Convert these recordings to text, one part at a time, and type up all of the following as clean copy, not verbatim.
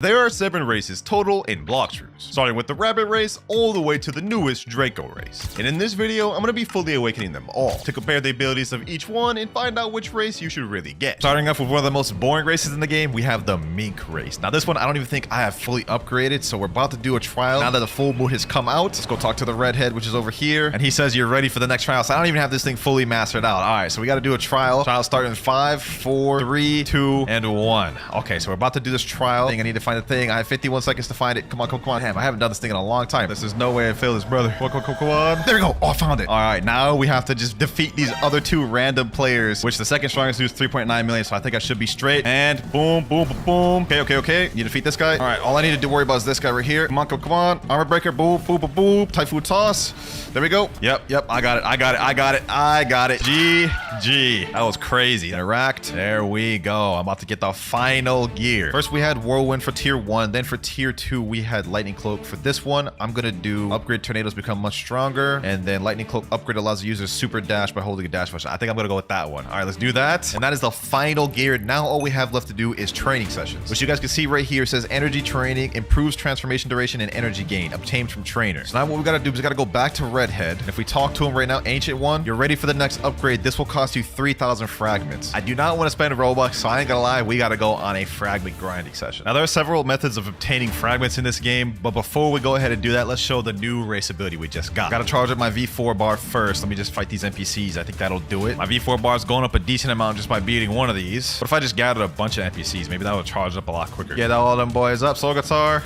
There are 7 races total in Blox, starting with the Rabbit race all the way to the newest Draco race. And in this video, I'm going to be fully awakening them all to compare the abilities of each one and find out which race you should really get. Starting off with one of the most boring races in the game, we have the Mink race. Now this one, I don't even think I have fully upgraded, so we're about to do a trial now that the full moon has come out. Let's go talk to the redhead, which is over here, and he says you're ready for the next trial, so I don't even have this thing fully mastered out. All right, so we got to do a trial. Trial starting in 5, 4, 3, 2, and 1. Okay, so we're about to do this trial thing. I need to find the thing. I have 51 seconds to find it. Come on, come on. Damn, I haven't done this thing in a long time. There's no way I fail this, brother. Come on. There we go. Oh, I found it. All right, now we have to just defeat these other 2 random players, which the second strongest dude is 3.9 million, so I think I should be straight. And boom, boom, boom, boom. Okay. You defeat this guy. All right, all I need to worry about is this guy right here. Come on. Armor breaker. Boom, boom, boom, boom. Typhoon toss. There we go. Yep. I got it. GG. That was crazy. Direct. There we go. I'm about to get the final gear. First, we had Whirlwind for tier 1. Then for tier 2, we had Lightning Cloak. For this one, I'm going to do Upgrade Tornadoes become much stronger. And then Lightning Cloak upgrade allows the user super dash by holding a dash function. I think I'm going to go with that one. All right, let's do that. And that is the final gear. Now all we have left to do is training sessions, which you guys can see right here. It says energy training improves transformation duration and energy gain obtained from trainers. So now what we got to do is we got to go back to Redhead. And if we talk to him right now, Ancient One, you're ready for the next upgrade. This will cost you 3,000 fragments. I do not want to spend Robux, so I ain't gonna lie, we got to go on a fragment grinding session. Now there are several methods of obtaining fragments in this game, but before we go ahead and do that, let's show the new race ability we just got. Got to charge up my V4 bar first. Let me just fight these NPCs. I think that'll do it. My V4 bar is going up a decent amount just by beating one of these. But if I just gathered a bunch of NPCs, maybe that would charge up a lot quicker. Get all them boys up, Soul Guitar.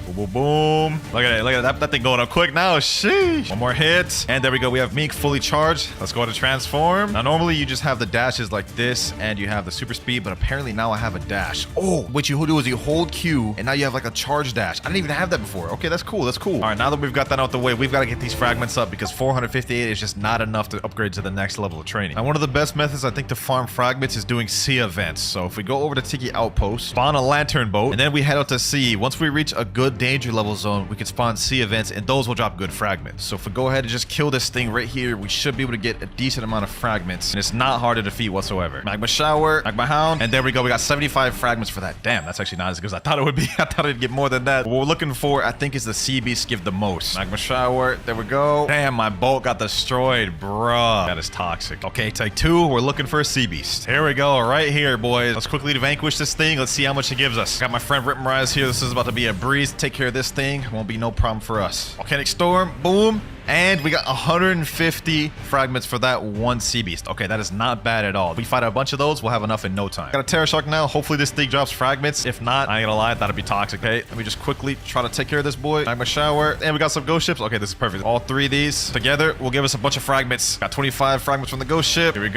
Boom. Look at it. That thing going up quick now. Sheesh. One more hit. And there we go. We have Mink fully charged. Let's go to transform. Now, normally you just have the dashes like this and you have the super speed, but apparently now I have a dash. Oh, what you do is you hold Q and now you have like a charge dash. I didn't even have that before. Okay, that's cool. All right, now that we've got that out the way, we've got to get these fragments up because 458 is just not enough to upgrade to the next level of training. Now, one of the best methods I think to farm fragments is doing sea events. So if we go over to Tiki Outpost, spawn a lantern boat, and then we head out to sea. Once we reach a good danger level zone, we can spawn sea events and those will drop good fragments. So if we go ahead and just kill this thing right here, we should be able to get a decent amount of fragments and it's not hard to defeat whatsoever. Magma shower, magma hound, and there we go. We got 75 fragments for that. Damn, that's actually not as good as I thought it would be. I thought I'd get more than that. What we're looking for, I think, is the sea beast give the most. Magma shower, there we go. Damn, my boat got destroyed, bruh. That is toxic. Okay, take 2. We're looking for a sea beast. Here we go, right here, boys. Let's quickly vanquish this thing. Let's see how much it gives us. Got my friend Ripmarize here. This is about to be a breeze. Take care of this thing. Won't be no problem for us. Volcanic storm, boom. And we got 150 fragments for that one sea beast. Okay, that is not bad at all. If we fight a bunch of those, we'll have enough in no time. Got a Terror Shark now. Hopefully this thing drops fragments. If not, I ain't gonna lie, that'd be toxic. Okay, let me just quickly try to take care of this boy. Magma shower. And we got some ghost ships. Okay, this is perfect. All 3 of these together will give us a bunch of fragments. Got 25 fragments from the ghost ship. Here we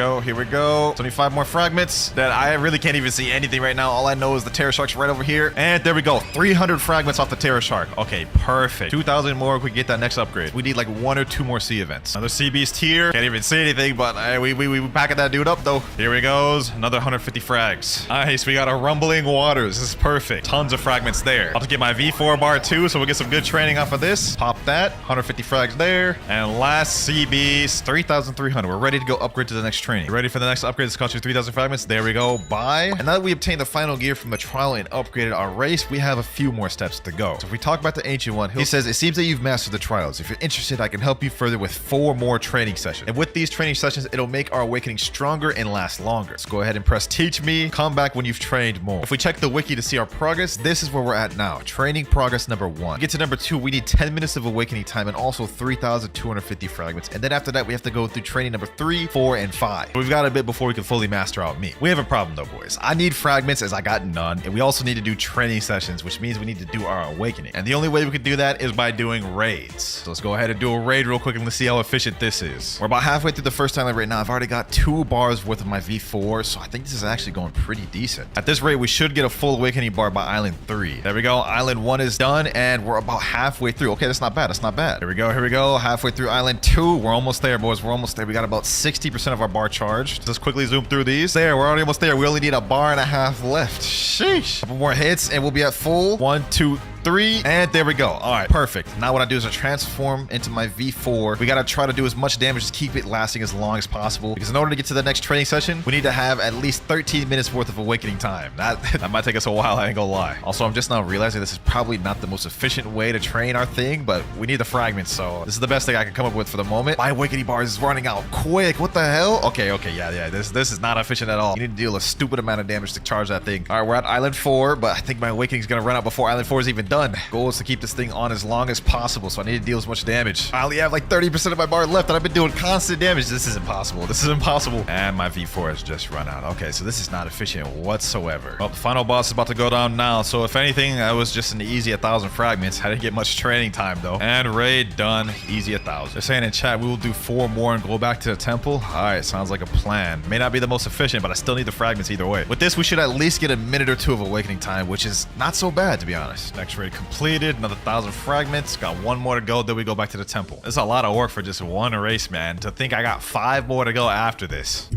go. 25 more fragments that I really can't even see anything right now. All I know is the Terror Shark's right over here. And there we go. 300 fragments off the Terror Shark. Okay, perfect. 2,000 more if we get that next upgrade. We need like 1 or 2 more sea events. Another sea beast here. Can't even see anything, but we packing that dude up though. Here he goes. Another 150 frags. Nice. We got a rumbling waters. This is perfect. Tons of fragments there. I'll have to get my V4 bar too, so we'll get some good training off of this. Pop that. 150 frags there. And last sea beast, 3,300. We're ready to go upgrade to the next training. You ready for the next upgrade? This costs you 3,000 fragments. There we go. Bye. And now that we obtained the final gear from the trial and upgraded our race, we have a few more steps to go. So if we talk about the Ancient One, he says, it seems that you've mastered the trials. If you're interested, I can help you further with 4 more training sessions. And with these training sessions, it'll make our awakening stronger and last longer. So go ahead and press teach me. Come back when you've trained more. If we check the wiki to see our progress, this is where we're at now. Training progress number 1. To get to number 2, we need 10 minutes of awakening time and also 3,250 fragments. And then after that, we have to go through training number 3, 4, and 5. We've got a bit before we can fully master out me. We have a problem though, boys. I need fragments as I got none. And we also need to do training sessions, which means we need to do our awakening. And the only way we can do that is by doing raids. So let's go ahead and do a raid real quick and let's see how efficient this is. We're about halfway through the first time right now. I've already got 2 bars worth of my V4, so I think this is actually going pretty decent. At this rate, we should get a full awakening bar by Island 3. There we go. Island 1 is done, and we're about halfway through. Okay, that's not bad. Here we go. Halfway through Island 2. We're almost there, boys. We're almost there. We got about 60% of our bar charged. Let's quickly zoom through these. There, we're already almost there. We only need a bar and a half left. Sheesh. Couple more hits, and we'll be at full. 1, 2, 3, and there we go. All right, perfect. Now what I do is I transform into my V4. We gotta try to do as much damage to keep it lasting as long as possible, because in order to get to the next training session, we need to have at least 13 minutes worth of awakening time. That might take us a while, I ain't gonna lie. Also, I'm just now realizing this is probably not the most efficient way to train our thing, but we need the fragments, so this is the best thing I can come up with for the moment. My awakening bar is running out quick. What the hell? Okay, yeah. This is not efficient at all. You need to deal a stupid amount of damage to charge that thing. All right, we're at Island 4, but I think my awakening is gonna run out before Island 4 is even done. Goal is to keep this thing on as long as possible, so I need to deal as much damage. I only have like 30% of my bar left, and I've been doing constant damage. This is impossible. This is impossible. And my V4 has just run out. Okay, so this is not efficient whatsoever. Well, the final boss is about to go down now, so if anything, I was just an easy 1,000 fragments. I didn't get much training time though. And raid done. Easy 1,000. They're saying in chat we will do 4 more and go back to the temple. All right, sounds like a plan. May not be the most efficient, but I still need the fragments either way. With this, we should at least get a minute or 2 of awakening time, which is not so bad to be honest. Next raid completed. Another 1,000 fragments. Got 1 more to go. Then we go back to the temple. This is a lot of work for just 1 race, man. To think I got 5 more to go after this.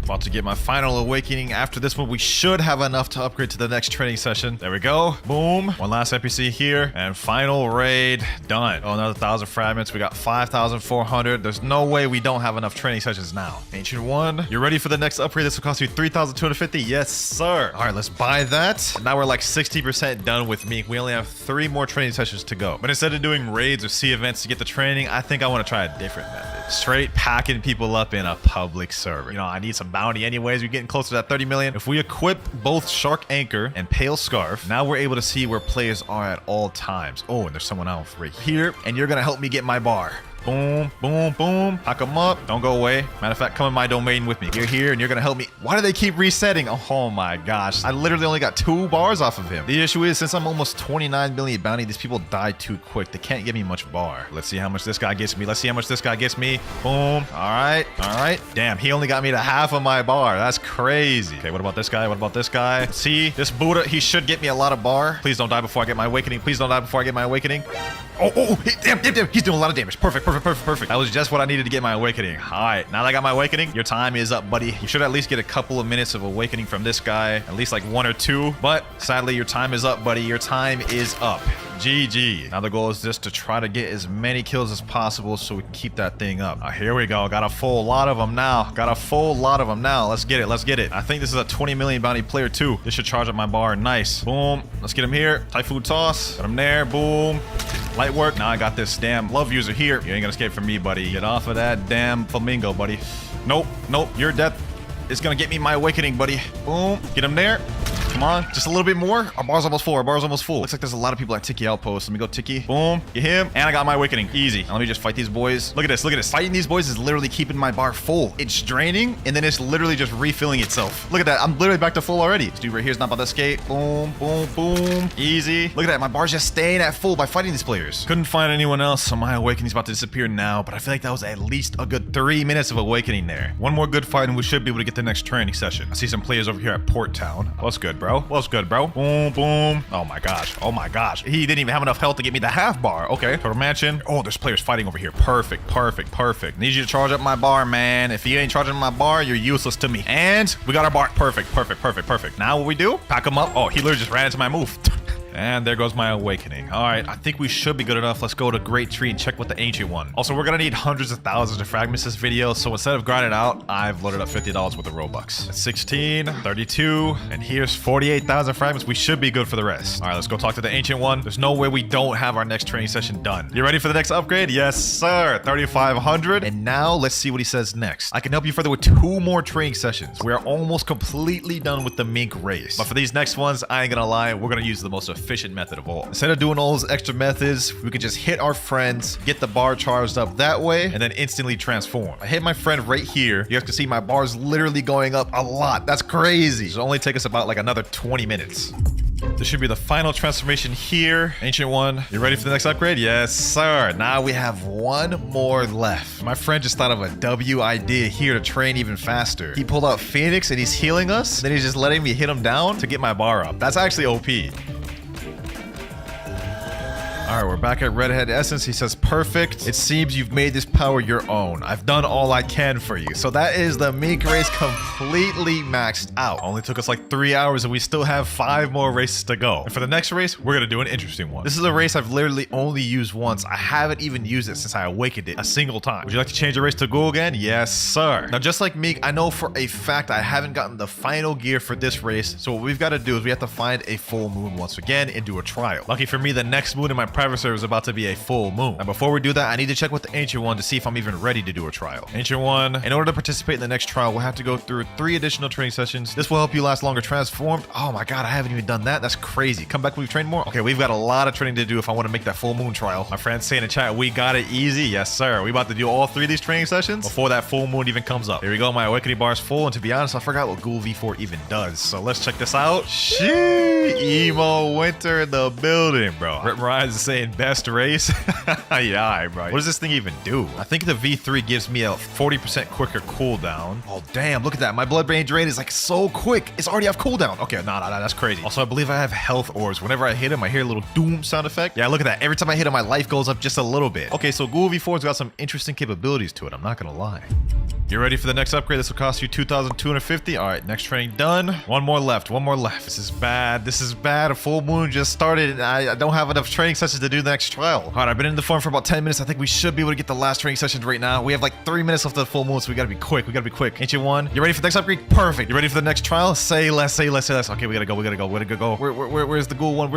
About to get my final awakening. After this one, we should have enough to upgrade to the next training session. There we go. Boom. 1 last NPC here. And final raid done. Oh, another 1,000 fragments. We got 5,400. There's no way we don't have enough training sessions now. Ancient 1, you ready for the next upgrade? This will cost you 3,250. Yes, sir. All right, let's buy that. Now we're like 60% done with Mink. We only have 3 more training sessions to go. But instead of doing raids or sea events to get the training, I think I want to try a different method. Straight packing people up in a public server. You know, I need some bounty anyways. We're getting closer to that 30 million. If we equip both Shark Anchor and Pale Scarf, now we're able to see where players are at all times. Oh, and there's someone else right here, and you're gonna help me get my bar. Boom, boom, boom. Pack them up. Don't go away. Matter of fact, come in my domain with me. You're here and you're gonna help me. Why do they keep resetting? Oh my gosh. I literally only got 2 bars off of him. The issue is, since I'm almost 29 million bounty, these people die too quick. They can't give me much bar. Let's see how much this guy gets me. Let's see how much this guy gets me. Boom. All right. All right. Damn, he only got me to half of my bar. That's crazy. Okay, what about this guy? What about this guy? See, this Buddha, he should get me a lot of bar. Please don't die before I get my awakening. Please don't die before I get my awakening. Oh, damn. He's doing a lot of damage. Perfect. That was just what I needed to get my awakening. All right, now that I got my awakening, your time is up, buddy. You should at least get a couple of minutes of awakening from this guy, at least like 1 or 2. But sadly, your time is up, buddy. Your time is up. GG. Now the goal is just to try to get as many kills as possible so we can keep that thing up. Here we go. Got a full lot of them now. Let's get it. I think this is a 20 million bounty player too. This should charge up my bar. Nice. Boom. Let's get him here. Typhoon toss. Got him there. Boom. Light work. Now I got this damn love user here. You ain't gonna escape from me, buddy. Get off of that damn flamingo, buddy. Nope. Your death is gonna get me my awakening, buddy. Boom. Get him there. Come on, just a little bit more. Our bar's almost full. Looks like there's a lot of people at Tiki Outpost. Let me go Tiki. Boom. Get him. And I got my awakening. Easy. Now let me just fight these boys. Look at this. Fighting these boys is literally keeping my bar full. It's draining, and then it's literally just refilling itself. Look at that. I'm literally back to full already. This dude right here is not about to escape. Boom, boom, boom. Easy. Look at that. My bar's just staying at full by fighting these players. Couldn't find anyone else, so my awakening's about to disappear now, but I feel like that was at least a good 3 minutes of awakening there. 1 more good fight, and we should be able to get the next training session. I see some players over here at Port Town. What's good, bro? Boom, boom. Oh my gosh. He didn't even have enough health to get me the half bar. Okay. Total mansion. Oh, there's players fighting over here. Perfect. Need you to charge up my bar, man. If you ain't charging my bar, you're useless to me. And we got our bar. Perfect. Now what we do? Pack him up. Oh, he literally just ran into my move. And there goes my awakening. All right, I think we should be good enough. Let's go to Great Tree and check with the Ancient One. Also, we're gonna need hundreds of thousands of fragments this video, so instead of grinding out, I've loaded up $50 worth of Robux. That's 16, 32, and here's 48,000 fragments. We should be good for the rest. All right, let's go talk to the Ancient One. There's no way we don't have our next training session done. You ready for the next upgrade? Yes, sir. 3,500. And now let's see what he says next. I can help you further with 2 more training sessions. We are almost completely done with the Mink race. But for these next ones, I ain't gonna lie, we're gonna use the most efficient method of all. Instead of doing all those extra methods, we could just hit our friends, get the bar charged up that way, and then instantly transform. I hit my friend right here. You guys can see my bar's literally going up a lot. That's crazy. It'll only take us about like another 20 minutes. This should be the final transformation here. Ancient One, you ready for the next upgrade? Yes, sir. Now we have 1 more left. My friend just thought of a W idea here to train even faster. He pulled out Phoenix and he's healing us. Then he's just letting me hit him down to get my bar up. That's actually OP. All right, we're back at Redhead Essence. He says, perfect. It seems you've made this power your own. I've done all I can for you. So that is the Meek race completely maxed out. Only took us like 3 hours and we still have 5 more races to go. And for the next race, we're gonna do an interesting one. This is a race I've literally only used once. I haven't even used it since I awakened it a single time. Would you like to change the race to Ghoul again? Yes, sir. Now, just like Meek, I know for a fact I haven't gotten the final gear for this race. So what we've got to do is we have to find a full moon once again and do a trial. Lucky for me, the next moon in my private server is about to be a full moon. Now, before we do that, I need to check with the Ancient One to see if I'm even ready to do a trial. Ancient One, in order to participate in the next trial, we'll have to go through 3 additional training sessions. This will help you last longer transformed. Oh my god, I haven't even done that. That's crazy. Come back when we've trained more. Okay, we've got a lot of training to do if I want to make that full moon trial. My friends say in the chat, we got it easy. Yes, sir. We about to do all 3 of these training sessions before that full moon even comes up. Here we go. My awakening bar is full, and to be honest, I forgot what Ghoul V4 even does. So let's check this out. Sheesh, emo winter in the building, bro. Rip Mariah is saying best race. Yeah, bro. What does this thing even do? I think the V3 gives me a 40% quicker cooldown. Oh, damn. Look at that. My blood brain drain is like so quick. It's already off cooldown. Okay, nah, that's crazy. Also, I believe I have health orbs. Whenever I hit him, I hear a little doom sound effect. Yeah, look at that. Every time I hit him, my life goes up just a little bit. Okay, so Ghoul V4's got some interesting capabilities to it. I'm not gonna lie. You ready for the next upgrade? This will cost you 2,250. All right, next training done. One more left. This is bad. A full moon just started and I don't have enough training sessions to do the next trial. All right, I've been in the farm for about 10 minutes. I think we should be able to get the last training sessions right now. We have like 3 minutes left of the full moon, so we gotta be quick. Ancient One, you ready for the next upgrade? Perfect. You ready for the next trial? Say less. Okay, we gotta go. Where's the Ghoul One?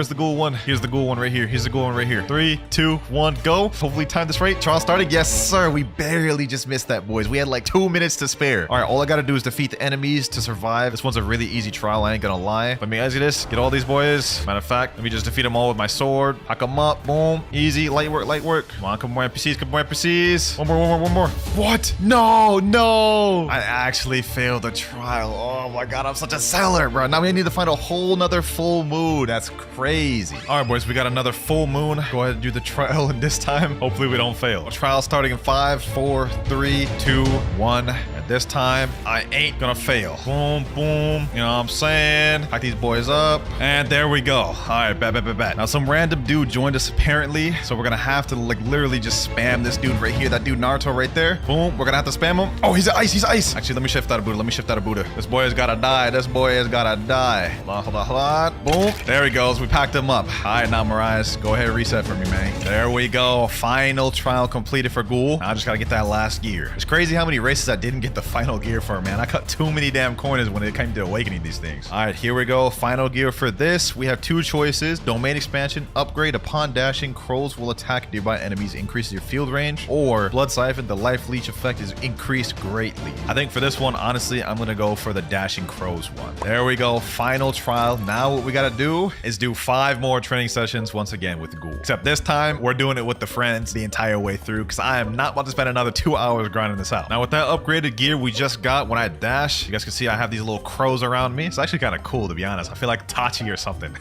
Here's the Ghoul One right here. 3, 2, 1, go. Hopefully time this right. Trial started. Yes, sir. We barely just missed that, boys. We had like 2 minutes to spare. All right, all I gotta do is defeat the enemies to survive. This one's a really easy trial, I ain't gonna lie. Let me exit this, get all these boys. Matter of fact, let me just defeat them all with my sword. Hack them up, boom, easy, light work. Come on, come more NPCs. One more. What? No. I actually failed the trial. Oh my god, I'm such a seller, bro. Now we need to find a whole nother full moon. That's crazy. All right, boys, we got another full moon. Go ahead and do the trial, and this time, hopefully we don't fail. A trial starting in 5, 4, 3, 2, 1. And this time, I ain't gonna fail. Boom. You know what I'm saying? Pack these boys up. And there we go. All right, bet. Now, some random dude joined us apparently. So we're gonna have to like literally just spam this dude right here. That dude Naruto right there. Boom. We're gonna have to spam him. Oh, he's ice. Actually, let me shift out of Buddha. This boy has gotta die. Hold on. Boom. There he goes. We packed him up. All right, now Mariah, go ahead and reset for me, man. There we go. Final trial completed for Ghoul. Now I just gotta get that last gear. It's crazy how many races I didn't get the final gear for, man. I cut too many damn corners when it came to awakening these things. All right, here we go. Final gear for this. We have 2 choices. Domain expansion, upgrade. Upon dashing, crows will attack nearby enemies, increases your field range. Or blood siphon, the life leech effect is increased greatly. I think for this one, honestly, I'm gonna go for the dashing crows one. There we go. Final trial. Now what we gotta do is do 5 more training sessions once again with Ghoul. Except this time, we're doing it with the friends the entire way through because I am not about to spend another 2 hours grinding this out. Now with that upgraded gear we just got, when I dash, you guys can see I have these little crows around me. It's actually kind of cool, to be honest. I feel like Tachi or something.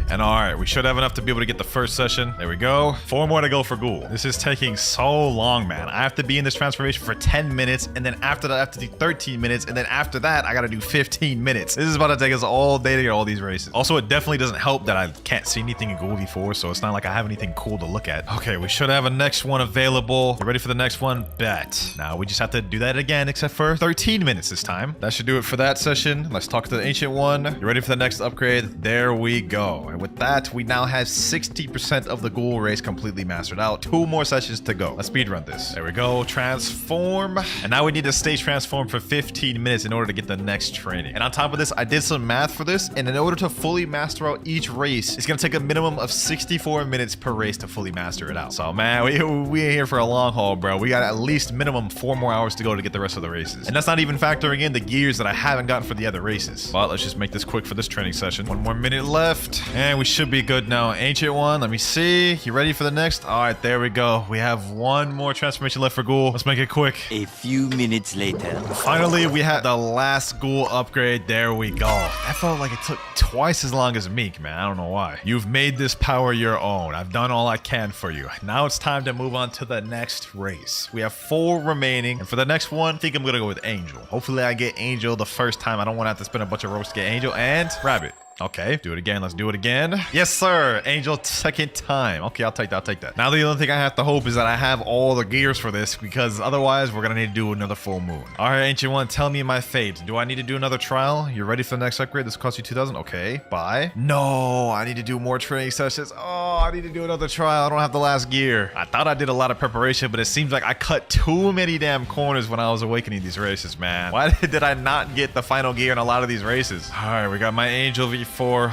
And all right, we should have enough to be able to get the first session. There we go. 4 more to go for Ghoul. This is taking so long, man. I have to be in this transformation for 10 minutes, and then after that I have to do 13 minutes, and then after that I gotta do 15 minutes. This is about to take us all day to get all these races. Also, it definitely doesn't help that I can't see anything in Ghoul V4, so it's not like I have anything cool to look at. Okay, we should have a next one available. You ready for the next one? Bet. Now we just have to do that again, except for 13 minutes this time. That should do it for that session. Let's talk to the Ancient One. You ready for the next upgrade? There we go. And with that, we now have 60% of the Ghoul race completely mastered out. 2 more sessions to go. Let's speedrun this. There we go. Transform. And now we need to stay transformed for 15 minutes in order to get the next training. And on top of this, I did some math for this. And in order to fully master out each race, it's going to take a minimum of 64 minutes per race to fully master it out. So, man, we ain't here for a long haul, bro. We got at least minimum 4 more hours to go to get the rest of the races. And that's not even factoring in the gears that I haven't gotten for the other races. But let's just make this quick for this training session. 1 more minute left. And we should be good now. Ancient One, let me see. You ready for the next? All right, there we go. We have 1 more transformation left for Ghoul. Let's make it quick. A few minutes later. Finally, we had the last Ghoul upgrade. There we go. That felt like it took twice as long as Meek, man. I don't know why. You've made this power your own. I've done all I can for you. Now it's time to move on to the next race. We have 4 remaining. And for the next one, I think I'm going to go with Angel. Hopefully I get Angel the first time. I don't want to have to spend a bunch of ropes to get Angel. And Rabbit. Okay, do it again. Let's do it again. Yes, sir. Angel, second time. Okay, I'll take that. I'll take that. Now, the only thing I have to hope is that I have all the gears for this, because otherwise we're going to need to do another full moon. All right, Ancient One, tell me my fate. Do I need to do another trial? You're ready for the next upgrade? This costs you 2,000. Okay, bye. No, I need to do more training sessions. Oh, I need to do another trial. I don't have the last gear. I thought I did a lot of preparation, but it seems like I cut too many damn corners when I was awakening these races, man. Why did I not get the final gear in a lot of these races? All right, we got my Angel V4.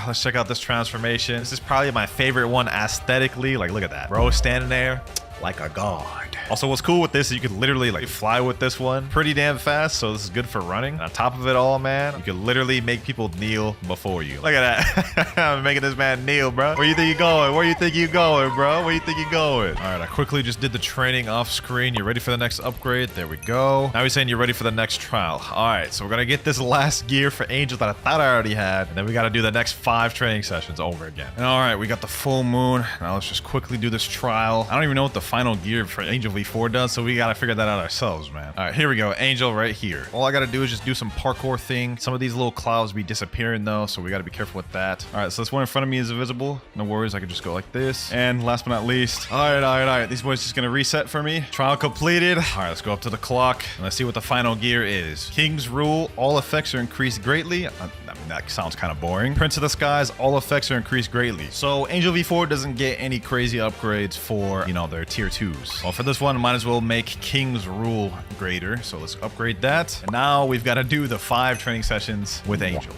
Let's check out this transformation. This is probably my favorite one aesthetically. Like, look at that. Bro standing there like a god. Also, what's cool with this is you could literally like fly with this one pretty damn fast, so this is good for running. And on top of it all, man, you could literally make people kneel before you. Look at that. I'm making this man kneel, bro. Where you think you going? Where you think you going, bro? Where you think you going? All right, I quickly just did the training off screen. You ready for the next upgrade? There we go. Now he's saying you're ready for the next trial. All right, so we're gonna get this last gear for Angel that I thought I already had, and then we gotta do the next 5 training sessions over again. And all right, we got the full moon. Now let's just quickly do this trial. I don't even know what the final gear for Angel V4 does, so we gotta figure that out ourselves, man. All right, here we go. Angel right here. All I gotta do is just do some parkour thing. Some of these little clouds be disappearing though, so we gotta be careful with that. All right, so this one in front of me is invisible. No worries, I can just go like this. And last but not least, all right. These boys just gonna reset for me. Trial completed. All right, let's go up to the clock and let's see what the final gear is. King's Rule, all effects are increased greatly. I mean, that sounds kind of boring. Prince of the Skies, all effects are increased greatly. So Angel V4 doesn't get any crazy upgrades for, you know, their tier 2s. Well, for this one, might as well make King's Rule greater. So let's upgrade that. And now we've got to do the 5 training sessions with Angel.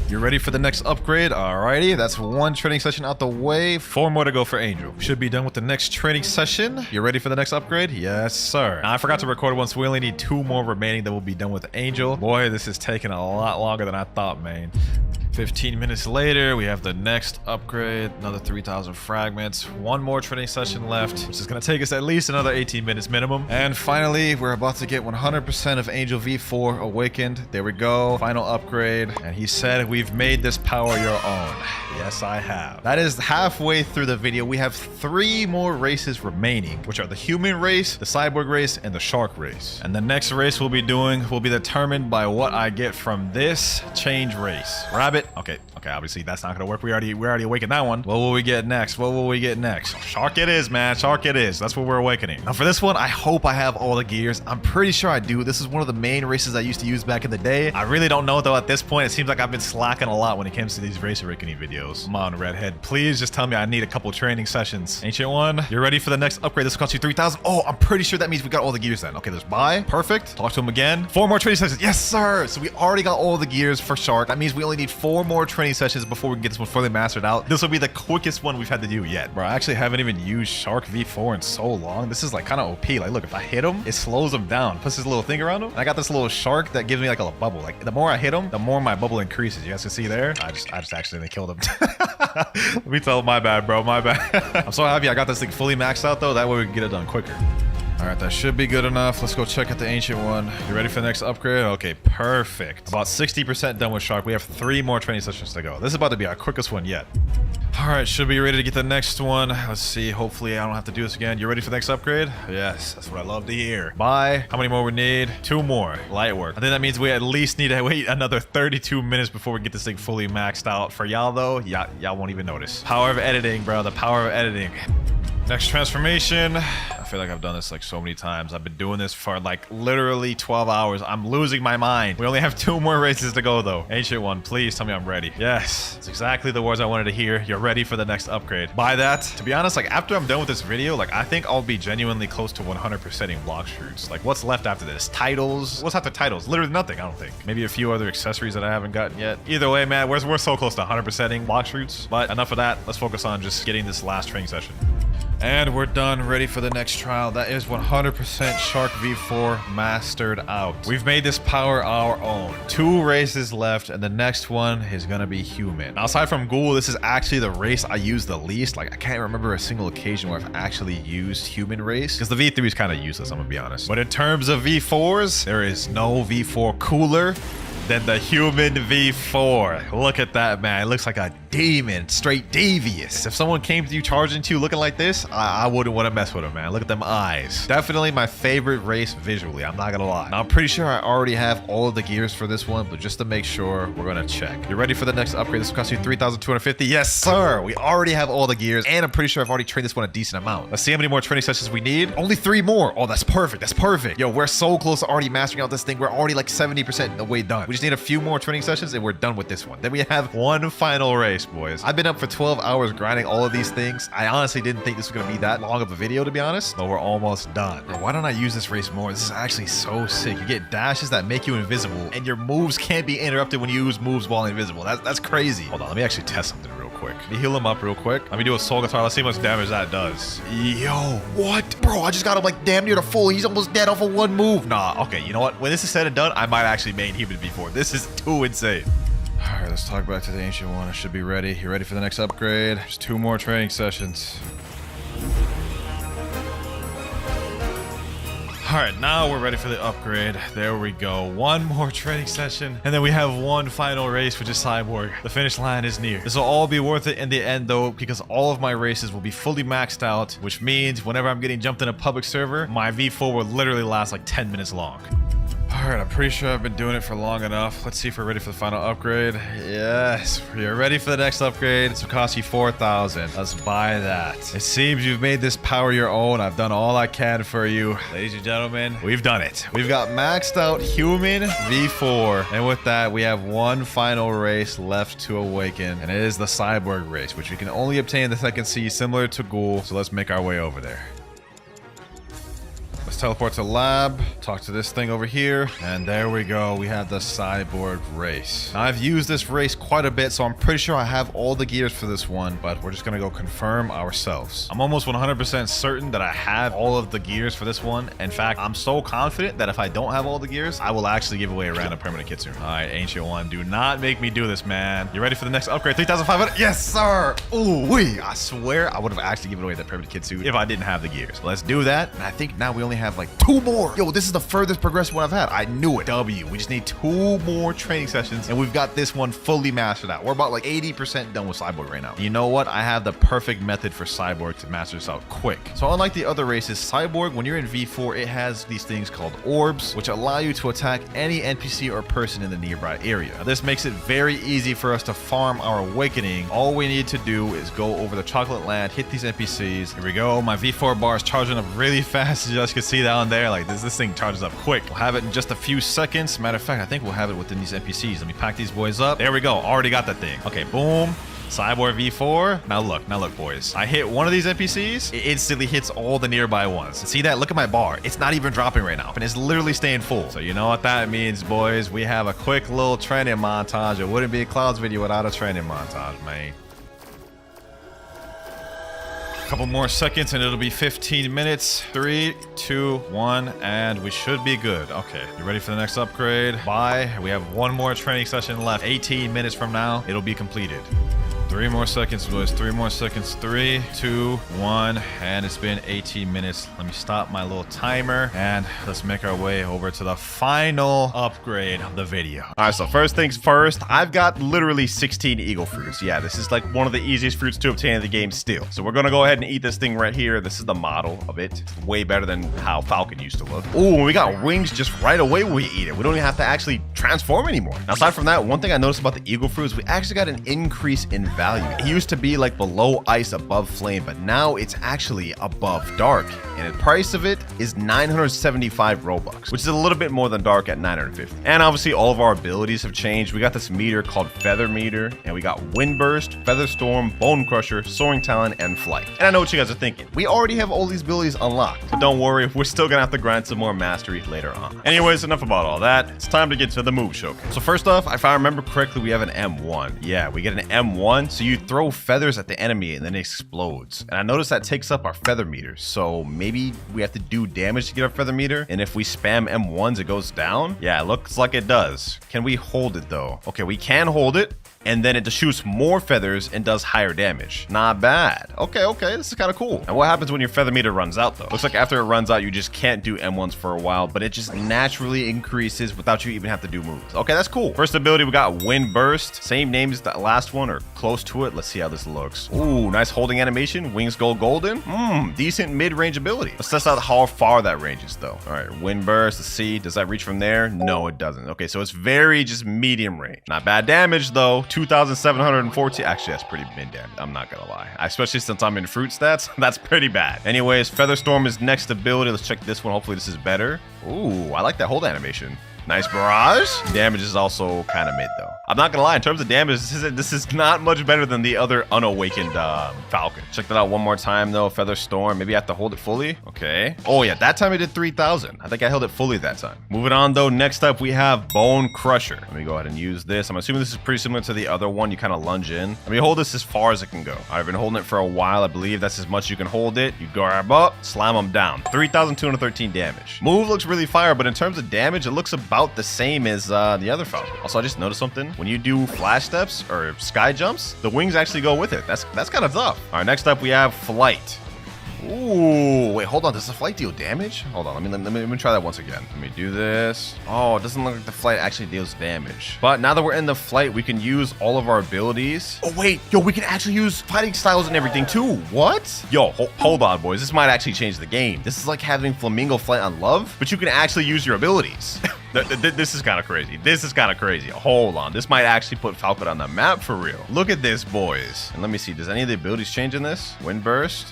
You're ready for the next upgrade? Alrighty, that's 1 training session out the way. 4 more to go for Angel. Should be done with the next training session. You ready for the next upgrade? Yes, sir. Now, I forgot to record one, so we only need 2 more remaining that will be done with Angel. Boy, this is taking a lot longer than I thought, man. 15 minutes later, we have the next upgrade, another 3,000 fragments, 1 more training session left, which is going to take us at least another 18 minutes minimum. And finally, we're about to get 100% of Angel V4 awakened. There we go, final upgrade. And he said, we've made this power your own. Yes, I have. That is halfway through the video. We have 3 more races remaining, which are the human race, the cyborg race, and the shark race. And the next race we'll be doing will be determined by what I get from this change race. Rabbit. Okay, obviously that's not gonna work. We already awakened that one. What will we get next? What will we get next? Shark it is, man. Shark it is. That's what we're awakening. Now for this one, I hope I have all the gears. I'm pretty sure I do. This is one of the main races I used to use back in the day. I really don't know though at this point. It seems like I've been slacking a lot when it comes to these race awakening videos. Come on, Redhead. Please just tell me I need a couple training sessions. Ancient One, you're ready for the next upgrade. This costs you 3,000. Oh, I'm pretty sure that means we got all the gears then. Okay, there's buy. Perfect. Talk to him again. 4 more training sessions. Yes, sir. So we already got all the gears for Shark. That means we only need 4 more training sessions before we can get this one fully mastered out. This will be the quickest one we've had to do yet. Bro, I actually haven't even used Shark V4 in so long. This is like kind of OP. Like, look, if I hit him, it slows him down. Puts this little thing around him. And I got this little shark that gives me like a bubble. Like, the more I hit him, the more my bubble increases. You guys can see there. I just accidentally killed him. Let me tell him, my bad, bro. My bad. I'm so happy I got this thing fully maxed out though. That way we can get it done quicker. All right, that should be good enough. Let's go check out the Ancient One. You ready for the next upgrade? Okay, perfect. About 60% done with Shark. We have 3 more training sessions to go. This is about to be our quickest one yet. All right, should be ready to get the next one. Let's see. Hopefully, I don't have to do this again. You ready for the next upgrade? Yes, that's what I love to hear. Bye. How many more we need? 2 more. Light work. I think that means we at least need to wait another 32 minutes before we get this thing fully maxed out. For y'all, though, y'all won't even notice. Power of editing, bro. The power of editing. Next transformation. I feel like I've done this like so many times. I've been doing this for like literally 12 hours. I'm losing my mind. We only have 2 more races to go though. Ancient One, please tell me I'm ready. Yes, it's exactly the words I wanted to hear. You're ready for the next upgrade. By that, to be honest, like after I'm done with this video, like I think I'll be genuinely close to 100%ing Blox fruits. Like what's left after this? Titles? What's after titles? Literally nothing, I don't think. Maybe a few other accessories that I haven't gotten yet. Either way, man, we're so close to 100%ing Blox fruits. But enough of that. Let's focus on just getting this last training session. And we're done, ready for the next trial. That is 100% Shark V4 mastered out. We've made this power our own. 2 races left, and the next one is gonna be human. Now, aside from Ghoul, this is actually the race I use the least. Like, I can't remember a single occasion where I've actually used human race, because the V3 is kind of useless, I'm gonna be honest. But in terms of V4s, there is no V4 cooler than the human V4. Look at that, man. It looks like a demon, straight devious. If someone came to you charging to you looking like this, I wouldn't want to mess with him, man. Look at them eyes. Definitely my favorite race visually, I'm not gonna lie. Now, I'm pretty sure I already have all of the gears for this one, but just to make sure, we're gonna check. You ready for the next upgrade? This will cost you 3,250. Yes, sir. We already have all the gears, and I'm pretty sure I've already trained this one a decent amount. Let's see how many more training sessions we need. Only 3 more. Oh, that's perfect. That's perfect. Yo, we're so close to already mastering out this thing. We're already like 70% the way done. We just need a few more training sessions, and we're done with this one. Then we have one final race, boys. I've been up for 12 hours grinding all of these things. I honestly didn't think this was gonna be that long of a video, to be honest, but we're almost done. Bro, why don't I use this race more? This is actually so sick. You get dashes that make you invisible, and your moves can't be interrupted when you use moves while invisible. That's crazy. Hold on, let me actually test something real quick. Let me heal him up real quick. Let me do a soul guitar. Let's see how much damage that does. Yo, what? Bro, I just got him like damn near to full. He's almost dead off of one move. Nah, okay, you know what? When this is said and done, I might actually main human V4. This is too insane. All right, let's talk back to the ancient one. I should be ready. You ready for the next upgrade? Just 2 more training sessions. All right, now we're ready for the upgrade. There we go. 1 more training session, and then we have 1 final race, which is Cyborg. The finish line is near. This will all be worth it in the end, though, because all of my races will be fully maxed out, which means whenever I'm getting jumped in a public server, my V4 will literally last like 10 minutes long. All right, I'm pretty sure I've been doing it for long enough. Let's see if we're ready for the final upgrade. Yes, we're ready for the next upgrade. This will cost you 4,000. Let's buy that. It seems you've made this power your own. I've done all I can for you. Ladies and gentlemen, we've done it. We've got maxed out human V4. And with that, we have 1 final race left to awaken. And it is the Cyborg race, which we can only obtain in the second sea, similar to Ghoul. So let's make our way over there. Let's teleport to lab, talk to this thing over here, and there we go. We have the Cyborg race. Now, I've used this race quite a bit, so I'm pretty sure I have all the gears for this one, but we're just gonna go confirm ourselves. I'm almost 100% certain that I have all of the gears for this one. In fact, I'm so confident that if I don't have all the gears, I will actually give away a random permanent kitsune. All right, Ancient One, do not make me do this, man. You ready for the next upgrade? 3,500? Yes, sir. Ooh, wee. I swear I would have actually given away that permanent kitsune if I didn't have the gears. Let's do that, and I think now we only have like 2 more. Yo, this is the furthest progressive one I've had. I knew it. W. We just need 2 more training sessions, and we've got this one fully mastered out. We're about like 80% done with Cyborg right now. You know what? I have the perfect method for Cyborg to master this out quick. So unlike the other races, Cyborg, when you're in V4, it has these things called orbs, which allow you to attack any NPC or person in the nearby area. Now, this makes it very easy for us to farm our awakening. All we need to do is go over the chocolate land, hit these NPCs. Here we go. My V4 bar is charging up really fast, as you guys can see down there. Like this thing charges up quick. We'll have it in just a few seconds. Matter of fact, I think we'll have it within these NPCs. Let me pack these boys up. There we go. Already got that thing. Okay, boom. Cyborg V4. Now look, boys. I hit one of these NPCs, it instantly hits all the nearby ones. See that? Look at my bar. It's not even dropping right now, and it's literally staying full. So you know what that means, boys? We have a quick little training montage. It wouldn't be a Clouds video without a training montage, man. Couple more seconds and it'll be 15 minutes. 3, 2, 1, and we should be good. Okay, you ready for the next upgrade? Bye. We have 1 more training session left. 18 minutes from now, it'll be completed. 3 more seconds, boys. 3 more seconds. 3, 2, 1, and it's been 18 minutes. Let me stop my little timer, and let's make our way over to the final upgrade of the video. All right, so first things first, I've got literally 16 eagle fruits. Yeah, this is like one of the easiest fruits to obtain in the game still. So we're gonna go ahead and eat this thing right here. This is the model of it. It's way better than how Falcon used to look. Oh, we got wings just right away when we eat it. We don't even have to actually transform anymore. Now, aside from that, one thing I noticed about the eagle fruits, we actually got an increase in value. It used to be like below ice, above flame, but now it's actually above dark. And the price of it is 975 Robux, which is a little bit more than dark at 950. And obviously all of our abilities have changed. We got this meter called Feather Meter, and we got Wind Burst, Feather Storm, Bone Crusher, Soaring Talon, and Flight. And I know what you guys are thinking. We already have all these abilities unlocked, but don't worry, we're still gonna have to grind some more mastery later on. Anyways, enough about all that. It's time to get to the move showcase. So first off, if I remember correctly, we have an M1. Yeah, we get an M1, so you throw feathers at the enemy and then it explodes. And I noticed that takes up our feather meter, so maybe we have to do damage to get our feather meter, and if we spam M1s it goes down. Yeah, it looks like it does. Can we hold it though? Okay, we can hold it, and then it just shoots more feathers and does higher damage. Not bad. Okay, this is kind of cool. And what happens when your feather meter runs out though? Looks like after it runs out, you just can't do M1s for a while, but it just naturally increases without you even have to do moves. Okay, that's cool. First ability, we got Wind Burst. Same name as the last one or close to it. Let's see how this looks. Ooh, nice holding animation. Wings go golden. Decent mid-range ability. Let's test out how far that ranges though. All right, Wind Burst. Let's see. Does that reach from there? No, it doesn't. Okay, so it's very just medium range. Not bad damage though. 2,740. Actually, that's pretty mid damage. I'm not gonna lie. Especially since I'm in fruit stats, that's pretty bad. Anyways, Featherstorm is next ability. Let's check this one. Hopefully this is better. Ooh, I like that hold animation. Nice barrage. Damage is also kind of mid though. I'm not gonna lie, in terms of damage, this is not much better than the other unawakened Falcon. Check that out one more time though. Featherstorm. Maybe I have to hold it fully. Okay. Oh yeah, that time I did 3,000. I think I held it fully that time. Moving on though, next up we have Bone Crusher. Let me go ahead and use this. I'm assuming this is pretty similar to the other one. You kind of lunge in. Let me hold this as far as it can go. I've been holding it for a while. I believe that's as much you can hold it. You grab up, slam them down. 3,213 damage. Move looks really fire, but in terms of damage, it looks about the same as the other Falcon. Also, I just noticed something. When you do flash steps or sky jumps, the wings actually go with it. That's kind of tough. All right, next up we have Flight. Ooh, wait, hold on. Does the flight deal damage? Hold on, let me try that once again. Let me do this. Oh, it doesn't look like the flight actually deals damage. But now that we're in the flight, we can use all of our abilities. Oh wait, yo, we can actually use fighting styles and everything too. What? Yo, hold on, boys. This might actually change the game. This is like having Flamingo Flight on Love, but you can actually use your abilities. This is kind of crazy. This is kind of crazy. Hold on. This might actually put Falcon on the map for real. Look at this, boys. And let me see. Does any of the abilities change in this? Wind Burst?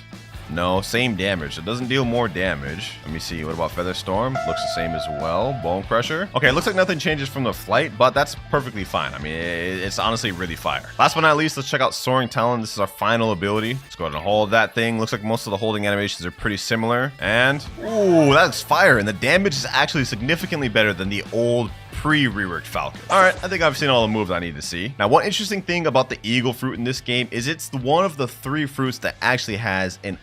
No, same damage. It doesn't deal more damage. Let me see. What about Featherstorm? Looks the same as well. Bone Crusher. Okay, it looks like nothing changes from the flight, but that's perfectly fine. I mean, it's honestly really fire. Last but not least, let's check out Soaring Talon. This is our final ability. Let's go ahead and hold that thing. Looks like most of the holding animations are pretty similar. And, ooh, that's fire. And the damage is actually significantly better than the old pre-reworked Falcon. All right, I think I've seen all the moves I need to see. Now, one interesting thing about the Eagle Fruit in this game is it's one of the 3 fruits that actually has an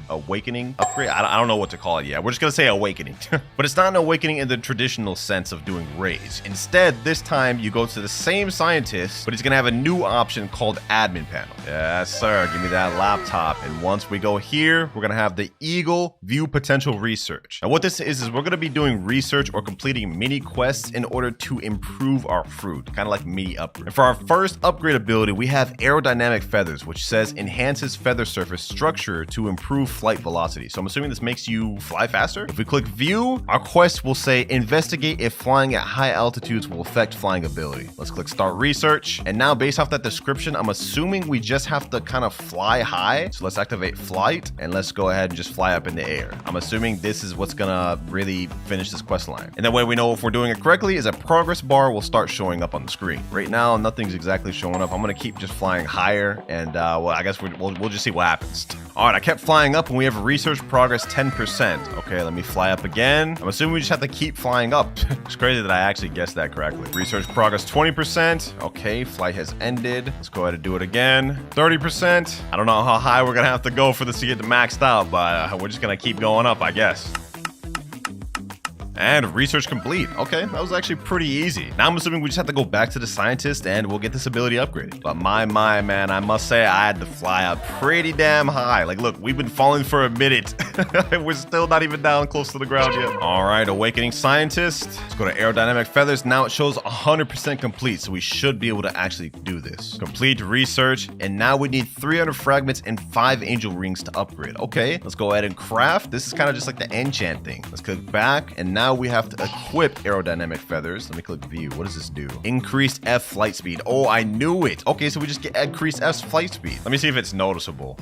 awakening upgrade. I don't know what to call it yet. We're just gonna say awakening. But it's not an awakening in the traditional sense of doing raise. Instead, this time you go to the same scientist, but he's gonna have a new option called Admin Panel. Yes, sir. Give me that laptop. And once we go here, we're gonna have the Eagle View Potential Research. Now, what this is we're gonna be doing research or completing mini quests in order to improve our fruit, kind of like mini upgrade. And for our first upgrade ability, we have Aerodynamic Feathers, which says enhances feather surface structure to improve flight velocity. So I'm assuming this makes you fly faster. If we click view, our quest will say investigate if flying at high altitudes will affect flying ability. Let's click start research. And now based off that description, I'm assuming we just have to kind of fly high. So let's activate flight and let's go ahead and just fly up in the air. I'm assuming this is what's gonna really finish this quest line. And that way we know if we're doing it correctly is a progress bar will start showing up on the screen. Right now, nothing's exactly showing up. I'm gonna keep just flying higher and well, I guess we'll just see what happens. All right, I kept flying up and we have research progress 10%. Okay, let me fly up again. I'm assuming we just have to keep flying up. It's crazy that I actually guessed that correctly. Research progress 20%. Okay, flight has ended. Let's go ahead and do it again. 30%. I don't know how high we're gonna have to go for this to get maxed out, but we're just gonna keep going up, I guess. And research complete. Okay, that was actually pretty easy. Now I'm assuming we just have to go back to the scientist and we'll get this ability upgraded. But my man, I must say I had to fly up pretty damn high. Like, look, we've been falling for a minute. We're still not even down close to the ground yet. All right, awakening scientist. Let's go to Aerodynamic Feathers. Now it shows 100% complete, so we should be able to actually do this. Complete research, and now we need 300 fragments and 5 angel rings to upgrade. Okay, let's go ahead and craft. This is kind of just like the enchant thing. Let's click back, and now we have to equip Aerodynamic Feathers. Let me click view. What does this do? Increased F flight speed. Oh, I knew it. Okay, so we just get increased F flight speed. Let me see if it's noticeable.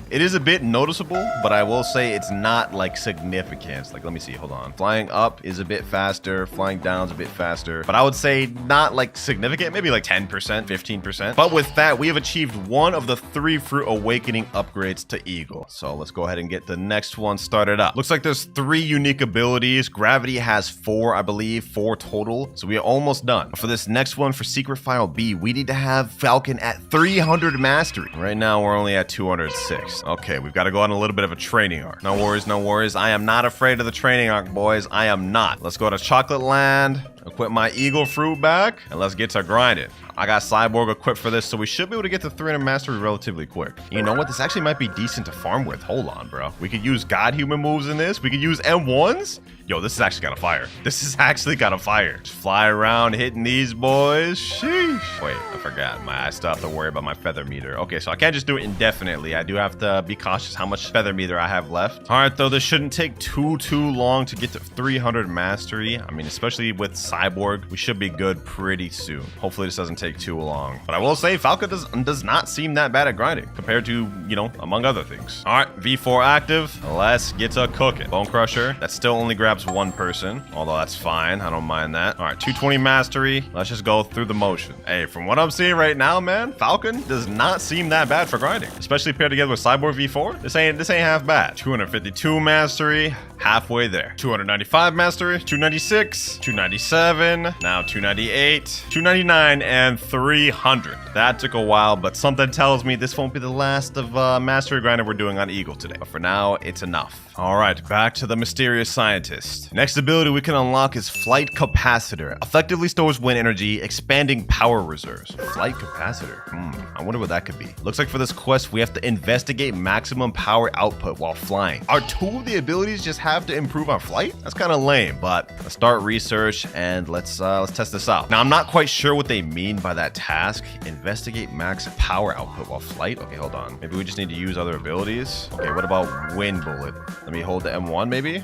It is a bit noticeable, but I will say it's not like significant. Like, let me see. Hold on. Flying up is a bit faster. Flying down is a bit faster. But I would say not like significant. Maybe like 10%, 15%. But with that, we have achieved one of the 3 fruit awakening upgrades to Eagle. So let's go ahead and get the next one started up. Looks like there's 3 unique abilities. Gravity has 4, I believe, 4 total. So we are almost done. For this next one, for Secret File B, we need to have Falcon at 300 mastery. Right now, we're only at 206. Okay, we've got to go on a little bit of a training arc. No worries, no worries. I am not afraid of the training arc, boys. I am not. Let's go to Chocolate Land, equip my Eagle Fruit back, and let's get to grinding. I got Cyborg equipped for this, so we should be able to get to 300 mastery relatively quick. You know what? This actually might be decent to farm with. Hold on, bro. We could use God human moves in this. We could use M1s. Yo, this is actually got a fire. This is actually got a fire. Just fly around hitting these boys. Sheesh. Wait, I forgot. I still have to worry about my feather meter. Okay, so I can't just do it indefinitely. I do have to be cautious how much feather meter I have left. All right, though, this shouldn't take too long to get to 300 mastery. I mean, especially with Cyborg, we should be good pretty soon. Hopefully this doesn't take too long. But I will say Falcon does not seem that bad at grinding compared to, you know, among other things. All right, V4 active. Let's get to cooking. Bone Crusher. That still only grabs one person, although that's fine. I don't mind that. All right, 220 mastery. Let's just go through the motion. Hey, from what I'm seeing right now, man, Falcon does not seem that bad for grinding, especially paired together with Cyborg V4. This ain't half bad. 252 mastery, halfway there. 295 mastery, 296, 297, now 298, 299, and 300. That took a while, but something tells me this won't be the last of mastery grinding we're doing on Eagle today. But for now, it's enough. All right, back to the mysterious scientist. Next ability we can unlock is Flight Capacitor. Effectively stores wind energy, expanding power reserves. Flight Capacitor. I wonder what that could be. Looks like for this quest, we have to investigate maximum power output while flying. Are two of the abilities just have to improve our flight? That's kind of lame, but let's start research and let's test this out. Now, I'm not quite sure what they mean by that task. Investigate max power output while flight. Okay, hold on. Maybe we just need to use other abilities. Okay, what about wind bullet? Let me hold the M1 maybe?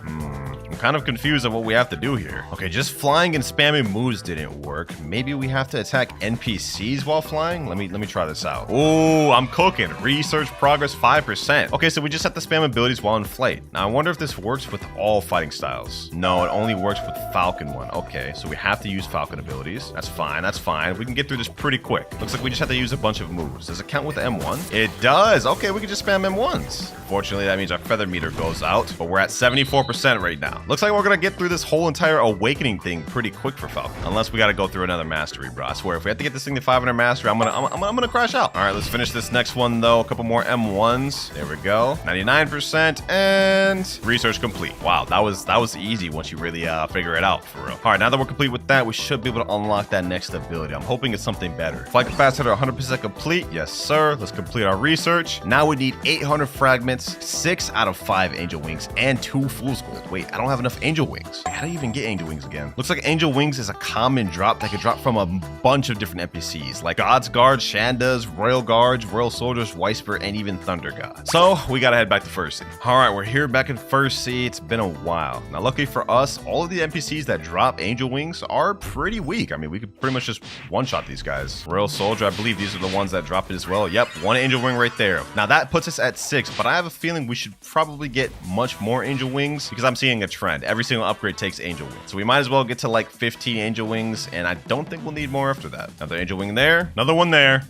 I'm kind of confused on what we have to do here. Okay, just flying and spamming moves didn't work. Maybe we have to attack NPCs while flying? Let me try this out. Ooh, I'm cooking. Research progress 5%. Okay, so we just have to spam abilities while in flight. Now, I wonder if this works with all fighting styles. No, it only works with Falcon one. Okay, so we have to use Falcon abilities. That's fine, that's fine. We can get through this pretty quick. Looks like we just have to use a bunch of moves. Does it count with the M1? It does. Okay, we can just spam M1s. Unfortunately, that means our feather meter goes out, but we're at 74% right now. Looks like we're gonna get through this whole entire awakening thing pretty quick for Falcon. Unless we gotta go through another mastery, bro. I swear, if we have to get this thing to 500 mastery, I'm gonna crash out. All right, let's finish this next one though. A couple more M1s. There we go. 99% and research complete. Wow, that was easy once you really figure it out for real. All right, now that we're complete with that, we should be able to unlock that next ability. I'm hoping it's something better. Flight capacitor 100% complete. Yes, sir. Let's complete our research. Now we need 800 fragments, 6 out of 5 angel wings, and 2 fool's gold. Wait, I don't have enough angel wings. How do you even get angel wings again? Looks like angel wings is a common drop that could drop from a bunch of different NPCs, like God's Guards, Shandas, Royal Guards, Royal Soldiers, Whisper, and even Thunder God. So we gotta head back to First Sea. All right, we're here back in First Sea. It's been a while. Now, luckily for us, all of the NPCs that drop angel wings are pretty weak. I mean, we could pretty much just one-shot these guys. Royal Soldier, I believe these are the ones that drop it as well. Yep, 1 angel wing right there. Now that puts us at 6, but I have a feeling we should probably get much more angel wings because I'm seeing a trend. Every single upgrade takes angel wings. So we might as well get to like 15 angel wings, and I don't think we'll need more after that. Another angel wing there, another one there.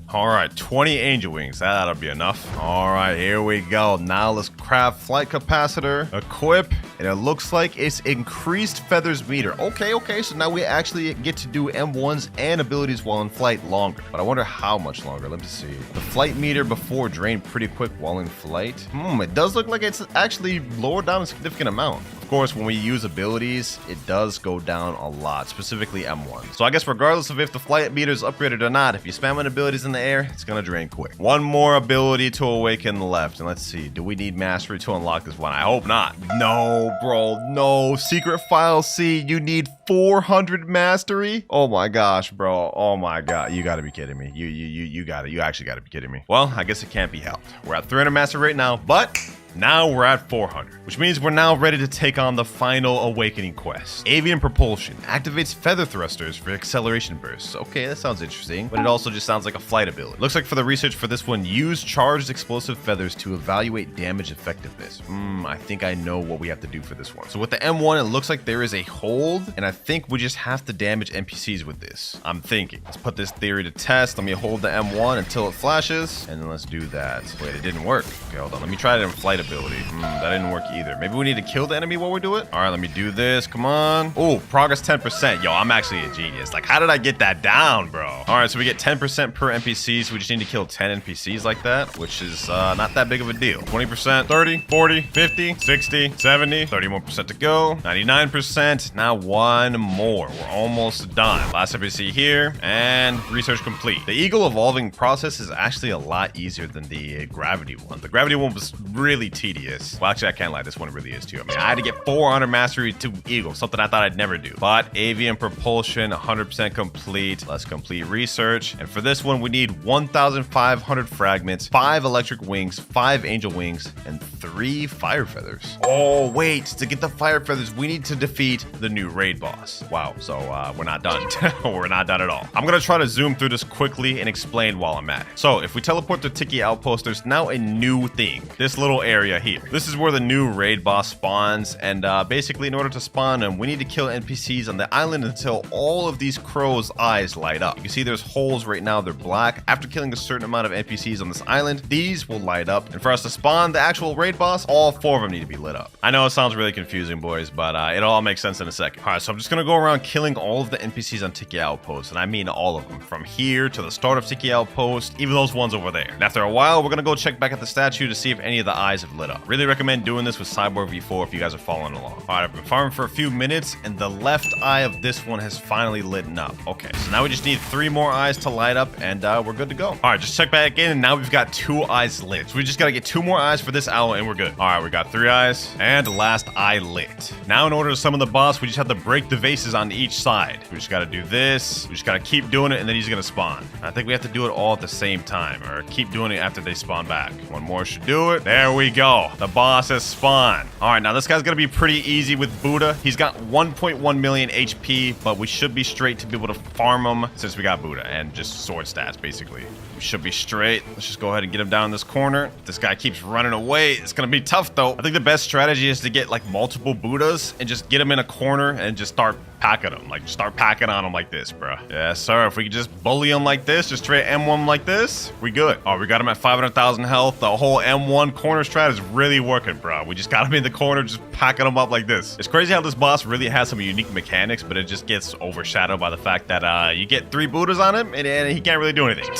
All right, 20 angel wings. That'll be enough. All right, here we go. Now let's craft flight capacitor, equip, and it looks like it's increased feathers meter. Okay, so now we actually get to do M1s and abilities while in flight longer. But I wonder how much longer. Let me see. The flight meter before drained pretty quick while in flight. It does look like it's actually lowered down a significant amount. Of course, when we use abilities, it does go down a lot, specifically M1. So I guess regardless of if the flight meter is upgraded or not, if you spam on abilities in the air, it's gonna drain quick. One more ability to awaken left, and let's see, do we need mastery to unlock this one? I hope not. No, bro, no. Secret file C, you need 400 mastery? Oh my gosh, bro. Oh my god, you gotta be kidding me. You actually gotta be kidding me. Well, I guess it can't be helped. We're at 300 mastery right now, but now we're at 400, which means we're now ready to take on the final awakening quest. Avian propulsion activates feather thrusters for acceleration bursts. Okay, that sounds interesting, but it also just sounds like a flight ability. Looks like for the research for this one, use charged explosive feathers to evaluate damage effectiveness. I think I know what we have to do for this one. So with the M1, it looks like there is a hold, and I think we just have to damage NPCs with this. I'm thinking. Let's put this theory to test. Let me hold the M1 until it flashes, and then let's do that. Wait, it didn't work. Okay, hold on. Let me try it in flight ability. That didn't work either. Maybe we need to kill the enemy while we do it. All right, let me do this. Come on. Oh, progress 10%. Yo, I'm actually a genius. Like, how did I get that down, bro? All right, so we get 10% per NPC, so we just need to kill 10 NPCs like that, which is not that big of a deal. 20%, 30, 40, 50, 60, 70, 30 more percent to go. 99%. Now one more. We're almost done. Last NPC here, and research complete. The eagle evolving process is actually a lot easier than the gravity one. The gravity one was really tedious. Well, actually, I can't lie. This one really is too. I mean, I had to get 400 mastery to eagle, something I thought I'd never do. But avian propulsion, 100% complete. Let's complete research. And for this one, we need 1,500 fragments, 5 electric wings, 5 angel wings, and 3 fire feathers. Oh, wait. To get the fire feathers, we need to defeat the new raid boss. Wow. So we're not done. We're not done at all. I'm going to try to zoom through this quickly and explain while I'm at it. So if we teleport to Tiki Outpost, there's now a new thing. This little area here. This is where the new raid boss spawns. And basically, in order to spawn them, we need to kill NPCs on the island until all of these crows' eyes light up. You can see there's holes right now. They're black. After killing a certain amount of NPCs on this island, these will light up. And for us to spawn the actual raid boss, all 4 of them need to be lit up. I know it sounds really confusing, boys, but it all makes sense in a second. All right, so I'm just going to go around killing all of the NPCs on Tiki Outpost. And I mean all of them. From here to the start of Tiki Outpost, even those ones over there. And after a while, we're going to go check back at the statue to see if any of the eyes have lit up. Really recommend doing this with Cyborg V4 if you guys are following along. All right, I've been farming for a few minutes, and the left eye of this one has finally lit up. Okay, so now we just need 3 more eyes to light up, and we're good to go. All right, just check back in, and now we've got 2 eyes lit. So we just got to get 2 more eyes for this owl, and we're good. All right, we got 3 eyes, and the last eye lit. Now, in order to summon the boss, we just have to break the vases on each side. We just got to do this. We just got to keep doing it, and then he's going to spawn. I think we have to do it all at the same time, or keep doing it after they spawn back. 1 more should do it. There we go. The boss has spawned. All right, now this guy's going to be pretty easy with Buddha. He's got 1.1 million HP, but we should be straight to be able to farm him since we got Buddha and just sword stats, basically. We should be straight. Let's just go ahead and get him down in this corner. If this guy keeps running away, it's going to be tough, though. I think the best strategy is to get, like, multiple Buddhas and just get him in a corner and just start packing them. Like, start packing on them like this, bro. Yes, sir. If we could just bully them like this, just straight M1 like this, we good. Oh, we got him at 500,000 health. The whole M1 corner strat is really working, bro. We just got him in the corner, just packing them up like this. It's crazy how this boss really has some unique mechanics, but it just gets overshadowed by the fact that you get 3 Buddhas on him, and he can't really do anything.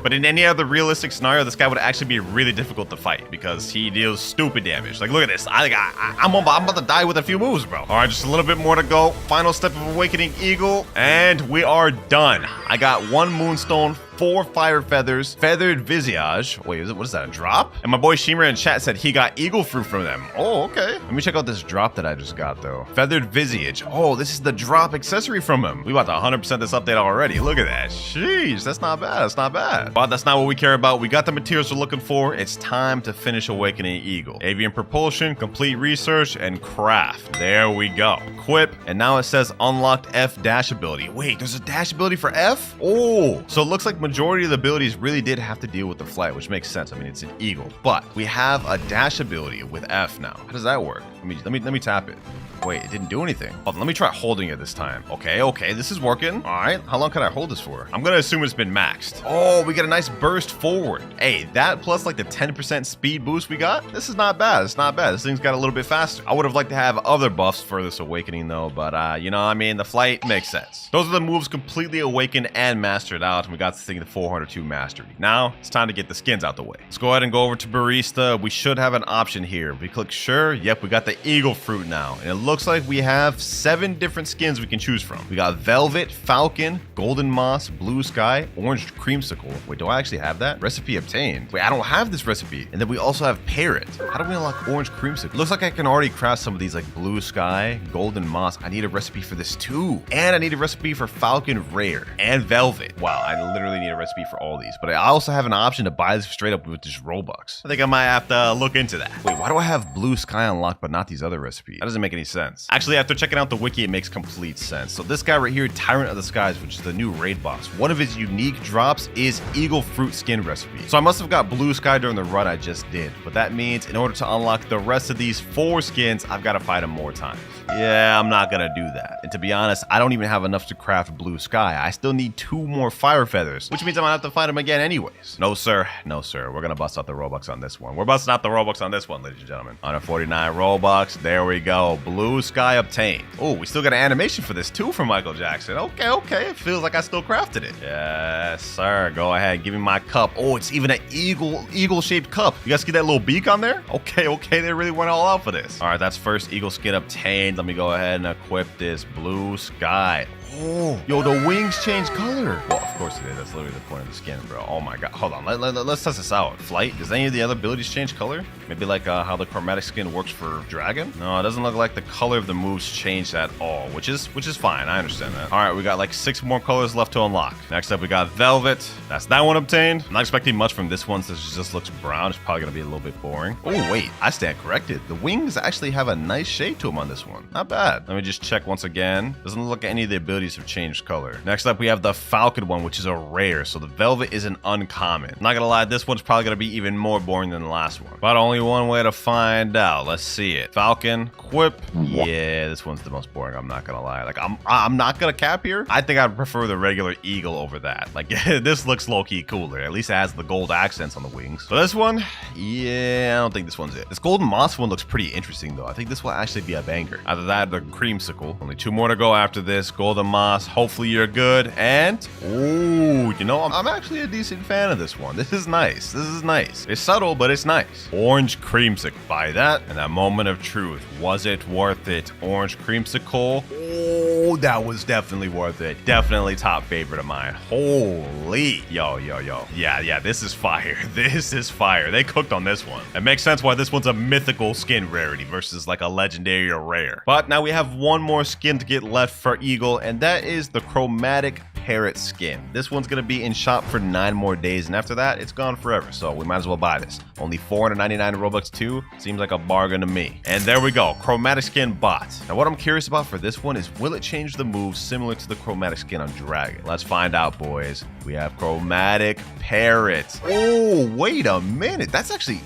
But in any other realistic scenario, this guy would actually be really difficult to fight because he deals stupid damage. Like, look at this. I'm about to die with a few moves, bro. All right, just a little bit more to go. Final step of Awakening Eagle, and we are done. I got 1 Moonstone, 4 fire feathers, feathered visage. Wait, what is that, a drop? And my boy Shimmer in chat said he got eagle fruit from them. Oh, okay. Let me check out this drop that I just got, though. Feathered visage. Oh, this is the drop accessory from him. We about to 100% this update already. Look at that. Sheesh, that's not bad. That's not bad. But that's not what we care about. We got the materials we're looking for. It's time to finish Awakening Eagle. Avian propulsion, complete research, and craft. There we go. Equip, and now it says unlocked F dash ability. Wait, there's a dash ability for F? Oh, so it looks like majority of the abilities really did have to deal with the flight, which makes sense. I mean, it's an eagle, but we have a dash ability with F now. How does that work? Let me tap it. Wait, it didn't do anything. Hold on, let me try holding it this time. Okay, this is working. All right, how long can I hold this for? I'm gonna assume it's been maxed. Oh, we get a nice burst forward. Hey, that plus like the 10% speed boost we got, this is not bad. It's not bad. This thing's got a little bit faster. I would have liked to have other buffs for this awakening though, but you know what I mean? The flight makes sense. Those are the moves completely awakened and mastered out, and we got this thing to 402 mastery. Now, it's time to get the skins out the way. Let's go ahead and go over to Barista. We should have an option here. We click sure. Yep, we got the eagle fruit now, and it looks like we have 7 different skins we can choose from. We got Velvet, Falcon, Golden Moss, Blue Sky, Orange Creamsicle. Wait, do I actually have that? Recipe obtained. Wait, I don't have this recipe. And then we also have Parrot. How do we unlock Orange Creamsicle? Looks like I can already craft some of these like Blue Sky, Golden Moss. I need a recipe for this too. And I need a recipe for Falcon Rare and Velvet. Wow, I literally need a recipe for all these. But I also have an option to buy this straight up with just Robux. I think I might have to look into that. Wait, why do I have Blue Sky unlocked but not these other recipes? That doesn't make any sense. Actually, after checking out the wiki, it makes complete sense. So this guy right here, Tyrant of the Skies, which is the new raid boss, one of his unique drops is Eagle Fruit Skin recipe. So I must have got Blue Sky during the run I just did. But that means in order to unlock the rest of these 4 skins, I've got to fight him more times. Yeah, I'm not gonna do that. And to be honest, I don't even have enough to craft blue sky. I still need 2 more fire feathers, which means I'm gonna have to find them again anyways. No, sir. No, sir. We're gonna bust out the Robux on this one. We're busting out the Robux on this one, ladies and gentlemen. 149 Robux. There we go. Blue sky obtained. Oh, we still got an animation for this too from Michael Jackson. Okay, okay. It feels like I still crafted it. Yes, sir. Go ahead. Give me my cup. Oh, it's even an eagle-shaped cup. You guys see that little beak on there? Okay, okay. They really went all out for this. All right, that's first eagle skin obtained. Let me go ahead and equip this blue sky. Oh, yo, the wings change color. Well, of course it is. That's literally the point of the skin, bro. Oh my god. Hold on. Let's test this out. Flight. Does any of the other abilities change color? Maybe like how the chromatic skin works for dragon? No, it doesn't look like the color of the moves changed at all, which is fine. I understand that. All right, we got like 6 more colors left to unlock. Next up, we got velvet. That's that one obtained. I'm not expecting much from this one since it just looks brown. It's probably gonna be a little bit boring. Oh wait, I stand corrected. The wings actually have a nice shade to them on this one. Not bad. Let me just check once again. Doesn't look like any of the abilities have changed color. Next up, we have the falcon one, which is a rare. So the velvet is an uncommon. Not gonna lie, this one's probably gonna be even more boring than the last one. But only one way to find out. Let's see it. Falcon, equip. Yeah, this one's the most boring. I'm not gonna lie. Like I'm not gonna cap here. I think I'd prefer the regular eagle over that. Like this looks low-key cooler. At least it has the gold accents on the wings. So this one, yeah, I don't think this one's it. This golden moss one looks pretty interesting though. I think this will actually be a banger. Either that or the creamsicle. Only 2 more to go after this. Golden moss. Hopefully you're good. And ooh, you know, I'm actually a decent fan of this one. This is nice. This is nice. It's subtle, but it's nice. Orange creamsicle. Buy that. And that moment of truth. Was it worth it? Orange creamsicle. Oh, that was definitely worth it. Definitely top favorite of mine. Holy. Yo. Yeah, this is fire. This is fire. They cooked on this one. It makes sense why this one's a mythical skin rarity versus like a legendary or rare. But now we have 1 more skin to get left for Eagle, and that is the chromatic parrot skin. This one's gonna be in shop for 9 more days, and after that, it's gone forever. So we might as well buy this. Only 499 Robux too. Seems like a bargain to me. And there we go. Chromatic skin bought. Now what I'm curious about for this one is, will it change the moves similar to the chromatic skin on Dragon? Let's find out, boys. We have chromatic parrot. Oh, wait a minute. That's actually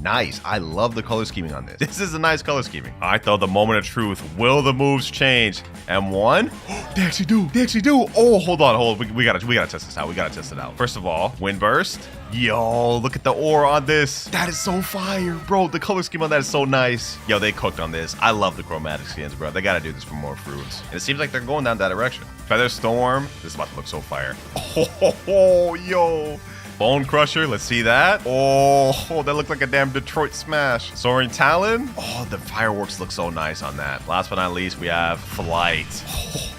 nice. I love the color scheming on this. This is a nice color scheming. All right, though, the moment of truth. Will the moves change? M1? They actually do. They actually do. Oh, hold on. We gotta test this out. We gotta test it out. First of all, wind burst. Yo, look at the aura on this. That is so fire, bro. The color scheme on that is so nice. Yo, they cooked on this. I love the chromatic skins, bro. They gotta do this for more fruits. And it seems like they're going down that direction. Feather Storm. This is about to look so fire. Oh, yo. Bone Crusher, let's see that. Oh, that looked like a damn Detroit smash. Soaring Talon. Oh, the fireworks look so nice on that. Last but not least, we have Flight.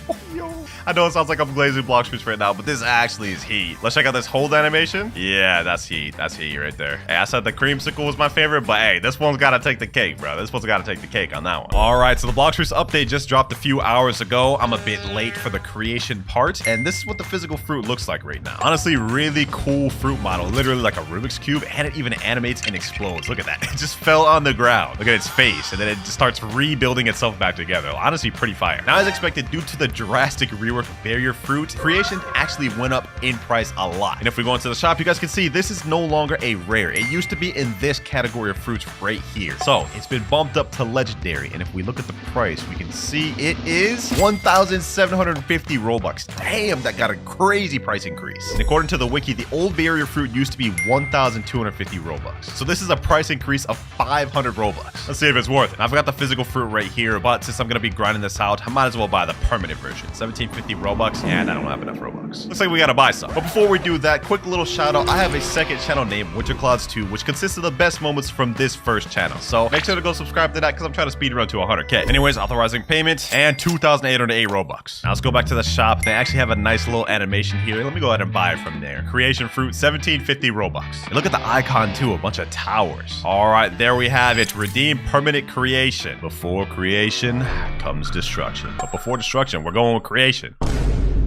Oh, yo. I know it sounds like I'm glazing Blox fruits right now, but this actually is heat. Let's check out this hold animation. Yeah, that's heat. That's heat right there. Hey, I said the creamsicle was my favorite, but hey, this one's got to take the cake, bro. This one's got to take the cake on that one. All right, so the Blox fruits update just dropped a few hours ago. I'm a bit late for the creation part, and this is what the physical fruit looks like right now. Honestly, really cool fruit model. Literally like a Rubik's Cube, and it even animates and explodes. Look at that. It just fell on the ground. Look at its face, and then it just starts rebuilding itself back together. Honestly, pretty fire. Now, as expected, due to the drastic rework of barrier fruit, creation actually went up in price a lot. And if we go into the shop, you guys can see this is no longer a rare. It used to be in this category of fruits right here. So it's been bumped up to legendary. And if we look at the price, we can see it is 1,750 Robux. Damn, that got a crazy price increase. And according to the wiki, the old barrier fruit used to be 1,250 Robux. So this is a price increase of 500 Robux. Let's see if it's worth it. I've got the physical fruit right here, but since I'm going to be grinding this out, I might as well buy the permanent version. 1,750 Robux, and I don't have enough Robux. Looks like we got to buy some. But before we do that, quick little shout out. I have a second channel named WinterKloudz 2, which consists of the best moments from this first channel. So make sure to go subscribe to that because I'm trying to speed run to 100K. Anyways, authorizing payment and 2,808 Robux. Now let's go back to the shop. They actually have a nice little animation here. Let me go ahead and buy it from there. Creation fruit, 1,750 Robux. And look at the icon too, a bunch of towers. All right, there we have it. Redeem permanent creation. Before creation comes destruction. But before destruction, we're going with creation.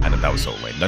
I know that was so lame.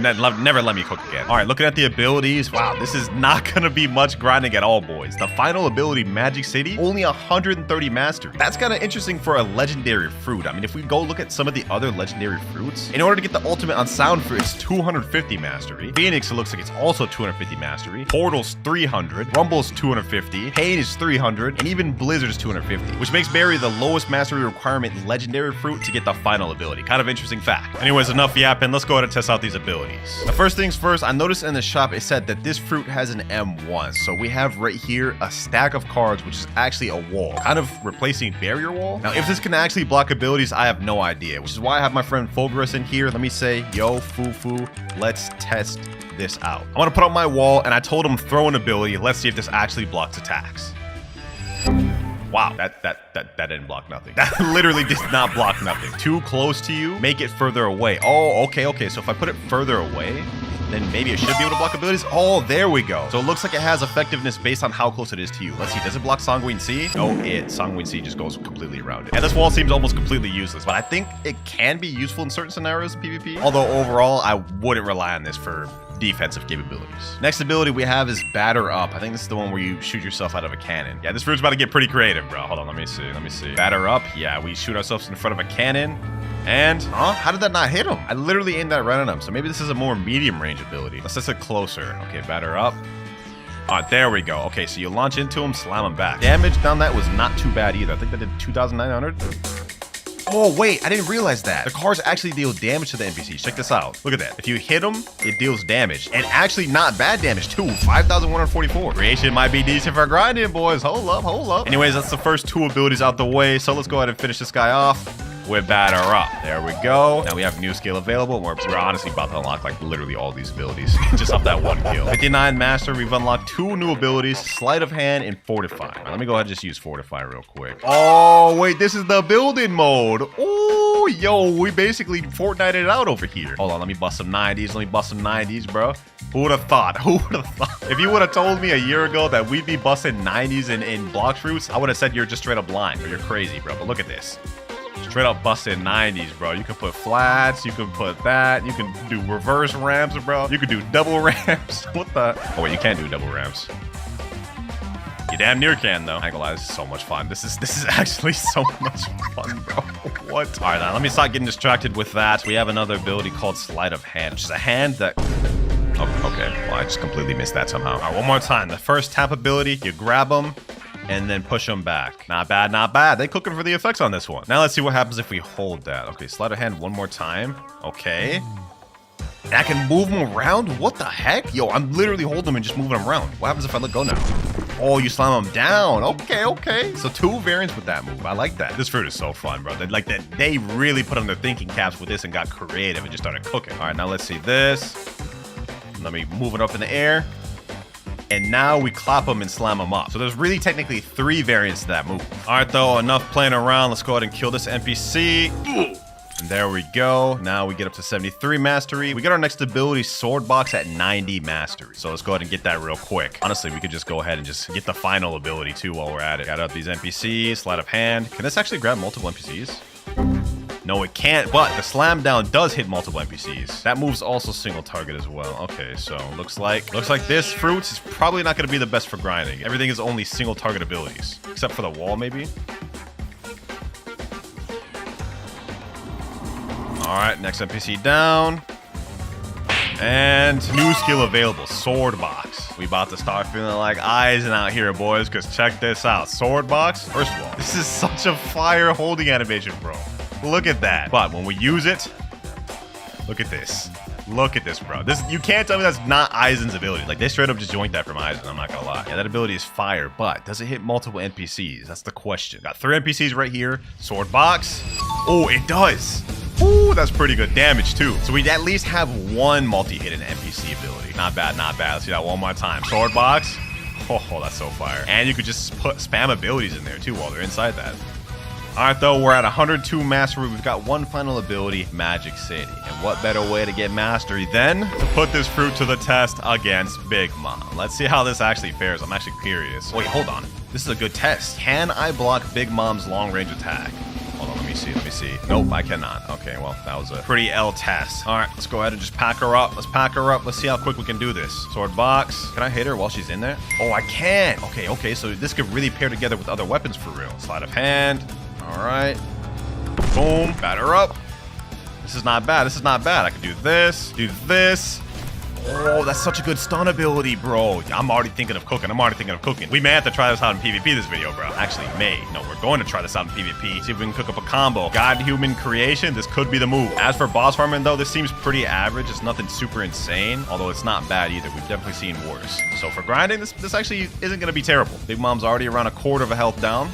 Never let me cook again. All right, looking at the abilities. Wow, this is not gonna be much grinding at all, boys. The final ability, Magic City, only 130 mastery. That's kind of interesting for a legendary fruit. I mean, if we go look at some of the other legendary fruits, in order to get the ultimate on sound fruit, it's 250 mastery. Phoenix, it looks like it's also 250 mastery. Portal's 300. Rumble's 250. Pain is 300. And even Blizzard's 250, which makes Berry the lowest mastery requirement legendary fruit to get the final ability. Kind of interesting fact. Anyways, enough yapping. Let's go ahead and test out these abilities. The first things first, I noticed in the shop it said that this fruit has an M1. So we have right here a stack of cards, which is actually a wall, kind of replacing barrier wall. Now, if this can actually block abilities, I have no idea, which is why I have my friend Fulgurus in here. Let me say, yo, Fufu, let's test this out. I'm gonna put up my wall, and I told him throw an ability. Let's see if this actually blocks attacks. Wow, that didn't block nothing. That literally did not block nothing. Too close to you, make it further away. Oh, okay. So if I put it further away, then maybe it should be able to block abilities. Oh, there we go. So it looks like it has effectiveness based on how close it is to you. Let's see, does it block Sanguine Sea? No, Sanguine Sea just goes completely around it. And this wall seems almost completely useless, but I think it can be useful in certain scenarios in PvP. Although overall, I wouldn't rely on this for defensive capabilities. Next ability we have is Batter Up. I think this is the one where you shoot yourself out of a cannon. Yeah, this fruit's about to get pretty creative, bro. Hold on, let me see. Batter Up. Yeah, we shoot ourselves in front of a cannon. And, how did that not hit him? I literally aimed that right at him. So maybe this is a more medium range ability. Let's test it closer. Okay, Batter Up. There we go. Okay, so you launch into him, slam him back. Damage down that was not too bad either. I think that did 2,900. Oh, wait, I didn't realize that. The cards actually deal damage to the NPCs. Check this out. Look at that. If you hit them, it deals damage. And actually not bad damage, too. 5,144. Creation might be decent for grinding, boys. Hold up. Anyways, that's the first two abilities out the way. So let's go ahead and finish this guy off with Batter Up. There we go. Now we have new skill available. We're honestly about to unlock like literally all these abilities just off that one kill. 59 master. We've unlocked two new abilities, Sleight of Hand and Fortify. Right, let me go ahead and just use Fortify real quick. Oh, wait, this is the building mode. Oh, yo, we basically Fortnite it out over here. Hold on, let me bust some 90s, bro. Who would have thought? If you would have told me a year ago that we'd be busting 90s in Blox fruits, I would have said you're just straight up blind or you're crazy, bro. But look at this. Straight up busting 90s, bro. You can put flats, you can put that, you can do reverse ramps, bro. You can do double ramps. What the? Oh, wait, you can't do double ramps. You damn near can, though. I ain't gonna lie, this is so much fun. This is actually so much fun, bro. What? All right, now let me stop getting distracted with that. We have another ability called Sleight of Hand, which is a hand that... Oh, okay. Well, I just completely missed that somehow. All right, one more time. The first tap ability, you grab them and then push them back. Not bad, not bad. They cooking for the effects on this one. Now let's see what happens if we hold that. Okay, Sleight of Hand one more time. Okay. And I can move them around? What the heck? Yo, I'm literally holding them and just moving them around. What happens if I let go now? Oh, you slam them down. Okay. So two variants with that move. I like that. This fruit is so fun, bro. They really put on their thinking caps with this and got creative and just started cooking. All right, now let's see this. Let me move it up in the air. And now we clap them and slam them up. So there's really technically three variants to that move. All right, though, enough playing around. Let's go ahead and kill this NPC. And there we go. Now we get up to 73 mastery. We get our next ability, Sword Box, at 90 mastery. So let's go ahead and get that real quick. Honestly, we could just go ahead and just get the final ability, too, while we're at it. Got up these NPCs, Sleight of Hand. Can this actually grab multiple NPCs? No, it can't, but the slam down does hit multiple NPCs. That move's also single target as well. Okay, so looks like this fruit is probably not going to be the best for grinding. Everything is only single target abilities, except for the wall, maybe. All right, next NPC down. And new skill available, Sword Box. We about to start feeling like Eisen out here, boys, because check this out. Sword Box, first of all, this is such a fire holding animation, bro. Look at that. But when we use it, look at this. Look at this, bro. You can't tell me that's not Eisen's ability. Like, they straight up just joined that from Eisen, I'm not gonna lie. Yeah, that ability is fire, but does it hit multiple NPCs? That's the question. Got 3 NPCs right here. Sword Box. Oh, it does. Ooh, that's pretty good damage, too. So we at least have one multi-hidden NPC ability. Not bad, not bad. Let's see that one more time. Sword Box. Oh, that's so fire. And you could just put spam abilities in there, too, while they're inside that. All right, though, we're at 102 mastery. We've got one final ability, Magic City. And what better way to get mastery than to put this fruit to the test against Big Mom? Let's see how this actually fares. I'm actually curious. Wait, hold on. This is a good test. Can I block Big Mom's long-range attack? Hold on, let me see. Nope, I cannot. Okay, well, that was a pretty L test. All right, let's go ahead and just pack her up. Let's see how quick we can do this. Sword box. Can I hit her while she's in there? Oh, I can. Okay, so this could really pair together with other weapons for real. Sleight of hand. All right. Boom, batter up. This is not bad. I can do this, Oh, that's such a good stun ability, bro. I'm already thinking of cooking. We may have to try this out in PvP this video, bro. Actually, no, we're going to try this out in PvP. See if we can cook up a combo. God-human creation, this could be the move. As for boss farming, though, this seems pretty average. It's nothing super insane, although it's not bad either. We've definitely seen worse. So for grinding, this actually isn't going to be terrible. Big Mom's already around a quarter of a health down.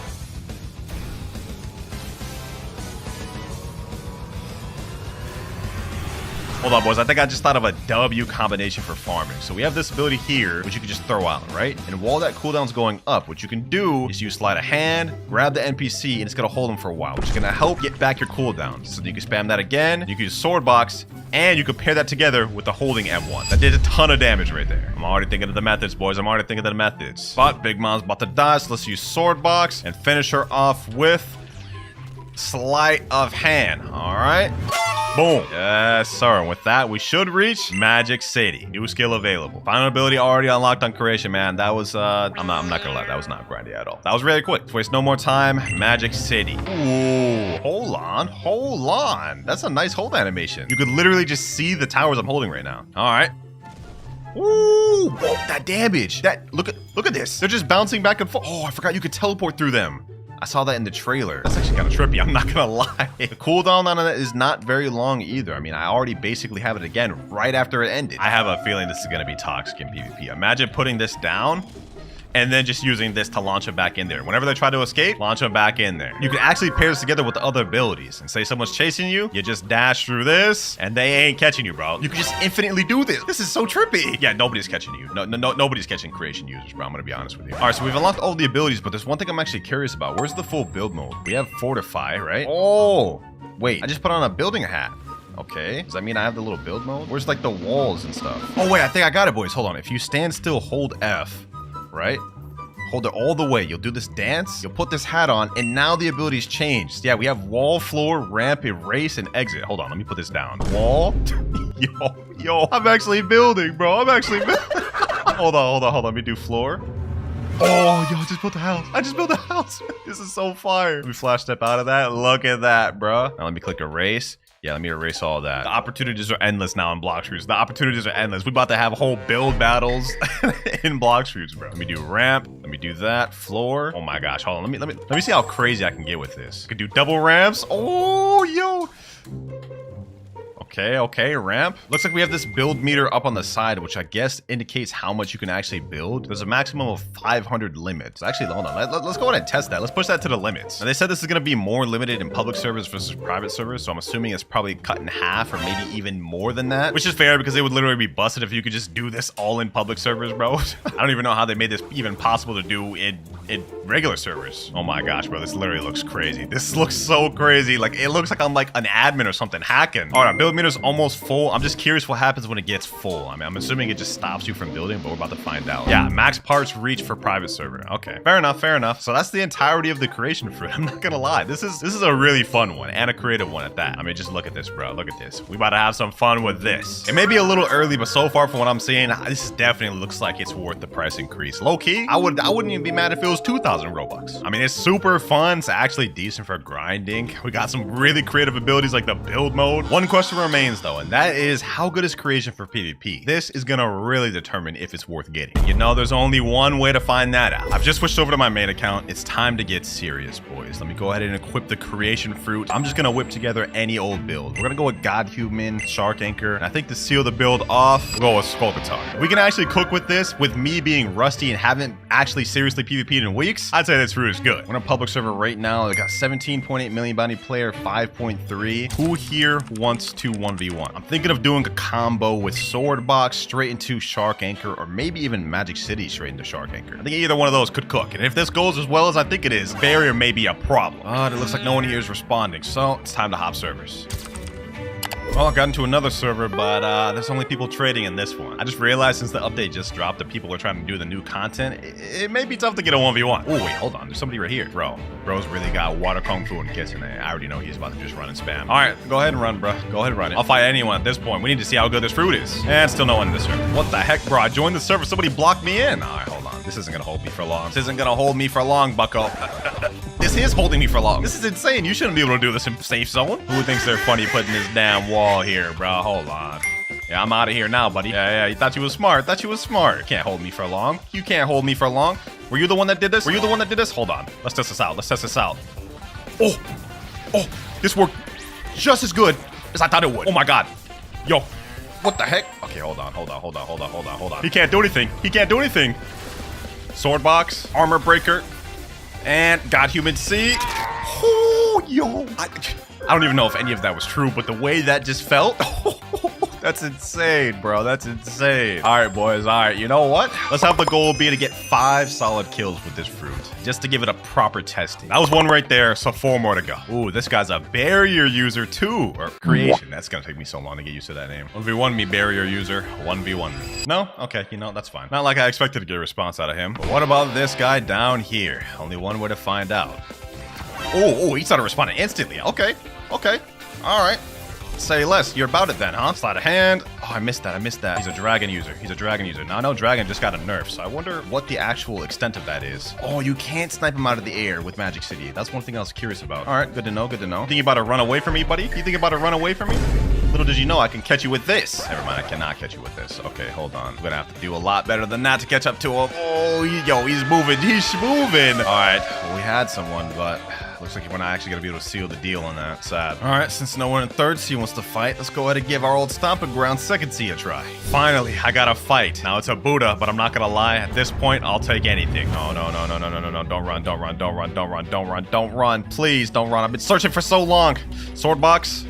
Hold on, boys. I think I just thought of a W combination for farming. So we have this ability here, which you can just throw out, right? And while that cooldown's going up, what you can do is use sleight of hand, grab the NPC, and it's going to hold them for a while, which is going to help get back your cooldown. So you can spam that again. You can use sword box, and you can pair that together with the holding M1. That did a ton of damage right there. I'm already thinking of the methods, boys. But Big Mom's about to die, so let's use sword box and finish her off with sleight of hand. All right. Boom. Yes, sir. And with that, we should reach Magic City. New skill available. Final ability already unlocked on creation, man. That was, I'm not gonna lie. That was not grindy at all. That was really quick. Let's waste no more time. Magic City. Ooh, hold on. That's a nice hold animation. You could literally just see the towers I'm holding right now. All right. Ooh, whoa, that damage. Look at this. They're just bouncing back and forth. Oh, I forgot you could teleport through them. I saw that in the trailer. That's actually kind of trippy, I'm not gonna lie. The cooldown on it is not very long either. I mean, I already basically have it again right after it ended. I have a feeling this is gonna be toxic in PvP. Imagine putting this down and then just using this to launch them back in there. Whenever they try to escape, launch them back in there. You can actually pair this together with the other abilities. And say someone's chasing you, you just dash through this, and they ain't catching you, bro. You can just infinitely do this. This is so trippy. Yeah, nobody's catching you. Nobody's catching creation users, bro. I'm gonna be honest with you. All right, so we've unlocked all the abilities, but there's one thing I'm actually curious about. Where's the full build mode? We have Fortify, right? Oh, wait, I just put on a building hat. Okay, does that mean I have the little build mode? Where's like the walls and stuff? Oh wait, I think I got it, boys. Hold on. If you stand still, hold F, right? Hold it all the way. You'll do this dance. You'll put this hat on, and now the abilities changed. Yeah, we have wall, floor, ramp, erase, and exit. Hold on, let me put this down. Wall. Yo, I'm actually building, bro. Hold on. Let me do floor. Oh, yo, I just built a house. This is so fire. Let me flash step out of that. Look at that, bro. Now let me click erase. Yeah, let me erase all that. The opportunities are endless now in Blox. The opportunities are endless. We're about to have whole build battles in Blox, bro. Let me do ramp. Let me do that. Floor. Oh my gosh. Hold on. Let me see how crazy I can get with this. I could do double ramps. Oh, yo. Okay, ramp. Looks like we have this build meter up on the side, which I guess indicates how much you can actually build. There's a maximum of 500 limits. Actually, hold on. Let's go ahead and test that. Let's push that to the limits. Now, they said this is going to be more limited in public servers versus private servers, so I'm assuming it's probably cut in half or maybe even more than that, which is fair because they would literally be busted if you could just do this all in public servers, bro. I don't even know how they made this even possible to do in regular servers. Oh my gosh, bro. This literally looks crazy. This looks so crazy. Like, it looks like I'm like an admin or something hacking. All right, build meter's almost full. I'm just curious what happens when it gets full. I mean, I'm assuming it just stops you from building, but we're about to find out. Yeah, max parts reach for private server. Okay, fair enough. So that's the entirety of the creation fruit. I'm not gonna lie. This is a really fun one and a creative one at that. I mean, just look at this, bro. Look at this. We about to have some fun with this. It may be a little early, but so far from what I'm seeing, this definitely looks like it's worth the price increase. Low key, I wouldn't even be mad if it was 2,000 Robux. I mean, it's super fun. It's actually decent for grinding. We got some really creative abilities like the build mode. One question remains though, and that is how good is creation for PvP? This is gonna really determine if it's worth getting. You know, there's only one way to find that out. I've just switched over to my main account. It's time to get serious, boys. Let me go ahead and equip the creation fruit. I'm just gonna whip together any old build. We're gonna go with God Human, Shark Anchor, and I think to seal the build off, we'll go with Skull Guitar. We can actually cook with this. With me being rusty and haven't actually seriously PvP'd in weeks, I'd say this fruit is good. We're on a public server right now. They got 17.8 million bounty player, 5.3. Who here wants to 1v1? I'm thinking of doing a combo with Sword Box straight into Shark Anchor, or maybe even Magic City straight into Shark Anchor. I think either one of those could cook. And if this goes as well as I think it is, barrier may be a problem. It looks like no one here is responding, so it's time to hop servers. Well, I got into another server, but there's only people trading in this one. I just realized since the update just dropped that people are trying to do the new content, it may be tough to get a 1v1. Oh, wait, hold on. There's somebody right here. Bro's really got water kung fu and kissing it. I already know he's about to just run and spam. All right, go ahead and run, bro. Go ahead and run it. I'll fight anyone at this point. We need to see how good this fruit is. And still no one in the server. What the heck, bro? I joined the server. Somebody blocked me in. All right, hold on. This isn't going to hold me for long. This isn't going to hold me for long, bucko. This is holding me for long. This is insane. You shouldn't be able to do this in safe zone. Who thinks they're funny putting this damn wall here, bro? Hold on. Yeah, I'm out of here now, buddy. Yeah, you thought you was smart. You can't hold me for long. You can't hold me for long. Were you the one that did this? Hold on. Let's test this out. Oh, this worked just as good as I thought it would. Oh my God. Yo, what the heck? Okay, hold on. He can't do anything. Sword box, armor breaker, and God Human Seed. Oh, yo. I don't even know if any of that was true, but the way that just felt. That's insane, bro. That's insane. All right, boys. All right, you know what? Let's have the goal be to get 5 solid kills with this fruit, just to give it a proper testing. That was 1 right there, so 4 more to go. Ooh, this guy's a barrier user too, or creation. That's gonna take me so long to get used to that name. 1v1 me, barrier user. 1v1 me. No? Okay, you know, that's fine. Not like I expected to get a response out of him. But what about this guy down here? Only one way to find out. Oh, he started responding instantly. Okay. All right. Say less. You're about it then, huh? Sleight of hand. Oh, I missed that. He's a dragon user. Now I know dragon just got a nerf, so I wonder what the actual extent of that is. Oh, you can't snipe him out of the air with Magic City. That's one thing I was curious about. All right, good to know. You think you're about to run away from me, buddy? Little did you know I can catch you with this. Never mind, I cannot catch you with this. Okay, hold on. I'm gonna have to do a lot better than that to catch up to him. Oh, he's moving. All right, well, we had someone, but looks like we're not actually gonna be able to seal the deal on that. Sad. All right, since no one in third C wants to fight, let's go ahead and give our old stomping ground second C a try. Finally, I got a fight. Now it's a Buddha, but I'm not gonna lie. At this point, I'll take anything. No. Don't run. Please don't run. I've been searching for so long. Sword box.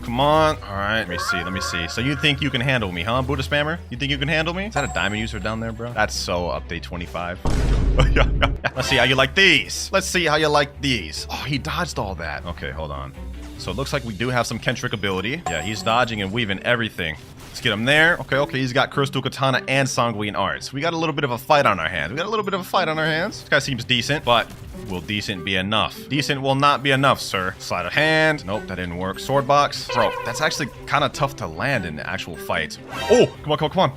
Come on. All right, let me see. So you think you can handle me, huh, Buddha spammer? You think you can handle me? Is that a diamond user down there, bro? That's so update 25. Let's see how you like these. Oh, he dodged all that. Okay, hold on. So it looks like we do have some Kentrick ability. Yeah, he's dodging and weaving everything. Let's get him there. Okay, he's got Crystal Katana and Sanguine Arts. We got a little bit of a fight on our hands. This guy seems decent, but will decent be enough? Decent will not be enough, sir. Sleight of hand. Nope, that didn't work. Sword box. Bro, that's actually kind of tough to land in the actual fight. Oh, come on.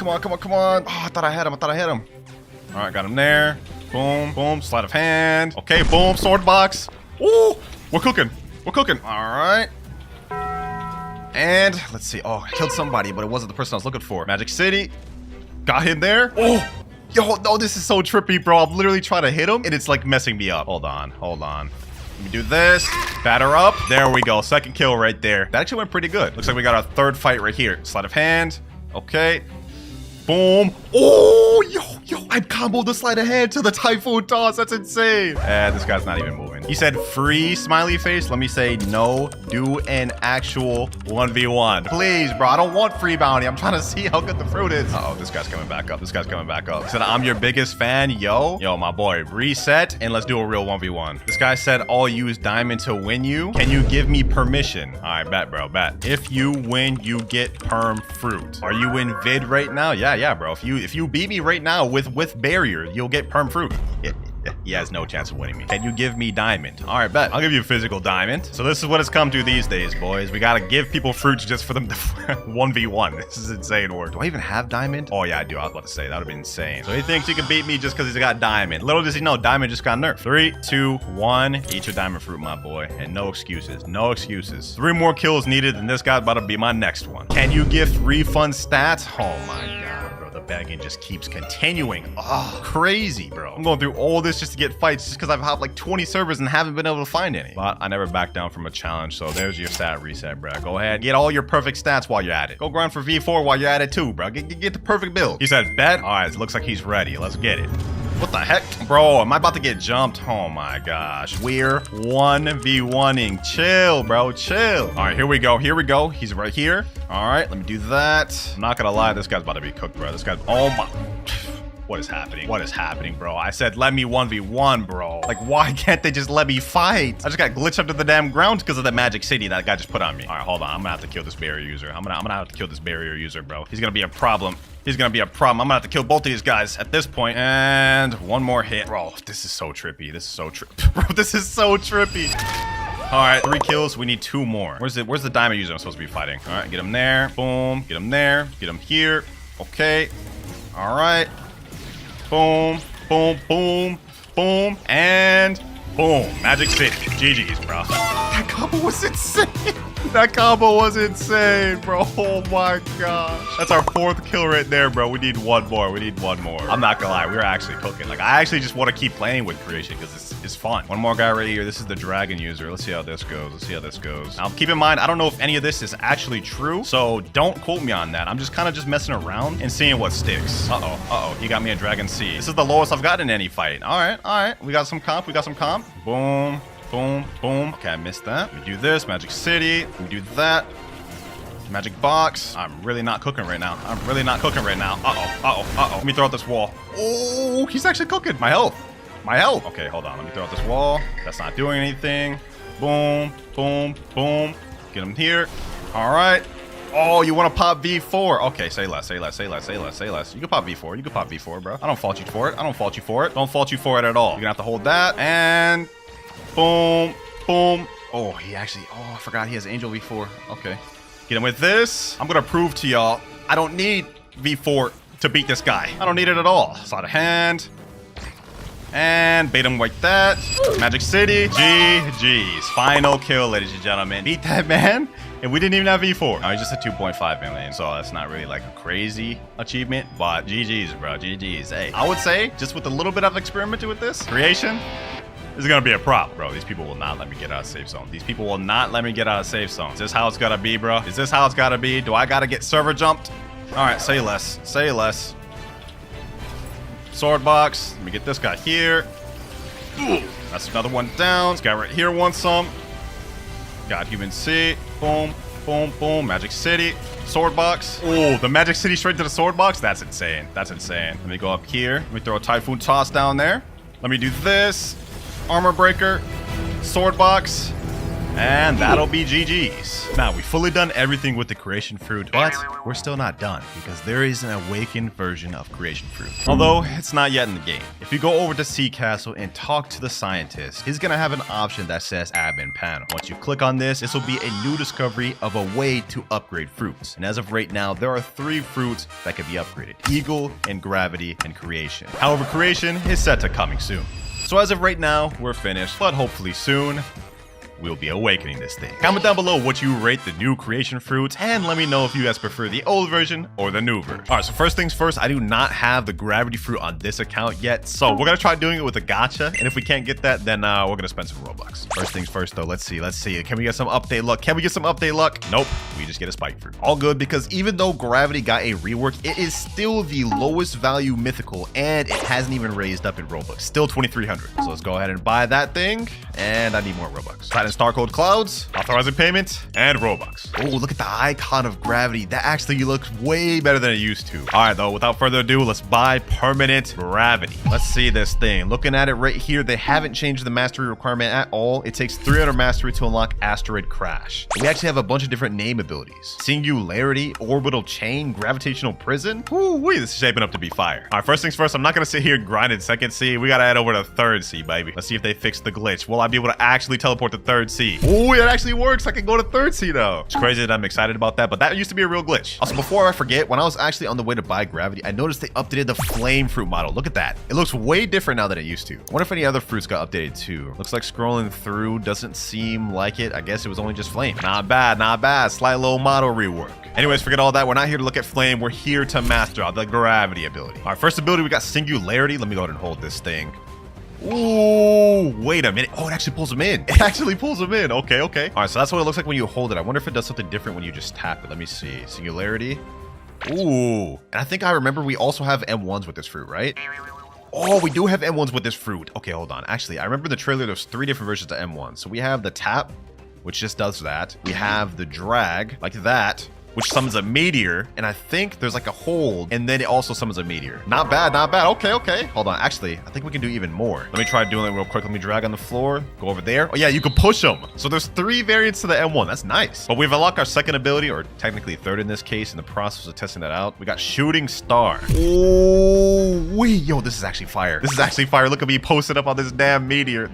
Oh, I thought I had him. All right, got him there. Boom. Sleight of hand. Okay, boom. Sword box. Ooh, we're cooking. All right. And let's see. Oh, I killed somebody, but it wasn't the person I was looking for. Magic City. Got him there. Oh, yo, no, this is so trippy, bro. I'm literally trying to hit him, and it's like messing me up. Hold on. Let me do this. Batter up. There we go. Second kill right there. That actually went pretty good. Looks like we got our third fight right here. Sleight of hand. Okay. Boom. Oh, yo. I comboed the sleight of hand to the Typhoon Toss. That's insane. And this guy's not even moving. He said free smiley face. Let me say no. Do an actual 1v1. Please, bro. I don't want free bounty. I'm trying to see how good the fruit is. Uh-oh, this guy's coming back up. He said, I'm your biggest fan. Yo, my boy. Reset and let's do a real 1v1. This guy said, I'll use diamond to win you. Can you give me permission? All right, bet, bro. Bet. If you win, you get perm fruit. Are you in vid right now? Yeah, bro. If you beat me right now with barrier, you'll get perm fruit. He has no chance of winning me. Can you give me diamond? All right, bet. I'll give you a physical diamond. So this is what it's come to these days, boys. We gotta give people fruits just for them to 1v1. This is insane work. Do I even have diamond? Oh, yeah, I do. I was about to say, that would have been insane. So he thinks he can beat me just because he's got diamond. Little does he know, diamond just got nerfed. 3, 2, 1. Eat your diamond fruit, my boy. And no excuses. 3 more kills needed, and this guy's about to be my next one. Can you gift refund stats? Oh, my God. The begging just keeps continuing. Oh, crazy, bro. I'm going through all this just to get fights just because I've hopped like 20 servers and haven't been able to find any. But I never back down from a challenge, so there's your stat reset, bro. Go ahead, get all your perfect stats while you're at it. Go grind for V4 while you're at it too, bro. Get the perfect build. He said bet. All right, it looks like he's ready. Let's get it. What the heck? Bro, am I about to get jumped? Oh my gosh. We're 1v1ing. Chill, bro. Chill. All right, here we go. He's right here. All right, let me do that. I'm not gonna lie, this guy's about to be cooked, bro. This guy's... Oh my... What is happening? What is happening, bro? I said let me 1v1, bro. Like, why can't they just let me fight? I just got glitched up to the damn ground because of the magic city that guy just put on me. All right, hold on. I'm gonna have to kill this barrier user. I'm gonna have to kill this barrier user, bro. He's gonna be a problem. He's gonna be a problem. I'm gonna have to kill both of these guys at this point. And one more hit. Bro, this is so trippy. This is so trippy. Bro, this is so trippy. All right, 3 kills. We need 2 more. Where's the diamond user I'm supposed to be fighting? All right, get him there. Boom. Get him there. Get him here. Okay. All right. Boom. Boom. Boom. Boom. And boom. Magic City. GG's, bro. That combo was insane. That combo was insane, bro. Oh my gosh. That's our 4th kill right there, bro. We need 1 more. We need 1 more. I'm not gonna lie. We're actually cooking. Like, I actually just want to keep playing with creation because it's fun. One more guy right here. This is the dragon user. Let's see how this goes. Let's see how this goes. Now, keep in mind, I don't know if any of this is actually true, so don't quote me on that. I'm just kind of just messing around and seeing what sticks. Uh-oh. Uh-oh. He got me a dragon C. This is the lowest I've gotten in any fight. All right. All right. We got some comp. We got some comp. Boom. Boom, boom. Okay, I missed that. We do this, Magic City. We do that. Magic Box. I'm really not cooking right now. I'm really not cooking right now. Uh-oh, uh-oh, uh-oh. Let me throw out this wall. Oh, he's actually cooking. My health. My health. Okay, hold on. Let me throw out this wall. That's not doing anything. Boom, boom, boom. Get him here. All right. Oh, you want to pop V4? Okay, say less, say less, say less, say less, say less. You can pop V4. You can pop V4, bro. I don't fault you for it. I don't fault you for it. Don't fault you for it at all. You're gonna have to hold that and boom, boom. Oh, I forgot he has Angel V4. Okay. Get him with this. I'm gonna prove to y'all, I don't need V4 to beat this guy. I don't need it at all. Sleight of hand. And bait him like that. Magic City. GG's. Final kill, ladies and gentlemen. Beat that man. And we didn't even have V4. No, he's just a 2.5 million. So that's not really like a crazy achievement. But GG's, bro. GG's. Hey, I would say, just with a little bit of experimenting with this, creation, this is gonna be a prop, bro. These people will not let me get out of safe zone. These people will not let me get out of safe zone. Is this how it's gotta be, bro? Is this how it's gotta be? Do I gotta get server jumped? All right, say less. Say less. Sword box. Let me get this guy here. Ooh, that's another one down. This guy right here wants some. Got human C. Boom, boom, boom. Magic City. Sword box. Oh, the Magic City straight to the sword box? That's insane. That's insane. Let me go up here. Let me throw a Typhoon Toss down there. Let me do this. Armor breaker, sword box, and that'll be GG's. Now, we've fully done everything with the creation fruit, but we're still not done because there is an awakened version of creation fruit. Although, it's not yet in the game. If you go over to Sea Castle and talk to the scientist, he's gonna have an option that says admin panel. Once you click on this, this will be a new discovery of a way to upgrade fruits. And as of right now, there are 3 fruits that can be upgraded: Eagle, and Gravity, and Creation. However, Creation is set to coming soon. So as of right now, we're finished, but hopefully soon, we'll be awakening this thing. Comment down below what you rate the new creation fruits, and let me know if you guys prefer the old version or the new version. All right, so first things first, I do not have the gravity fruit on this account yet, so we're gonna try doing it with a gacha, and if we can't get that, then we're gonna spend some Robux. First things first though, let's see. Can we get some update luck? Can we get some update luck? Nope, we just get a spike fruit. All good, because even though gravity got a rework, it is still the lowest value mythical, and it hasn't even raised up in Robux. Still 2,300. So let's go ahead and buy that thing, and I need more Robux. And star code Clouds, authorizing payment, and Robux. Oh, look at the icon of gravity. That actually looks way better than it used to. All right, though, without further ado, let's buy permanent gravity. Let's see this thing. Looking at it right here, they haven't changed the mastery requirement at all. It takes 300 mastery to unlock Asteroid Crash. We actually have a bunch of different name abilities: Singularity, Orbital Chain, Gravitational Prison. Ooh-wee, this is shaping up to be fire. All right, first things first, I'm not gonna sit here and grind in second C. We gotta head over to third C, baby. Let's see if they fix the glitch. Will I be able to actually teleport to third C? Oh, it actually works. I can go to third C now. It's crazy that I'm excited about that, but that used to be a real glitch. Also, before I forget, when I was actually on the way to buy gravity, I noticed they updated the flame fruit model. Look at that. It looks way different now than it used to. I wonder if any other fruits got updated too. Looks like scrolling through doesn't seem like it. I guess it was only just flame. Not bad, not bad. Slight little model rework. Anyways, forget all that. We're not here to look at flame. We're here to master out the gravity ability. All right, first ability, we got Singularity. Let me go ahead and hold this thing. Ooh, wait a minute. Oh, it actually pulls them in. It actually pulls them in. Okay, okay. All right, so that's what it looks like when you hold it. I wonder if it does something different when you just tap it. Let me see. Singularity. Ooh. And I think I remember we also have M1s with this fruit, right? Oh, we do have M1s with this fruit. Okay, hold on. Actually, I remember the trailer, there's 3 different versions of M1. So we have the tap, which just does that. We have the drag, like that. which summons a meteor. And I think there's like a hold, and then it also summons a meteor. Not bad, not bad. Okay, okay. Hold on. Actually, I think we can do even more. Let me try doing it real quick. Let me drag on the floor. Go over there. Oh, yeah, you can push them. So there's 3 variants to the M1. That's nice. But we've unlocked our second ability, or technically third in this case, in the process of testing that out. We got Shooting Star. Oh, wait. Yo, this is actually fire. This is actually fire. Look at me posted up on this damn meteor.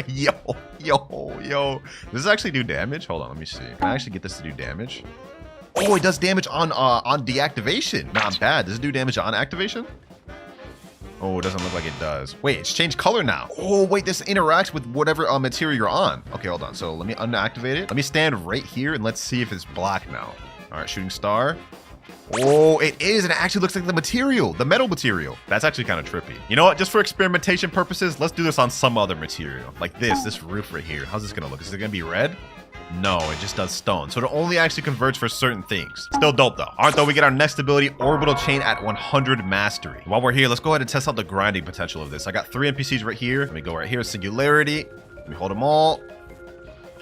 Yo. Does this actually do damage? Hold on, let me see. Can I actually get this to do damage? Oh, it does damage on deactivation. Not bad. Does it do damage on activation? Oh, it doesn't look like it does. Wait, it's changed color now. Oh, wait, this interacts with whatever material you're on. Okay, hold on. So let me unactivate it. Let me stand right here and let's see if it's black now. All right, Shooting Star. Oh, it is, and it actually looks like the material, the metal material. That's actually kind of trippy. You know what? Just for experimentation purposes, let's do this on some other material. Like this roof right here. How's this gonna look? Is it gonna be red? No, it just does stone. So it only actually converts for certain things. Still dope though. All right, though, we get our next ability, Orbital Chain at 100 Mastery. While we're here, let's go ahead and test out the grinding potential of this. I got 3 NPCs right here. Let me go right here, Singularity. Let me hold them all.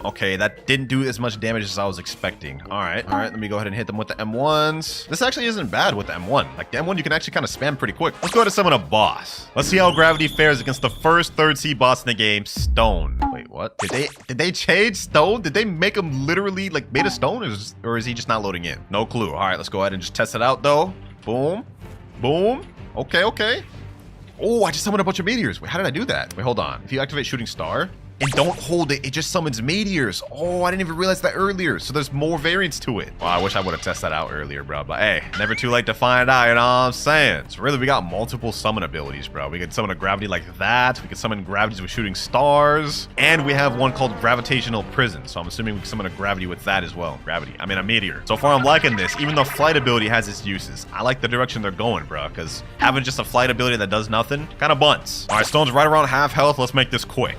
Okay, that didn't do as much damage as I was expecting. All right, let me go ahead and hit them with the M1s. This actually isn't bad with the M1. Like the M1, you can actually kind of spam pretty quick. Let's go ahead and summon a boss. Let's see how Gravity fares against the first 3rd C boss in the game, Stone. Wait, what? Did they change Stone? Did they make him literally like made of stone, or is he just not loading in? No clue. All right, let's go ahead and just test it out though. Boom, boom. Okay. Oh, I just summoned a bunch of meteors. Wait, how did I do that? Wait, hold on. If you activate Shooting Star and don't hold it, it just summons meteors. Oh, I didn't even realize that earlier. So there's more variants to it. Well, I wish I would have tested that out earlier, bro. But hey, never too late to find out, you know what I'm saying? So really, we got multiple summon abilities, bro. We can summon a gravity like that. We can summon gravities with Shooting Stars. And we have one called Gravitational Prison. So I'm assuming we can summon a gravity with that as well. A meteor. So far, I'm liking this. Even though flight ability has its uses, I like the direction they're going, bro. Because having just a flight ability that does nothing kind of bunts. All right, Stone's right around half health. Let's make this quick.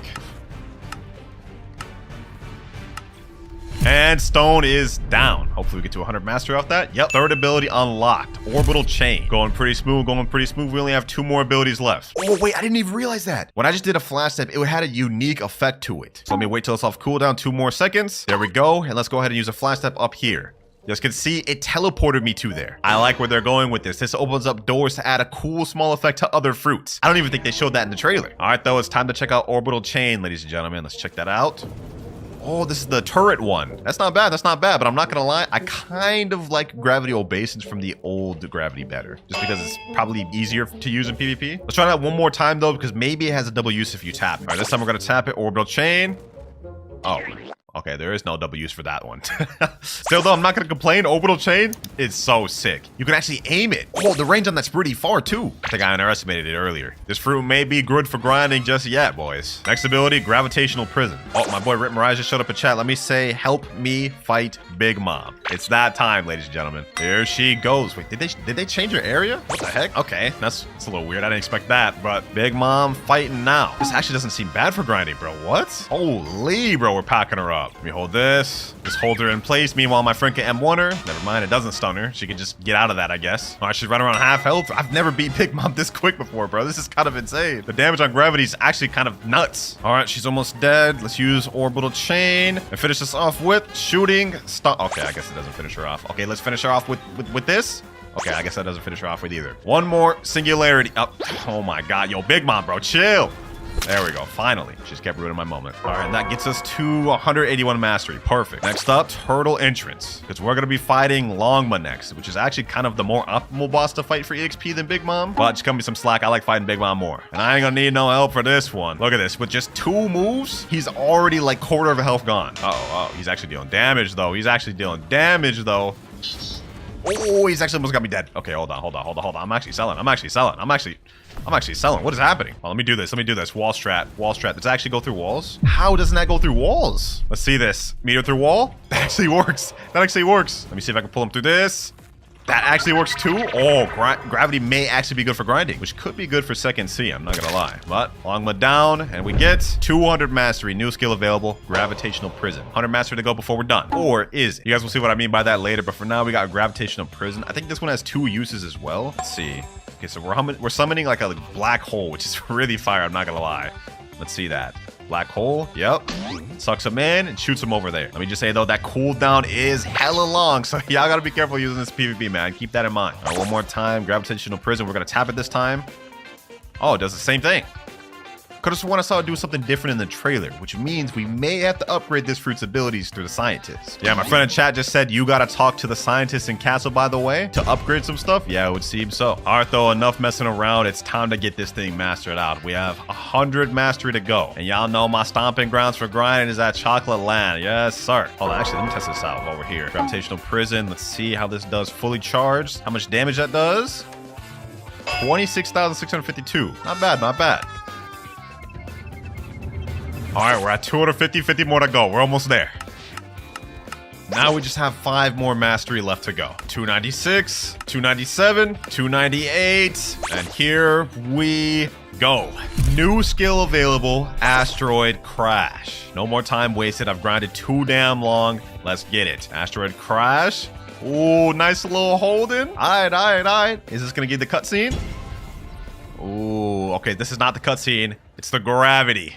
And Stone is down. Hopefully we get to 100 Mastery off that. Yep. 3rd ability unlocked. Orbital Chain. Going pretty smooth. We only have 2 more abilities left. Oh, wait. I didn't even realize that. When I just did a flash step, it had a unique effect to it. So let me wait till it's off cooldown. 2 more seconds. There we go. And let's go ahead and use a flash step up here. You guys can see it teleported me to there. I like where they're going with this. This opens up doors to add a cool small effect to other fruits. I don't even think they showed that in the trailer. All right, though. It's time to check out Orbital Chain, ladies and gentlemen. Let's check that out. Oh, this is the turret one. That's not bad, but I'm not gonna lie, I kind of like gravity obeisance from the old gravity better, just because it's probably easier to use in PvP. Let's try that one more time though, because maybe it has a double use if you tap. All right, this time we're gonna tap it, Orbital Chain. Oh, okay, there is no double use for that one. Still though, I'm not gonna complain. Orbital Chain is so sick. You can actually aim it. Oh, the range on that's pretty far too. I think I underestimated it earlier. This fruit may be good for grinding just yet, boys. Next ability, Gravitational Prison. Oh, my boy Rip Mirage just showed up in chat. Let me say, help me fight Big Mom. It's that time, ladies and gentlemen. Here she goes. Wait, did they change her area? What the heck? Okay, that's a little weird. I didn't expect that, but Big Mom fighting now. This actually doesn't seem bad for grinding, bro. What? Holy, bro, we're packing her up. Let me hold this. Just hold her in place. Meanwhile, my friend can M1 her. Never mind, it doesn't stun her. She can just get out of that, I guess. All right, she's running around half health. I've never beat Big Mom this quick before, bro. This is kind of insane. The damage on gravity is actually kind of nuts. All right, she's almost dead. Let's use Orbital Chain and finish this off with Shooting Star. Okay, I guess it doesn't finish her off. Okay, let's finish her off with this. Okay, I guess that doesn't finish her off with either. One more Singularity. Oh my God, yo, Big Mom, bro, chill. There we go. Finally. Just kept ruining my moment. All right, and that gets us to 181 Mastery. Perfect. Next up, Turtle Entrance. Because we're going to be fighting Longma next, which is actually kind of the more optimal boss to fight for EXP than Big Mom. But just cut me some slack. I like fighting Big Mom more. And I ain't going to need no help for this one. Look at this. With just 2 moves, he's already like quarter of a health gone. Oh, he's actually dealing damage, though. Oh, he's actually almost got me dead. Okay, hold on. I'm actually selling. What is happening? Well, let me do this. Wall strat. Does it actually go through walls? How doesn't that go through walls? Let's see this. Meter through wall? That actually works. Let me see if I can pull him through this. That actually works too. Oh, gravity may actually be good for grinding, which could be good for second C, I'm not gonna lie. But Longma down, and we get 200 Mastery. New skill available, Gravitational Prison. 100 Mastery to go before we're done. Or is it? You guys will see what I mean by that later, but for now, we got Gravitational Prison. I think this one has 2 uses as well. Let's see. Okay, so we're summoning like a black hole, which is really fire, I'm not gonna lie. Let's see that. Black hole. Yep. Sucks him in and shoots him over there. Let me just say, though, that cooldown is hella long. So y'all got to be careful using this PvP, man. Keep that in mind. All right, one more time. Gravitational prison. We're going to tap it this time. Oh, it does the same thing. Could have sworn I saw it do something different in the trailer, which means we may have to upgrade this fruit's abilities through the scientist. Yeah, my friend in chat just said you gotta talk to the scientist in castle, by the way, to upgrade some stuff. Yeah, it would seem so. All right, though, enough messing around. It's time to get this thing mastered out. We have 100 mastery to go. And y'all know my stomping grounds for grinding is at Chocolate Land. Yes, sir. Hold on, actually, let me test this out while we're here. Gravitational prison. Let's see how this does fully charged. How much damage that does? 26,652. Not bad, not bad. All right, we're at 250, 50 more to go. We're almost there. Now we just have 5 more mastery left to go. 296, 297, 298, and here we go. New skill available, Asteroid Crash. No more time wasted. I've grinded too damn long. Let's get it. Asteroid Crash. Ooh, nice little holding. All right. Is this gonna give the cutscene? Ooh, okay, this is not the cutscene. It's the gravity.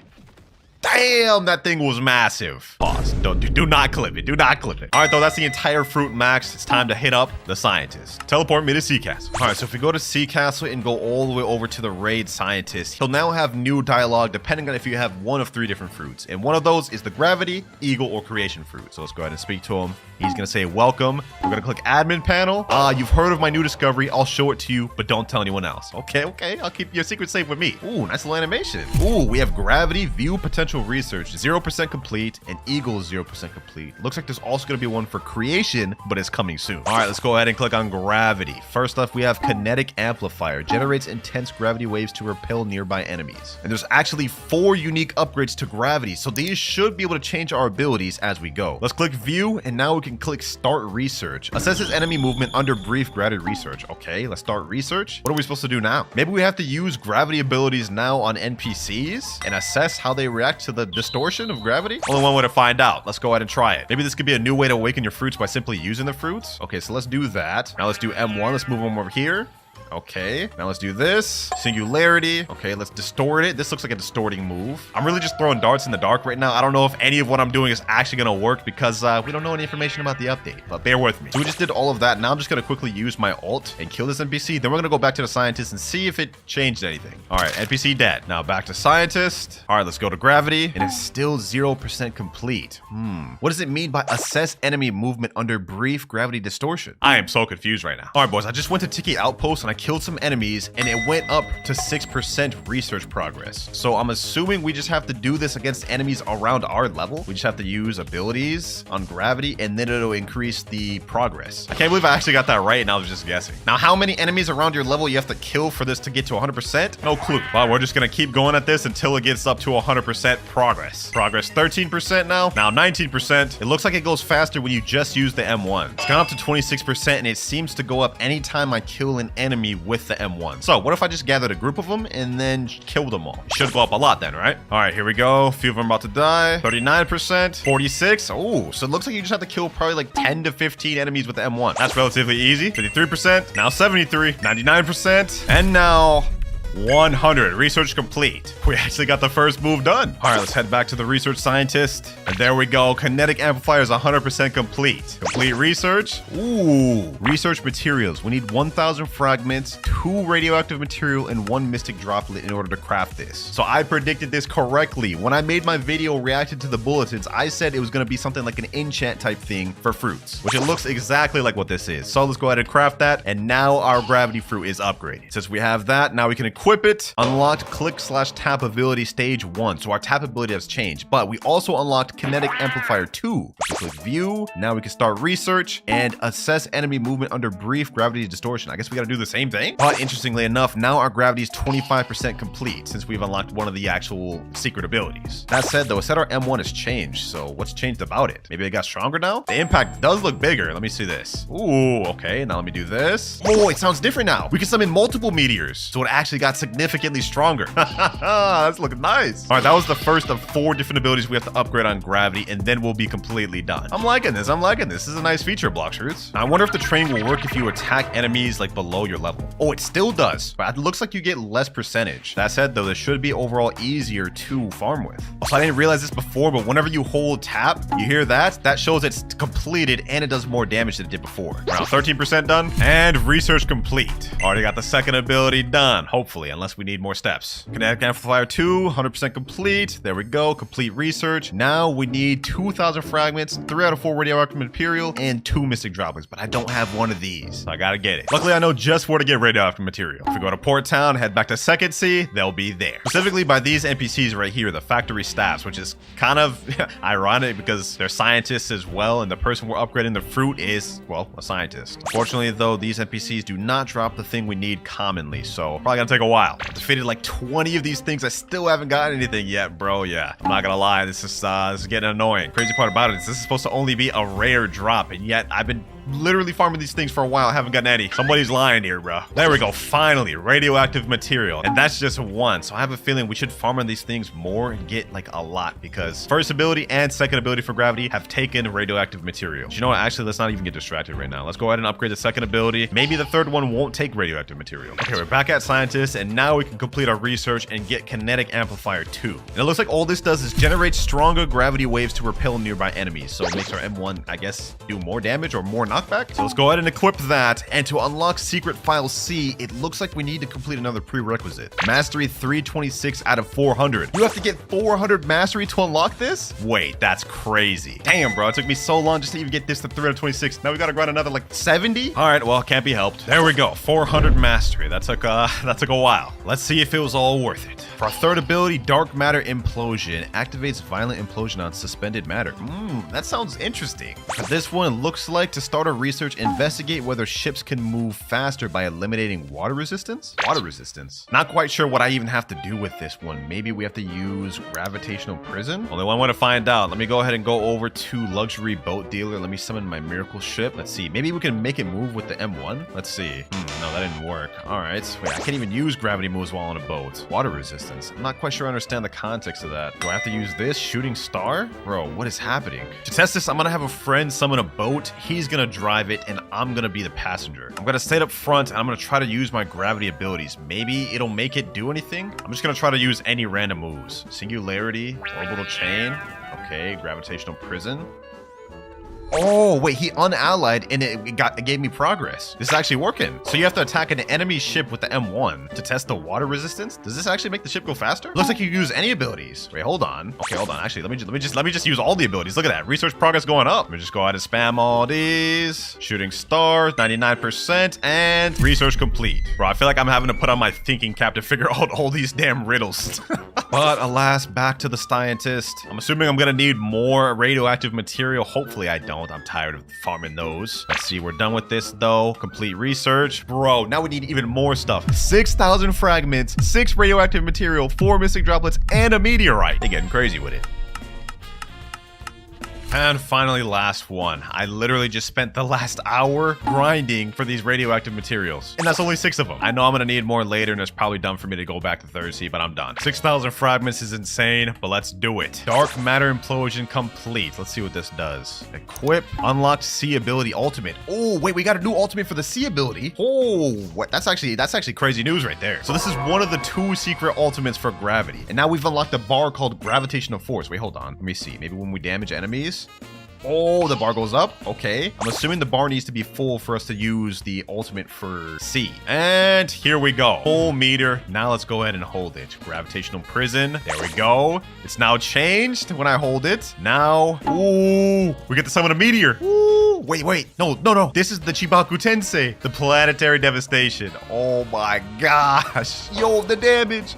Damn, that thing was massive. Pause. Do not clip it. Do not clip it. All right, though, that's the entire fruit max. It's time to hit up the scientist. Teleport me to Sea Castle. All right, so if we go to Sea Castle and go all the way over to the raid scientist, he'll now have new dialogue depending on if you have one of 3 different fruits. And one of those is the gravity, eagle, or creation fruit. So let's go ahead and speak to him. He's gonna say welcome. We're gonna click admin panel. You've heard of my new discovery. I'll show it to you, but don't tell anyone else. Okay. I'll keep your secret safe with me. Ooh, nice little animation. Ooh, we have gravity, view potential research, 0% complete, and eagle is 0% complete. Looks like there's also gonna be one for creation, but it's coming soon. All right, let's go ahead and click on gravity. First off, we have kinetic amplifier. Generates intense gravity waves to repel nearby enemies. And there's actually 4 unique upgrades to gravity, so these should be able to change our abilities as we go. Let's click view, and now we can click start research. Assesses enemy movement under brief gravity research. Okay, let's start research. What are we supposed to do now? Maybe we have to use gravity abilities now on NPCs and assess how they react to the distortion of gravity? Only one way to find out. Let's go ahead and try it. Maybe this could be a new way to awaken your fruits by simply using the fruits. Okay, so let's do that. Now let's do M1. Let's move them over here. Okay, now let's do this. Singularity. Okay, let's distort it. This looks like a distorting move. I'm really just throwing darts in the dark right now. I don't know if any of what I'm doing is actually going to work because we don't know any information about the update, but bear with me. So we just did all of that. Now I'm just going to quickly use my ult and kill this NPC. Then we're going to go back to the scientist and see if it changed anything. All right, NPC dead. Now back to scientist. All right, let's go to gravity. And it's still 0% complete. What does it mean by assess enemy movement under brief gravity distortion? I am so confused right now. All right, boys, I just went to Tiki Outpost and I killed some enemies and it went up to 6% research progress. So I'm assuming we just have to do this against enemies around our level. We just have to use abilities on gravity and then it'll increase the progress. I can't believe I actually got that right and I was just guessing. Now, how many enemies around your level you have to kill for this to get to 100%? No clue. Well, we're just gonna keep going at this until it gets up to 100% progress. Progress 13% now 19%. It looks like it goes faster when you just use the M1. It's gone up to 26% and it seems to go up anytime I kill an enemy with the M1. So what if I just gathered a group of them and then kill them all? It should go up a lot then, right? All right, here we go. A few of them about to die. 39%, 46. Oh, so it looks like you just have to kill probably like 10 to 15 enemies with the M1. That's relatively easy. 53%, now 73, 99%, and now 100. Research complete. We actually got the first move done. All right, let's head back to the research scientist. And there we go. Kinetic amplifier is 100% complete. Complete research. Ooh. Research materials. We need 1,000 fragments, 2 radioactive material, and 1 mystic droplet in order to craft this. So I predicted this correctly. When I made my video reacted to the bulletins, I said it was going to be something like an enchant type thing for fruits, which it looks exactly like what this is. So let's go ahead and craft that. And now our gravity fruit is upgraded. Since we have that, now we can equip it. Unlocked click/tap ability stage 1. So our tap ability has changed, but we also unlocked kinetic amplifier 2. We click view. Now we can start research and assess enemy movement under brief gravity distortion. I guess we got to do the same thing. But interestingly enough, now our gravity is 25% complete since we've unlocked one of the actual secret abilities. That said though, it said our M1 has changed. So what's changed about it? Maybe it got stronger now? The impact does look bigger. Let me see this. Ooh, okay. Now let me do this. Oh, it sounds different now. We can summon multiple meteors. So it actually got got significantly stronger. That's looking nice. All right, that was the first of 4 different abilities we have to upgrade on gravity, and then we'll be completely done. I'm liking this. This is a nice feature, Blox Roots. I wonder if the training will work if you attack enemies like below your level. Oh, it still does, but it looks like you get less percentage. That said, though, this should be overall easier to farm with. Also, I didn't realize this before, but whenever you hold tap, you hear that? That shows it's completed and it does more damage than it did before. Now, 13% done, and research complete. Already got the second ability done, hopefully, unless we need more steps. Kinetic Amplifier 2, 100% complete. There we go, complete research. Now we need 2,000 fragments, 3 out of 4 radioactive material, and 2 mystic droplets, but I don't have one of these, so I gotta get it. Luckily, I know just where to get radioactive material. If we go to Port Town, head back to Second Sea, they'll be there. Specifically by these NPCs right here, the factory staffs, which is kind of ironic because they're scientists as well, and the person we're upgrading the fruit is, well, a scientist. Unfortunately, though, these NPCs do not drop the thing we need commonly, so probably gonna take a while. I've defeated like 20 of these things. I still haven't gotten anything yet, bro. Yeah, I'm not gonna lie, this is getting annoying. Crazy part about it is this is supposed to only be a rare drop, and yet I've been literally farming these things for a while. I haven't gotten any. Somebody's lying here, bro. There we go. Finally, radioactive material. And that's just one. So I have a feeling we should farm on these things more and get like a lot, because first ability and second ability for gravity have taken radioactive material. You know what? Actually, let's not even get distracted right now. Let's go ahead and upgrade the second ability. Maybe the third one won't take radioactive material. Okay, we're back at scientists, and now we can complete our research and get kinetic amplifier 2. And it looks like all this does is generate stronger gravity waves to repel nearby enemies. So it makes our M1, I guess, do more damage or more knockback. So let's go ahead and equip that. And to unlock secret file C, it looks like we need to complete another prerequisite. Mastery 326 out of 400. You have to get 400 mastery to unlock this? Wait, that's crazy. Damn, bro, it took me so long just to even get this to 326. Now we gotta grind another like 70? All right, well, can't be helped. There we go, 400 mastery. That took a while. Let's see if it was all worth it. For our third ability, Dark Matter Implosion activates violent implosion on suspended matter. That sounds interesting. For this one, it looks like to start a research, investigate whether ships can move faster by eliminating water resistance. Water resistance. Not quite sure what I even have to do with this one. Maybe we have to use gravitational prison. Only one way to find out. Let me go ahead and go over to luxury boat dealer. Let me summon my miracle ship. Let's see. Maybe we can make it move with the M1. Let's see. No, that didn't work. All right. Wait, I can't even use gravity moves while on a boat. Water resistance. I'm not quite sure I understand the context of that. Do I have to use this? Shooting star? Bro, what is happening? To test this, I'm gonna have a friend summon a boat. He's gonna drive it, and I'm gonna be the passenger. I'm gonna stay up front, and I'm gonna try to use my gravity abilities. Maybe it'll make it do anything. I'm just gonna try to use any random moves. Singularity, orbital chain. Okay, gravitational prison. Oh, wait, he unallied and it gave me progress. This is actually working. So you have to attack an enemy ship with the M1 to test the water resistance. Does this actually make the ship go faster? Looks like you use any abilities. Wait, hold on. Okay, hold on. Actually, let me just use all the abilities. Look at that. Research progress going up. Let me just go ahead and spam all these. Shooting stars, 99%, and research complete. Bro, I feel like I'm having to put on my thinking cap to figure out all these damn riddles. But alas, back to the scientist. I'm assuming I'm gonna need more radioactive material. Hopefully I don't. I'm tired of farming those. Let's see, we're done with this though. Complete research. Bro, now we need even more stuff. 6,000 fragments, 6 radioactive material, 4 mystic droplets, and a meteorite. They're getting crazy with it. And finally, last one. I literally just spent the last hour grinding for these radioactive materials. And that's only 6 of them. I know I'm gonna need more later, and it's probably done for me to go back to third sea, but I'm done. 6,000 fragments is insane, but let's do it. Dark Matter Implosion complete. Let's see what this does. Equip. Unlock C ability ultimate. Oh, wait, we got a new ultimate for the C ability. Oh, what? That's actually crazy news right there. So this is one of the 2 secret ultimates for gravity. And now we've unlocked a bar called gravitational force. Wait, hold on. Let me see. Maybe when we damage enemies. Oh, the bar goes up. Okay. I'm assuming the bar needs to be full for us to use the ultimate for C. And here we go. Full meter. Now let's go ahead and hold it. Gravitational prison. There we go. It's now changed when I hold it. Now, ooh, we get to summon a meteor. Ooh, wait. No. This is the Chibaku Tensei, the planetary devastation. Oh my gosh. Yo, the damage.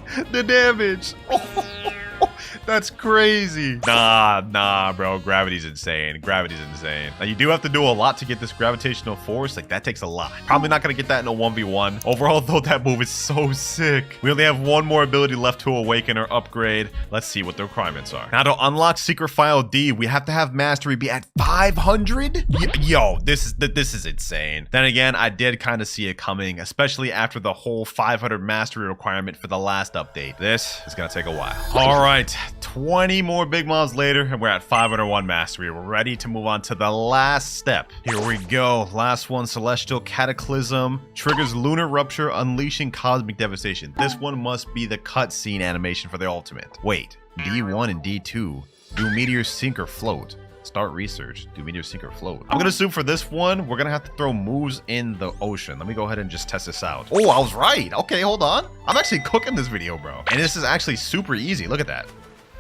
That's crazy. Nah, bro. Gravity's insane. Gravity's insane. Now, you do have to do a lot to get this gravitational force. Like, that takes a lot. Probably not going to get that in a 1v1. Overall, though, that move is so sick. We only have one more ability left to awaken or upgrade. Let's see what the requirements are. Now, to unlock Secret File D, we have to have Mastery be at 500? Yo, this is insane. Then again, I did kind of see it coming, especially after the whole 500 Mastery requirement for the last update. This is going to take a while. All right, 20 more big mobs later, and we're at 501 Mastery. We're ready to move on to the last step. Here we go. Last one, Celestial Cataclysm. Triggers Lunar Rupture, unleashing Cosmic Devastation. This one must be the cutscene animation for the ultimate. Wait, D1 and D2. Do meteors sink or float? Start research. Do meteors sink or float? I'm gonna assume for this one, we're gonna have to throw moves in the ocean. Let me go ahead and just test this out. Oh, I was right. Okay, hold on. I'm actually cooking this video, bro. And this is actually super easy. Look at that.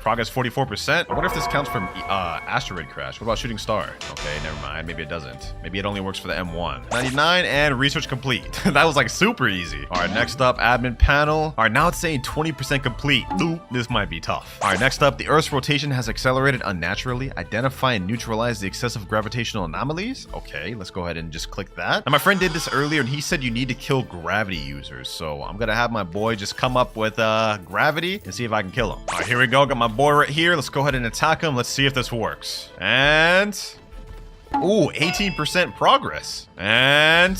Progress 44%. I wonder if this counts from asteroid crash. What about shooting star? Okay, never mind. Maybe it doesn't. Maybe it only works for the M1. 99 and research complete. That was like super easy. All right, next up, admin panel. All right, now it's saying 20% complete. Ooh, this might be tough. All right, next up, the Earth's rotation has accelerated unnaturally. Identify and neutralize the excessive gravitational anomalies. Okay, let's go ahead and just click that. Now, my friend did this earlier and he said you need to kill gravity users. So I'm gonna have my boy just come up with gravity and see if I can kill him. All right, here we go. Got my boy right here. Let's go ahead and attack him. Let's see if this works. And ooh, 18% progress. And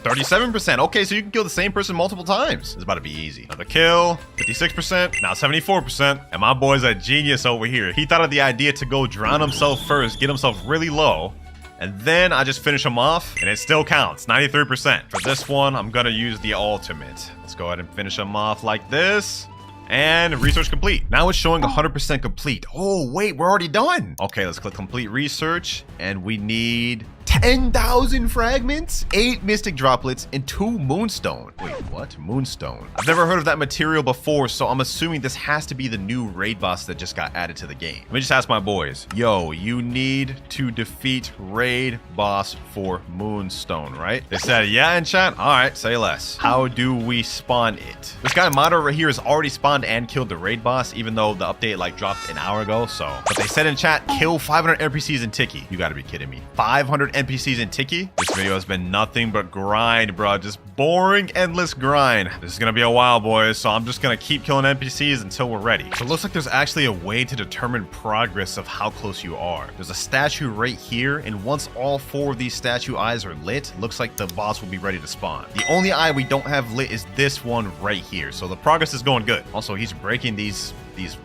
37%. Okay, so you can kill the same person multiple times. It's about to be easy. Another kill. 56%. Now 74%. And my boy's a genius over here. He thought of the idea to go drown himself first, get himself really low, and then I just finish him off, and it still counts. 93%. For this one, I'm gonna use the ultimate. Let's go ahead and finish him off like this. And research complete. Now it's showing 100% complete. Oh, wait, we're already done. Okay, let's click complete research. And we need 10,000 fragments, 8 mystic droplets, and 2 moonstone. Wait, what? Moonstone. I've never heard of that material before, so I'm assuming this has to be the new raid boss that just got added to the game. Let me just ask my boys. Yo, you need to defeat raid boss for moonstone, right? They said, yeah, in chat. All right, say less. How do we spawn it? This guy Mado right here has already spawned and killed the raid boss, even though the update like dropped an hour ago. So, but they said in chat, kill 500 NPCs in Tiki. You gotta be kidding me. 500 NPCs in Tiki? This video has been nothing but grind, bro. Just boring, endless grind. This is gonna be a while, boys. So I'm just gonna keep killing NPCs until we're ready. So it looks like there's actually a way to determine progress of how close you are. There's a statue right here, and once all 4 of these statue eyes are lit, looks like the boss will be ready to spawn. The only eye we don't have lit is this one right here. So the progress is going good. Also, he's breaking these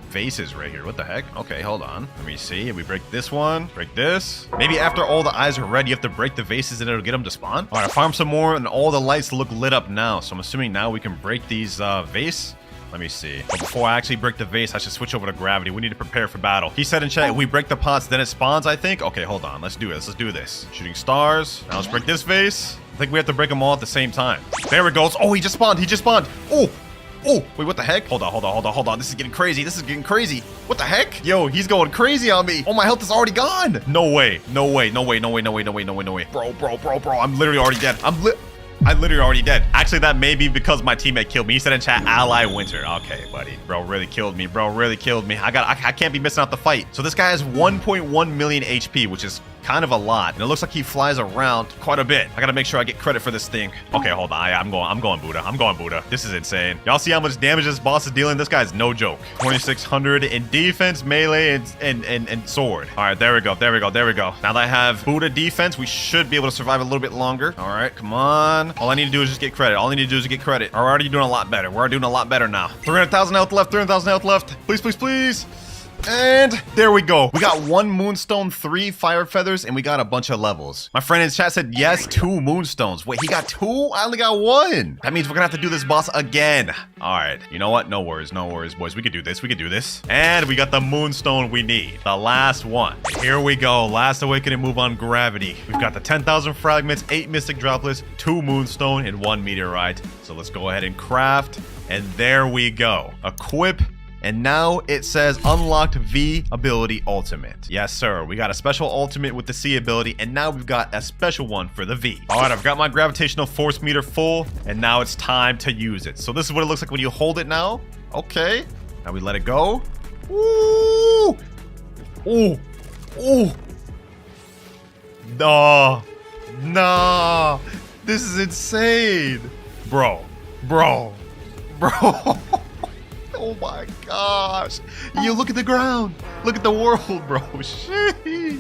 vases right here. What the heck? Okay, hold on. Let me see. We break this one, break this. Maybe after all the eyes are red, you have to break the vases and it'll get them to spawn. All right, I farmed some more and all the lights look lit up now. So I'm assuming now we can break these vase. Let me see. But before I actually break the vase, I should switch over to gravity. We need to prepare for battle. He said in chat, if we break the pots, then it spawns, I think. Okay, hold on. Let's do this. Let's do this. Shooting stars. Now let's break this vase. I think we have to break them all at the same time. There it goes. Oh, he just spawned. He just spawned. Oh. Oh, wait, what the heck? Hold on. This is getting crazy. What the heck? Yo, he's going crazy on me. Oh, my health is already gone. No way. Bro. I'm literally already dead. I'm literally already dead. Actually, that may be because my teammate killed me. He said in chat, ally Winter. Okay, buddy. Bro really killed me. I can't be missing out the fight. So this guy has 1.1 million HP, which is kind of a lot. And it looks like he flies around quite a bit. I gotta make sure I get credit for this thing. Okay, hold on. I'm going Buddha. This is insane. Y'all see how much damage this boss is dealing? This guy's no joke. 2,600 in defense, melee, and sword. All right, there we go. Now that I have Buddha defense, we should be able to survive a little bit longer. All right, come on. All I need to do is just get credit. We're already doing a lot better. Now. 300,000 health left. Please. And there we go. We got 1 moonstone, 3 fire feathers, and we got a bunch of levels. My friend in chat said, yes, 2 moonstones. Wait, he got 2? I only got 1. That means we're gonna have to do this boss again. All right, you know what? No worries, boys. We can do this. And we got the moonstone we need. The last one. Here we go. Last awakening move on gravity. We've got the 10,000 fragments, 8 mystic droplets, 2 moonstone, and 1 meteorite. So let's go ahead and craft. And there we go. Equip. And now it says unlocked V ability ultimate. Yes, sir. We got a special ultimate with the C ability, and now we've got a special one for the V. All right, I've got my gravitational force meter full, and now it's time to use it. So this is what it looks like when you hold it now. Okay. Now we let it go. Ooh. Ooh. Ooh. Nah. Nah. This is insane. Bro. Oh my gosh. You look at the ground. Look at the world, bro. Shit.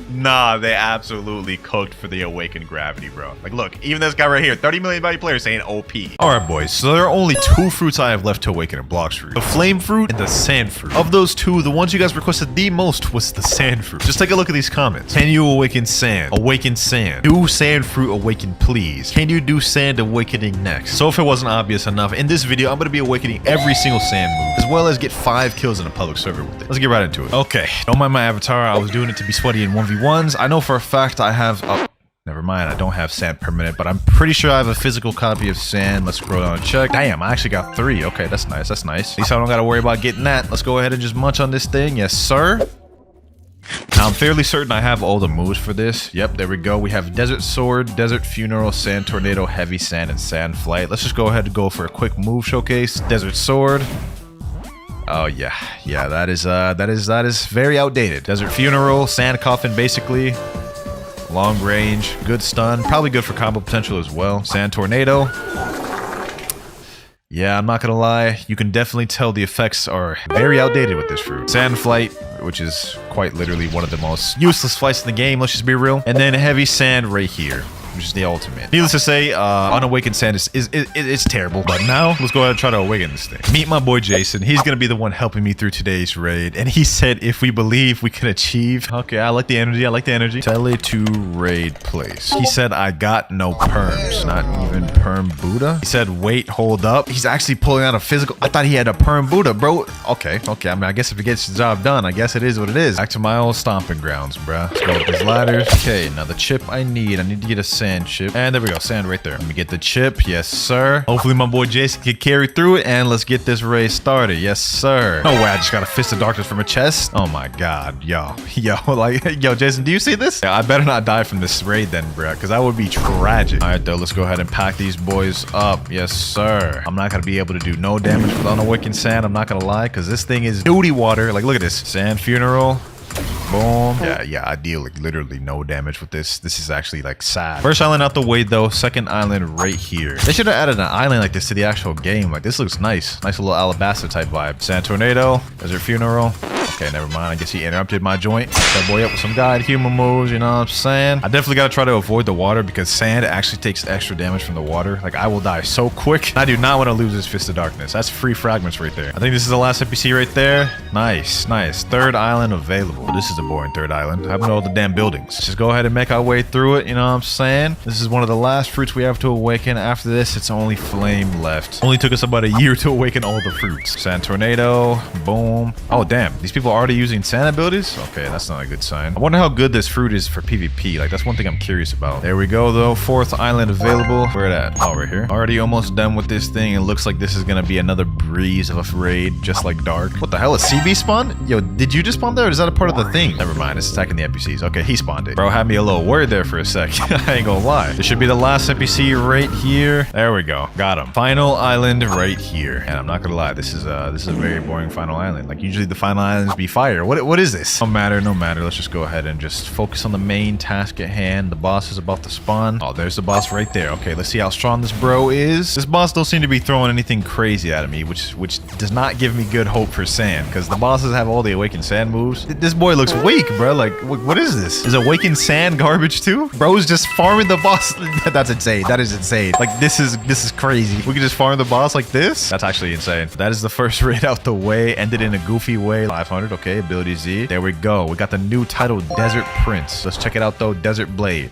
Nah, they absolutely cooked for the awakened gravity, bro. Like, look, even this guy right here, 30 million value player saying OP. All right, boys. So there are only 2 fruits I have left to awaken in Blox fruit. The flame fruit and the sand fruit. Of those 2, the ones you guys requested the most was the sand fruit. Just take a look at these comments. Can you awaken sand? Awaken sand. Do sand fruit awaken, please. Can you do sand awakening next? So if it wasn't obvious enough, in this video, I'm going to be awakening every single sand move, as well as get 5 kills in a public server with it. Let's get right into it. Okay. Don't mind my avatar. I was doing it to be sweaty in 1v1s. I know for a fact I have... Oh, never mind. I don't have sand permanent, but I'm pretty sure I have a physical copy of sand. Let's scroll down and check. Damn, I actually got 3. Okay, that's nice. That's nice. At least I don't got to worry about getting that. Let's go ahead and just munch on this thing. Yes, sir. Now, I'm fairly certain I have all the moves for this. Yep, there we go. We have Desert Sword, Desert Funeral, Sand Tornado, Heavy Sand, and Sand Flight. Let's just go ahead and go for a quick move showcase. Desert Sword. Oh yeah, that is very outdated. Desert Funeral, Sand Coffin, basically. Long range, good stun, probably good for combo potential as well. Sand Tornado. Yeah, I'm not gonna lie, you can definitely tell the effects are very outdated with this fruit. Sand Flight, which is quite literally one of the most useless flights in the game, let's just be real. And then Heavy Sand right here, which is the ultimate. Needless to say, unawakened sand is terrible. But now, let's go ahead and try to awaken this thing. Meet my boy Jason. He's gonna be the one helping me through today's raid. And he said if we believe we can achieve... Okay, I like the energy, Tele to raid place. He said I got no perms. Not even perm Buddha. He said wait, hold up. He's actually pulling out a physical... I thought he had a perm Buddha, bro. Okay. I mean, I guess if it gets the job done, I guess it is what it is. Back to my old stomping grounds, bruh. Let's go with these ladders. Okay, now the chip I need to get a sand chip, and there we go, sand right there. Let me get the chip. Yes sir. Hopefully my boy Jason can carry through it, and let's get this raid started. Yes sir. No way, I just got a fist of darkness from a chest. Oh my god. Yo, like, yo Jason, do you see this? Yeah, I better not die from this raid then, bro, because that would be tragic. All right though, let's go ahead and pack these boys up. Yes sir. I'm not gonna be able to do no damage with unawakened sand, I'm not gonna lie, because this thing is duty water. Like, look at this. Sand Funeral. Boom. Yeah, I deal like literally no damage with this. This is actually like sad. First island out the way though. Second island right here. They should have added an island like this to the actual game. Like, this looks nice. Nice little Alabasta type vibe. Sand Tornado. Desert Funeral. Okay, never mind. I guess he interrupted my joint. Hook that boy up with some guide human moves, you know what I'm saying? I definitely gotta try to avoid the water because sand actually takes extra damage from the water. Like, I will die so quick. I do not want to lose this Fist of Darkness. That's free fragments right there. I think this is the last NPC right there. Nice. Third island available. This is a boring third island. I have all the damn buildings. Just go ahead and make our way through it, you know what I'm saying? This is one of the last fruits we have to awaken. After this, it's only flame left. Only took us about a year to awaken all the fruits. Sand Tornado. Boom. Oh, damn. These people are already using sand abilities? Okay, that's not a good sign. I wonder how good this fruit is for PvP. Like, that's one thing I'm curious about. There we go, though. Fourth island available. Where it at? Oh, right here. Already almost done with this thing. It looks like this is gonna be another breeze of a raid, just like Dark. What the hell? A CB spawn? Yo, did you just spawn there, or is that a part of the thing? Never mind. It's attacking the NPCs. Okay, he spawned it. Bro had me a little worried there for a sec. I ain't gonna lie. This should be the last NPC right here. There we go. Got him. Final island right here. And I'm not gonna lie. This is a very boring final island. Like, usually the final islands be fire. What is this? No matter. Let's just go ahead and just focus on the main task at hand. The boss is about to spawn. Oh, there's the boss right there. Okay, let's see how strong this bro is. This boss don't seem to be throwing anything crazy at me, which does not give me good hope for sand, because the bosses have all the awakened sand moves. This boy looks weak, bro. Like, what is this? Is awakened sand garbage too? Bro's just farming the boss. That's insane. That is insane. Like, this is crazy. We can just farm the boss like this? That's actually insane. That is the first raid out the way. Ended in a goofy way. 500. Okay, ability Z. There we go. We got the new title, Desert Prince. Let's check it out though. Desert Blade.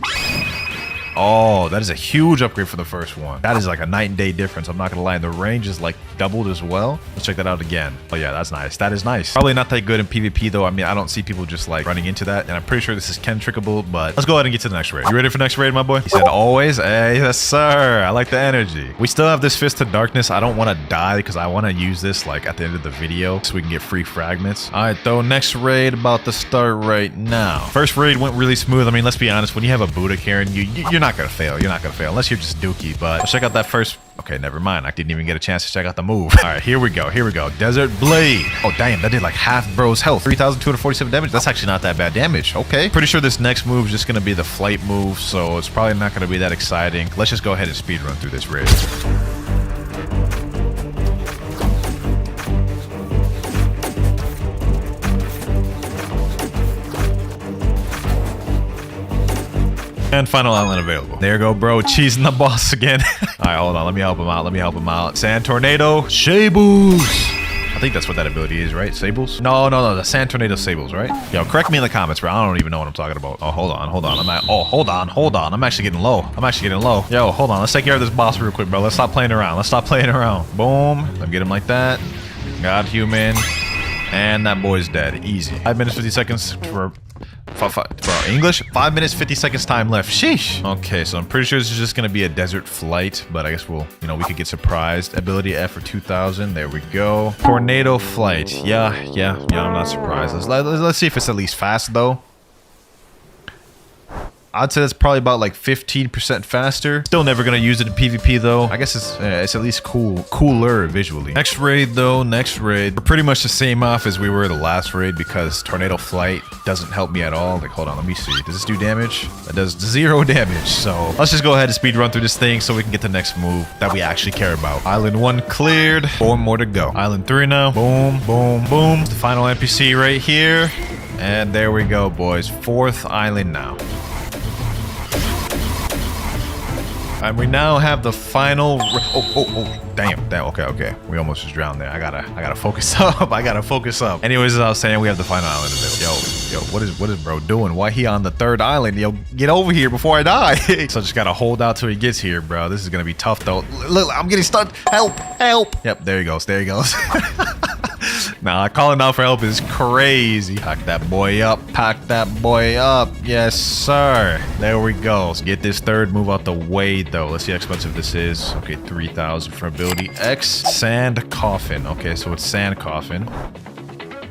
Oh, that is a huge upgrade for the first one. That is like a night and day difference. I'm not gonna lie. The range is like doubled as well. Let's check that out again. Oh yeah, that's nice. That is nice. Probably not that good in PvP though. I mean, I don't see people just like running into that, and I'm pretty sure this is Ken-trickable, but let's go ahead and get to the next raid. You ready for next raid, my boy? He said always. Hey, yes sir. I like the energy. We still have this Fist of Darkness. I don't want to die because I want to use this like at the end of the video so we can get free fragments. All right though, next raid about to start right now. First raid went really smooth. I mean, let's be honest, when you have a Buddha carrying you, you're not gonna fail. You're not gonna fail unless you're just dookie. But let's check out that first. Okay, never mind. I didn't even get a chance to check out the move. All right, here we go. Here we go. Desert Blade. Oh, damn. That did like half bro's health. 3,247 damage. That's actually not that bad damage. Okay. Pretty sure this next move is just going to be the flight move, so it's probably not going to be that exciting. Let's just go ahead and speed run through this raid. And final island available. There you go, bro. Cheesing the boss again. All right, hold on. Let me help him out. Let me help him out. Sand Tornado. Sables. I think that's what that ability is, right? Sables? No. The Sand Tornado Sables, right? Yo, correct me in the comments, bro. I don't even know what I'm talking about. Oh, hold on. Hold on. I'm actually getting low. Yo, hold on. Let's take care of this boss real quick, bro. Let's stop playing around. Boom. Let me get him like that. God human. And that boy's dead. Easy. 5 minutes, 50 seconds for English. 5 minutes, 50 seconds time left. Sheesh. Okay, so I'm pretty sure this is just going to be a desert flight, but I guess we could get surprised. Ability F for 2,000. There we go. Tornado flight. Yeah, I'm not surprised. Let's see if it's at least fast, though. I'd say that's probably about like 15% faster. Still never gonna use it in PvP though. I guess it's at least cooler visually. Next raid though, We're pretty much the same off as we were the last raid because Tornado Flight doesn't help me at all. Like, hold on, let me see. Does this do damage? That does 0 damage. So let's just go ahead and speed run through this thing so we can get the next move that we actually care about. Island 1 cleared. 4 more to go. Island 3 now. Boom. The final NPC right here. And there we go, boys. 4th island now. And we now have the final. Damn. Okay. We almost just drowned there. I gotta focus up. Anyways, as I was saying, we have the final island available. Yo, what is bro doing? Why he on the 3rd island? Yo, get over here before I die. So I just gotta hold out till he gets here, bro. This is gonna be tough though. Look, I'm getting stuck. Help. Yep, there he goes. Nah, calling out for help is crazy. Pack that boy up. Yes, sir. There we go. Let's get this 3rd move out the way, though. Let's see how expensive this is. Okay, 3,000 for ability X. Sand Coffin. Okay, so it's Sand Coffin.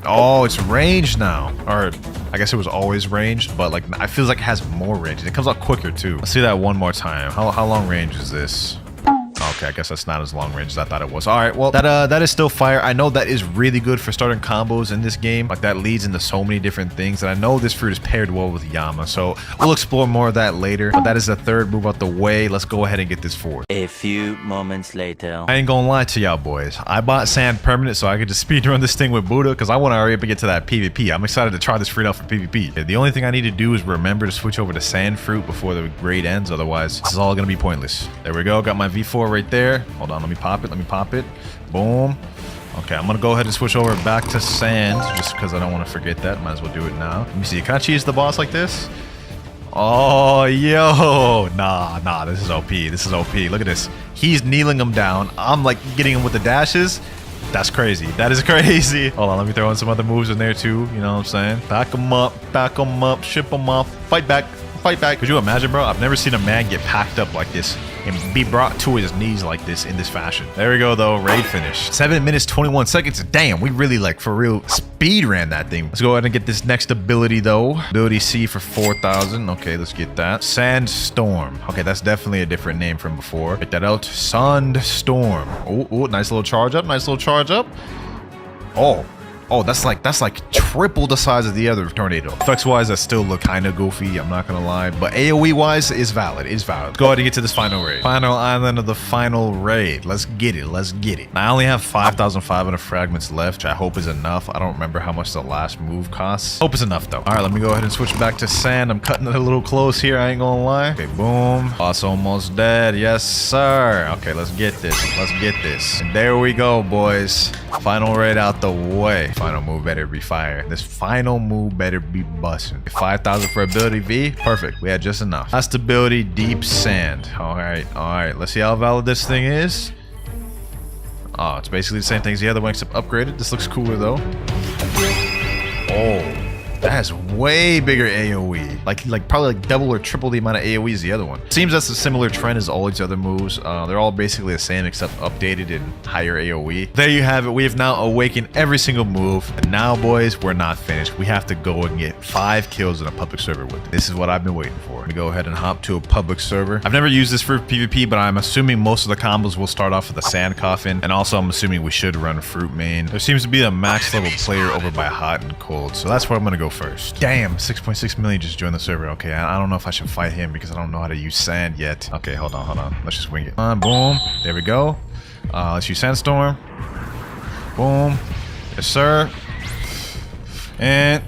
Oh, it's ranged now. Or, I guess it was always ranged, but like, I feel like it has more range. It comes out quicker, too. Let's see that one more time. How long range is this? Okay, I guess that's not as long range as I thought it was. All right, well, that is still fire. I know that is really good for starting combos in this game. Like, that leads into so many different things. And I know this fruit is paired well with Yama, so we'll explore more of that later. But that is the 3rd move out the way. Let's go ahead and get this 4th. A few moments later. I ain't gonna lie to y'all, boys. I bought Sand Permanent so I could just speedrun this thing with Buddha because I want to hurry up and get to that PvP. I'm excited to try this fruit out for PvP. The only thing I need to do is remember to switch over to Sand Fruit before the raid ends. Otherwise, this is all gonna be pointless. There we go. Got my V4 right there. Hold on, let me pop it. Boom. Okay, I'm gonna go ahead and switch over back to sand just because I don't want to forget that. Might as well do it now. Let me see. Can I cheese the boss like this? Oh, yo. Nah, this is OP. Look at this. He's kneeling him down. I'm like getting him with the dashes. That's crazy. That is crazy. Hold on, let me throw in some other moves in there too. You know what I'm saying? Back him up, ship him off, fight back. Could you imagine, bro? I've never seen a man get packed up like this and be brought to his knees like this in this fashion. There we go, though. Raid finish. 7 minutes, 21 seconds. Damn, we really, like, for real, speed ran that thing. Let's go ahead and get this next ability, though. Ability C for 4,000. Okay, let's get that. Sandstorm. Okay, that's definitely a different name from before. Get that out. Sandstorm. Oh, nice little charge up. Oh, that's like triple the size of the other tornado. Effects wise, that still look kind of goofy, I'm not gonna lie, but AoE wise is valid. Let's go ahead and get to this final raid. Final island of the final raid. Let's get it. Now, I only have 5,500 fragments left, which I hope is enough. I don't remember how much the last move costs. Hope it's enough though. All right, let me go ahead and switch back to sand. I'm cutting it a little close here, I ain't gonna lie. Okay, boom. Boss almost dead. Yes, sir. Okay, let's get this. And there we go, boys. Final raid out the way. Final move better be fire. This final move better be bussin'. 5,000 for ability V. Perfect. We had just enough. Last ability, deep sand. All right. Let's see how valid this thing is. Oh, it's basically the same thing as the other one except upgraded. This looks cooler though. That's way bigger AoE. Like probably like double or triple the amount of AoE as the other one. Seems that's a similar trend as all these other moves. They're all basically the same except updated in higher AoE. There you have it. We have now awakened every single move. And now, boys, we're not finished. We have to go and get 5 kills in a public server with it. This is what I've been waiting for. Let me go ahead and hop to a public server. I've never used this for PvP, but I'm assuming most of the combos will start off with a sand coffin. And also, I'm assuming we should run fruit main. There seems to be a max level player over by hot and cold. So that's where I'm going to go first. Damn, 6.6 million just joined the server. Okay, I don't know if I should fight him because I don't know how to use sand yet. Okay, hold on. Let's just wing it. Boom. There we go. Let's use sandstorm. Boom. Yes, sir. And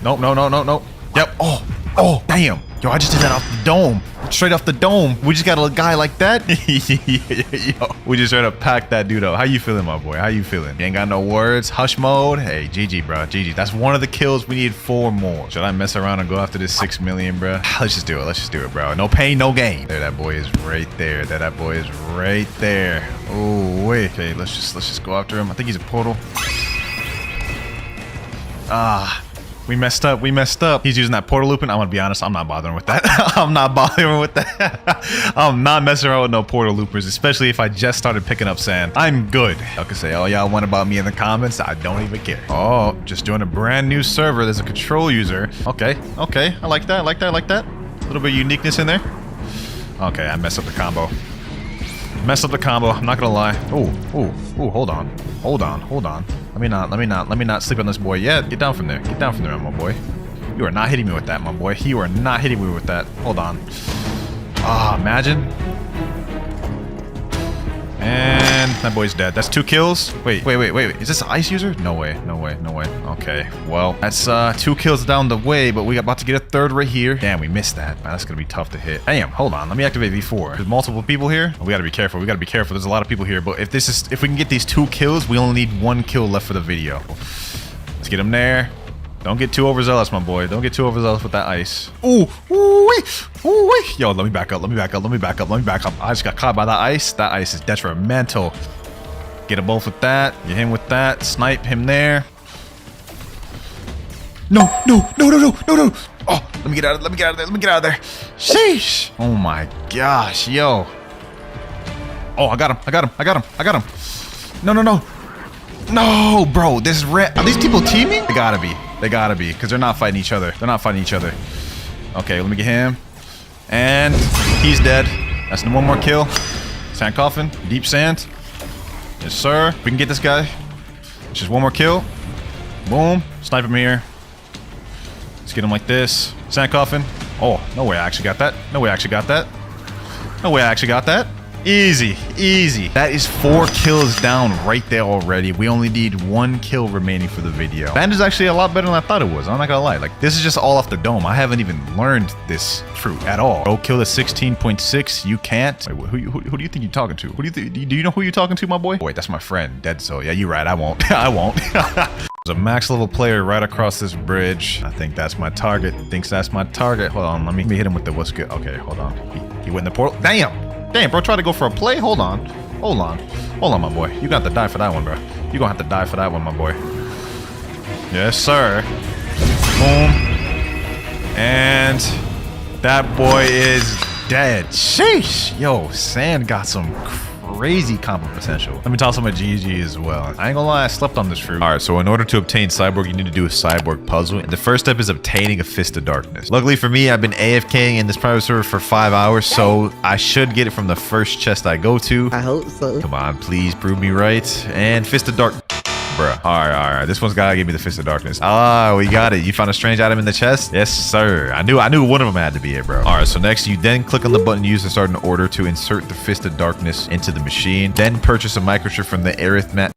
nope. Yep. Oh, damn. Yo, I just did that off the dome. Straight off the dome. We just got a guy like that. Yo, we just straight up packed that dude up. How you feeling, my boy? How you feeling? You ain't got no words. Hush mode. Hey, GG, bro. GG. That's one of the kills. We need 4 more. Should I mess around and go after this 6 million, bro? Let's just do it, bro. No pain, no gain. There, that boy is right there. That boy is right there. Oh, wait. Okay, let's just go after him. I think he's a portal. We messed up. He's using that portal looping. I'm gonna be honest, I'm not bothering with that. I'm not messing around with no portal loopers, especially if I just started picking up sand. I'm good. Y'all can say all y'all want about me in the comments. I don't even care. Oh, just joined a brand new server. There's a control user. Okay. I like that. A little bit of uniqueness in there. Okay, I messed up the combo. I'm not gonna lie. Oh, hold on. Let me not sleep on this boy yet. Get down from there, my boy. You are not hitting me with that, my boy. You are not hitting me with that. Hold on. Imagine. And that boy's dead. That's 2 kills. Wait. Is this an ice user? No way. Okay, well, that's 2 kills down the way, but we got about to get a 3rd right here. Damn, we missed that. Man, that's gonna be tough to hit. Damn, hold on. Let me activate V4. There's multiple people here. We gotta be careful. There's a lot of people here, but if we can get these 2 kills, we only need 1 kill left for the video. Let's get him there. Don't get too overzealous, my boy. Don't get too overzealous with that ice. Ooh, wait. Yo, let me back up. I just got caught by that ice. That ice is detrimental. Get him both with that. Get him with that. Snipe him there. No. Oh, let me get out of there. Sheesh. Oh my gosh, yo. Oh, I got him. No, bro. This is red. Are these people teaming? They gotta be, because they're not fighting each other. Okay, let me get him. And he's dead. That's 1 more kill. Sand coffin. Deep sand. Yes, sir. We can get this guy. Just 1 more kill. Boom. Snipe him here. Let's get him like this. Sand coffin. Oh, no way I actually got that. Easy. That is 4 kills down right there already. We only need 1 kill remaining for the video. Band is actually a lot better than I thought it was. I'm not gonna lie. Like, this is just all off the dome. I haven't even learned this fruit at all. Go kill the 16.6. You can't. Wait, who do you think you're talking to? Do you know who you're talking to, my boy? Wait, that's my friend, Dead Soul. Yeah, you're right. I won't. There's a max level player right across this bridge. I think that's my target. Hold on. Let me hit him with the what's good. Okay, hold on. He went in the portal. Damn, bro, try to go for a play? Hold on, my boy. You got to die for that one, bro. You're gonna have to die for that one, my boy. Yes, sir. Boom. And that boy is dead. Sheesh. Yo, Sand got some crazy combo potential. Let me toss him a GG as well. I ain't gonna lie, I slept on this fruit. All right, so in order to obtain Cyborg, you need to do a Cyborg puzzle. And the first step is obtaining a Fist of Darkness. Luckily for me, I've been AFKing in this private server for 5 hours, so I should get it from the first chest I go to. I hope so. Come on, please prove me right. And Fist of Dark. Bruh. All right. This one's gotta give me the Fist of Darkness. Ah, we got it. You found a strange item in the chest? Yes, sir. I knew one of them had to be it, bro. All right, so next you then click on the button used to start an order to insert the Fist of Darkness into the machine. Then purchase a microchip from the arithmetic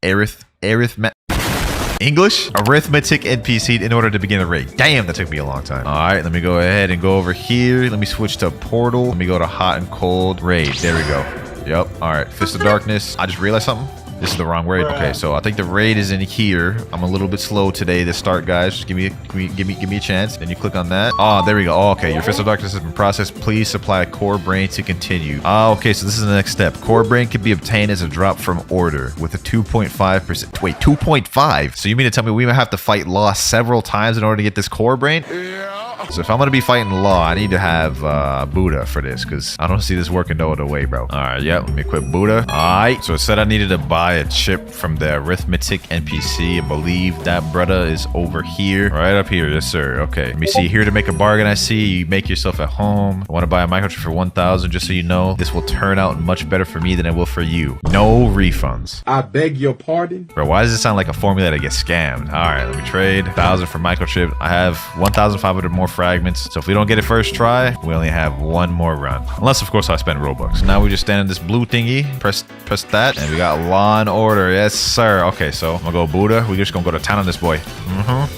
NPC in order to begin a raid. Damn, that took me a long time. All right, let me go ahead and go over here. Let me switch to portal. Let me go to hot and cold raid. There we go. Yep. All right, Fist of Darkness. I just realized something. This is the wrong raid. Okay, so I think the raid is in here. I'm a little bit slow today to start, guys. Just give me a chance. Then you click on that. Oh, there we go. Oh, okay, your Fist of Darkness has been processed. Please supply a core brain to continue. Oh, okay, so this is the next step. Core brain can be obtained as a drop from order with a 2.5%. Wait, 2.5? So you mean to tell me we might have to fight Law several times in order to get this core brain? So if I'm gonna be fighting Law, I need to have Buddha for this, because I don't see this working no other way, bro. All right, yeah, let me equip Buddha. All right, so it said I needed to buy a chip from the arithmetic NPC. I believe that brother is over here, right up here. Yes, sir. Okay, let me see here to make a bargain. I see you make yourself at home. I want to buy a microchip for 1,000. Just so you know, this will turn out much better for me than it will for you. No refunds. I beg your pardon? Bro, why does it sound like a formula that gets scammed? All right, let me trade 1,000 for microchip. I have 1,500 more fragments. So if we don't get it first try, we only have one more run. Unless, of course, I spend Robux. Now we just stand in this blue thingy. Press that. And we got Law and Order. Yes, sir. Okay, so I'm gonna go Buddha. We're just gonna go to town on this boy.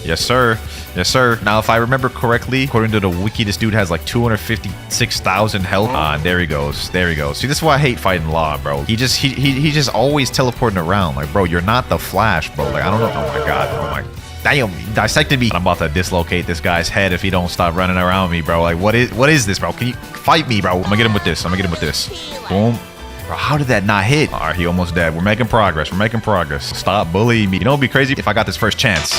Yes, sir. Yes, sir. Now, if I remember correctly, according to the wiki, this dude has like 256,000 health. There he goes. There he goes. See, this is why I hate fighting Law, bro. He just always teleporting around. Like, bro, you're not the Flash, bro. Like, I don't know. Oh my god. Oh my. Damn, he dissected me. I'm about to dislocate this guy's head if he don't stop running around me, bro. Like, what is this, bro? Can you fight me, bro? I'm gonna get him with this. Boom. Bro, how did that not hit? All right, he almost dead. We're making progress. Stop bullying me. You know what'd be crazy? If I got this first chance.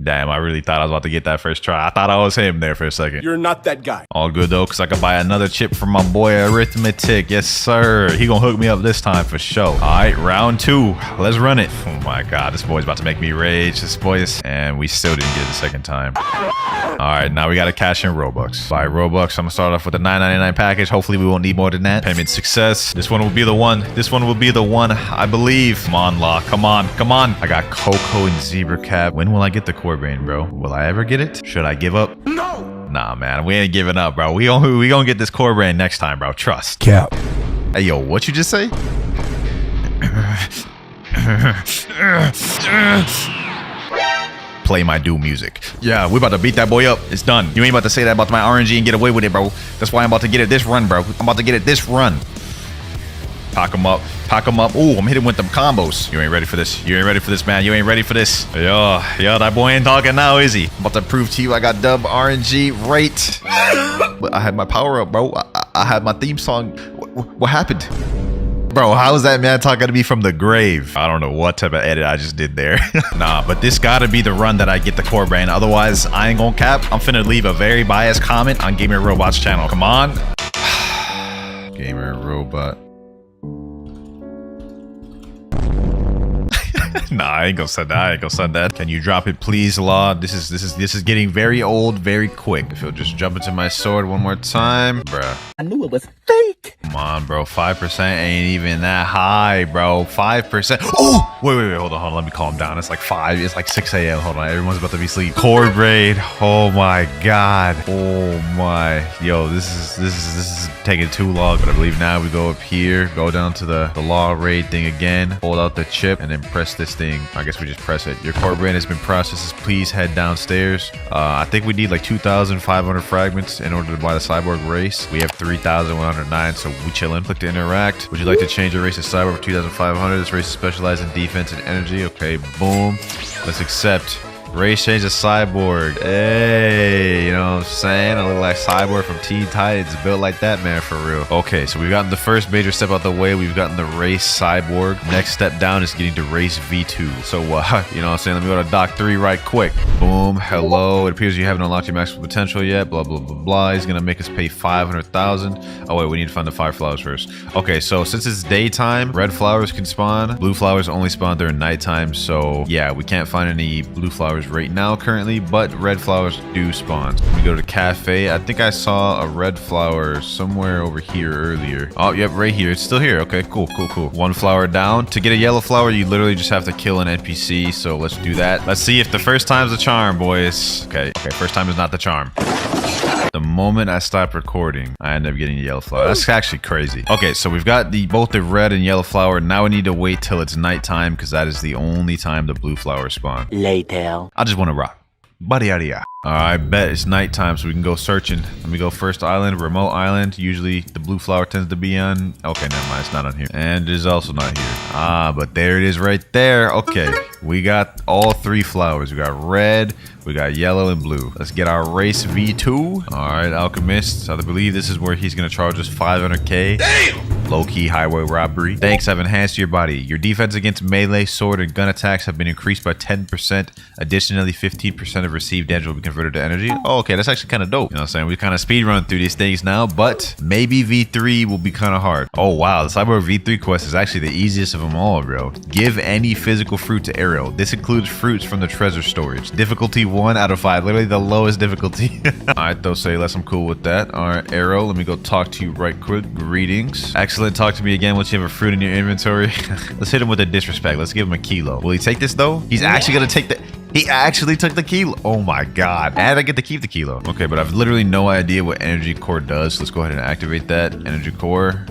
Damn, I really thought I was about to get that first try. I thought I was him there for a second. You're not that guy. All good, though, because I could buy another chip from my boy Arithmetic. Yes, sir. He gonna hook me up this time for sure. All right, round 2. Let's run it. Oh, my God. This boy's about to make me rage. This boy is... And we still didn't get it the second time. All right, now we got to cash in Robux. Buy Robux. I'm going to start off with the $9.99 package. Hopefully, we won't need more than that. Payment success. This one will be the one. I believe. Come on, Law. Come on. I got Coco and Zebra Cap. When will I get the core brain, bro? Will I ever get it? Should I give up? No! Nah, man. We ain't giving up, bro. We gonna get this core brain next time, bro. Trust. Cap. Hey, yo, what you just say? Play my Doom music. Yeah, we about to beat that boy up. It's done. You ain't about to say that about my RNG and get away with it, bro. That's why I'm about to get it this run, bro. I'm about to get it this run. Pack him up. Ooh, I'm hitting with them combos. You ain't ready for this, man. You ain't ready for this. Yo, that boy ain't talking now, is he? I'm about to prove to you I got dub RNG right. But I had my power up, bro. I had my theme song. What happened? Bro, how is that man talking to me from the grave? I don't know what type of edit I just did there. Nah, but this gotta be the run that I get the core brain. Otherwise, I ain't gonna cap. I'm finna leave a very biased comment on Gamer Robot's channel. Come on. Gamer Robot. Nah, I ain't gonna send that. Can you drop it, please, Law? This is getting very old, very quick. If you'll just jump into my sword one more time, bruh. I knew it was fake. Come on, bro. 5% ain't even that high, bro. 5%. Oh, wait. Hold on. Let me calm down. It's like 5. It's like 6 a.m. Hold on. Everyone's about to be asleep. Core braid. Oh my god. Oh my. Yo, this is taking too long. But I believe now we go up here, go down to the Law raid thing again, hold out the chip, and then press this thing. I guess we just press it. Your core brain has been processed. Please head downstairs. I think we need like 2,500 fragments in order to buy the Cyborg race. We have 3,109, so we chillin'. Click to interact. Would you like to change your race to Cyborg for 2,500? This race is specialized in defense and energy. Okay, boom. Let's accept. Race change to Cyborg. Hey, you know what I'm saying? I look like Cyborg from Teen Titans. Built like that, man, for real. Okay, so we've gotten the first major step out the way. We've gotten the race Cyborg. Next step down is getting to race V2. So, you know what I'm saying? Let me go to Doc 3 right quick. Boom. Hello. It appears you haven't unlocked your maximum potential yet. Blah, blah, blah, blah. He's going to make us pay 500,000. Oh, wait. We need to find the 5 flowers first. Okay, so since it's daytime, red flowers can spawn. Blue flowers only spawn during nighttime. So, yeah, we can't find any blue flowers right now currently, but red flowers do spawn. We go to cafe. I think I saw a red flower somewhere over here earlier. Oh, yep, right here. It's still here. Okay, cool. One flower down. To get a yellow flower, you literally just have to kill an NPC. So let's do that. Let's see if the first time's the charm, boys. Okay, first time is not the charm. The moment I stop recording, I end up getting a yellow flower. That's actually crazy. Okay, so we've got both the red and yellow flower. Now we need to wait till it's nighttime because that is the only time the blue flowers spawn. Later. I just want to rock. Buddy out of here. I bet it's nighttime, so we can go searching. Let me go first island, remote island. Usually the blue flower tends to be on. Okay, never mind. It's not on here. And it is also not here. Ah, but there it is right there. Okay, we got all 3 flowers. We got red, we got yellow, and blue. Let's get our race V2. All right, Alchemist. I believe this is where he's going to charge us 500k. Damn! Low-key highway robbery. Thanks, I've enhanced your body. Your defense against melee, sword, and gun attacks have been increased by 10%. Additionally, 15% of received damage will be converted to energy. Oh, okay, that's actually kind of dope. You know what I'm saying? We kind of speed run through these things now, but maybe V3 will be kind of hard. Oh, wow. The Cyborg V3 quest is actually the easiest of them all, bro. Give any physical fruit to Arrow. This includes fruits from the treasure storage. Difficulty 1 out of 5. Literally the lowest difficulty. All right, though, say less. I'm cool with that. All right, Arrow, let me go talk to you right quick. Greetings. Excellent. Talk to me again once you have a fruit in your inventory. Let's hit him with a disrespect. Let's give him a kilo. Will he take this, though? He's actually going to take the... He actually took the kilo. Oh my god. And I get to keep the kilo. Okay, but I've literally no idea what energy core does. So let's go ahead and activate that. Energy core.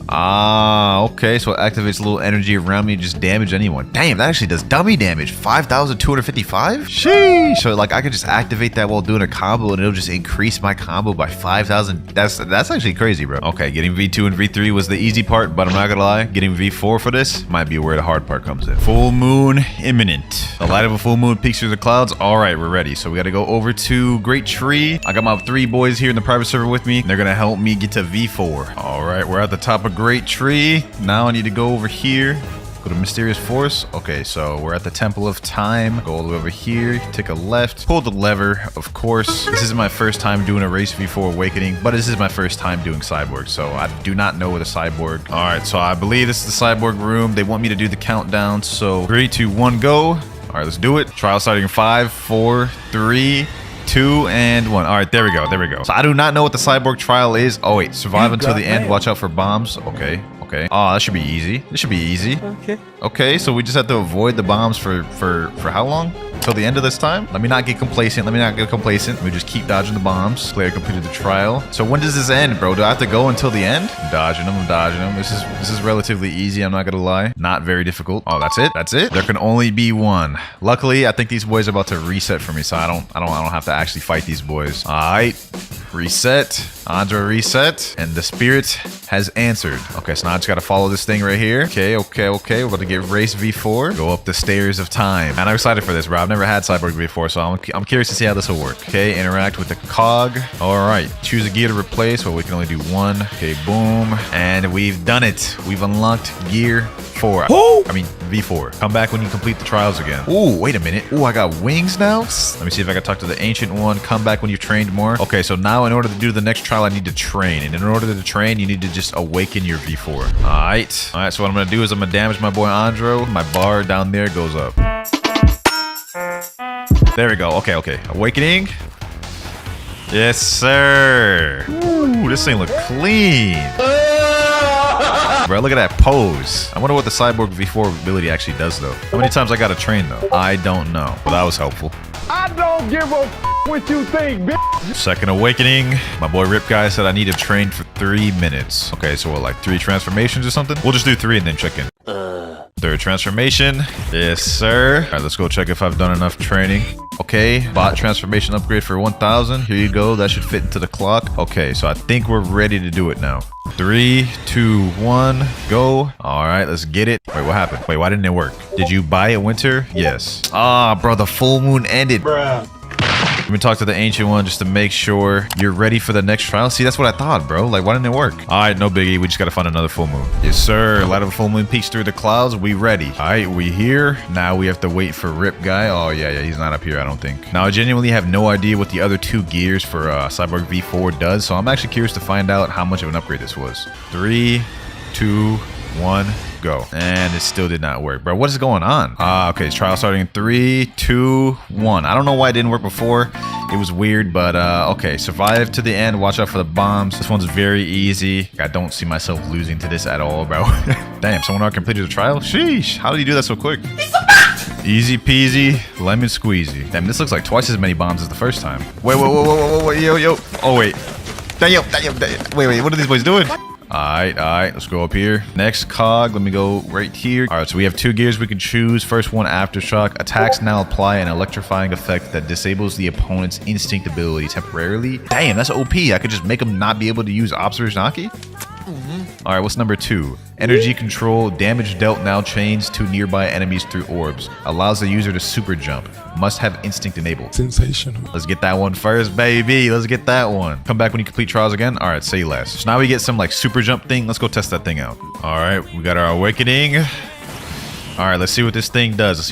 Ah, okay. So it activates a little energy around me, just damage anyone. Damn, that actually does dummy damage. 5,255? Sheesh. So like I could just activate that while doing a combo and it'll just increase my combo by 5,000. That's actually crazy, bro. Okay, getting V2 and V3 was the easy part, but I'm not gonna lie. Getting V4 for this might be where the hard part comes in. Full moon imminent. The light of a full moon peeks through the clouds. All right, we're ready. So we gotta go over to Great Tree. I got my 3 boys here in the private server with me. They're gonna help me get to V4. All right, we're at the top of Great Tree. Now I need to go over here. Go to Mysterious Force. Okay, so we're at the Temple of Time. Go all the way over here. Take a left. Pull the lever, of course. This is my first time doing a race V4 Awakening, but this is my first time doing Cyborg, so I do not know what a Cyborg. All right, so I believe this is the Cyborg room. They want me to do the countdown, so 3, 2, 1, go. All right, let's do it. Trial starting in 5, 4, 3, 2, and 1. All right, there we go. There we go. So I do not know what the Cyborg trial is. Oh, wait. Survive until the end. Watch out for bombs. Okay. Okay. Oh, that should be easy. This should be easy. Okay. Okay, so we just have to avoid the bombs for how long? Till the end of this time? Let me not get complacent. Let me not get complacent. Let me just keep dodging the bombs. Player completed the trial. So when does this end, bro? Do I have to go until the end? I'm dodging them. I'm dodging them. This is relatively easy. I'm not gonna lie. Not very difficult. Oh, that's it. That's it. There can only be one. Luckily, I think these boys are about to reset for me, so I don't have to actually fight these boys. All right. Reset. Andra reset. And the spirit has answered. Okay, so now I just gotta follow this thing right here. Okay. We're about to get race V4. Go up the stairs of time. And I'm excited for this, bro. I've never had Cyborg V4, so I'm curious to see how this will work. Okay, interact with the cog. All right, choose a gear to replace. Well, we can only do one. Okay, boom. And we've done it. We've unlocked gear 4. I mean, V4. Come back when you complete the trials again. Ooh, wait a minute. Ooh, I got wings now? Let me see if I can talk to the ancient one. Come back when you've trained more. Okay, so now in order to do the next trial, I need to train. And in order to train, you need to just awaken your V4. All right, so what I'm going to do is I'm going to damage my boy Andro. My bar down there goes up. There we go. Okay. Awakening. Yes, sir. Ooh, this thing look clean. Bro, look at that pose. I wonder what the Cyborg V4 ability actually does, though. How many times I gotta train, though? I don't know. But that was helpful. I don't give a what you think, bitch. Second awakening. My boy Rip Guy said I need to train for 3 minutes. Okay, so what, like 3 transformations or something? We'll just do 3 and then check in. Third transformation. Yes, sir. All right, let's go check if I've done enough training. Okay, bot transformation upgrade for 1,000. Here you go. That should fit into the clock. Okay, so I think we're ready to do it now. 3, 2, 1, go. All right, let's get it. Wait, what happened? Wait, why didn't it work? Did you buy it, Winter? Yes. Ah, bro, the full moon ended. Bruh. Let me talk to the ancient one just to make sure you're ready for the next trial. See, that's what I thought, bro. Like, why didn't it work? All right, no biggie. We just got to find another full moon. Yes, sir. Light of a full moon peeks through the clouds. We ready. All right, we here. Now we have to wait for Rip Guy. Oh, yeah. He's not up here, I don't think. Now, I genuinely have no idea what the other 2 gears for Cyborg V4 does. So I'm actually curious to find out how much of an upgrade this was. 3, 2, 1, go. And it still did not work, bro. What is going on? Okay, trial starting in 3, 2, 1. I don't know why it didn't work before. It was weird, but okay. Survive to the end. Watch out for the bombs. This one's very easy. I don't see myself losing to this at all, bro. Damn, someone already completed the trial? Sheesh. How did you do that so quick? Easy peasy, lemon squeezy. Damn, this looks like twice as many bombs as the first time. Wait, yo. Oh, wait. Damn, wait, what are these boys doing? Alright, let's go up here. Next cog, let me go right here. Alright, so we have 2 gears we can choose. First one, Aftershock. Attacks now apply an electrifying effect that disables the opponent's instinct ability temporarily. Damn, that's OP. I could just make him not be able to use Observer's Naki? Alright, what's number 2? Energy control. Damage dealt now chains to nearby enemies through orbs. Allows the user to super jump. Must have instinct enabled. Sensational. Let's get that one first, baby. Let's get that one. Come back when you complete trials again. Alright, say less. So now we get some like super jump thing. Let's go test that thing out. Alright, we got our awakening. Alright, let's see what this thing does.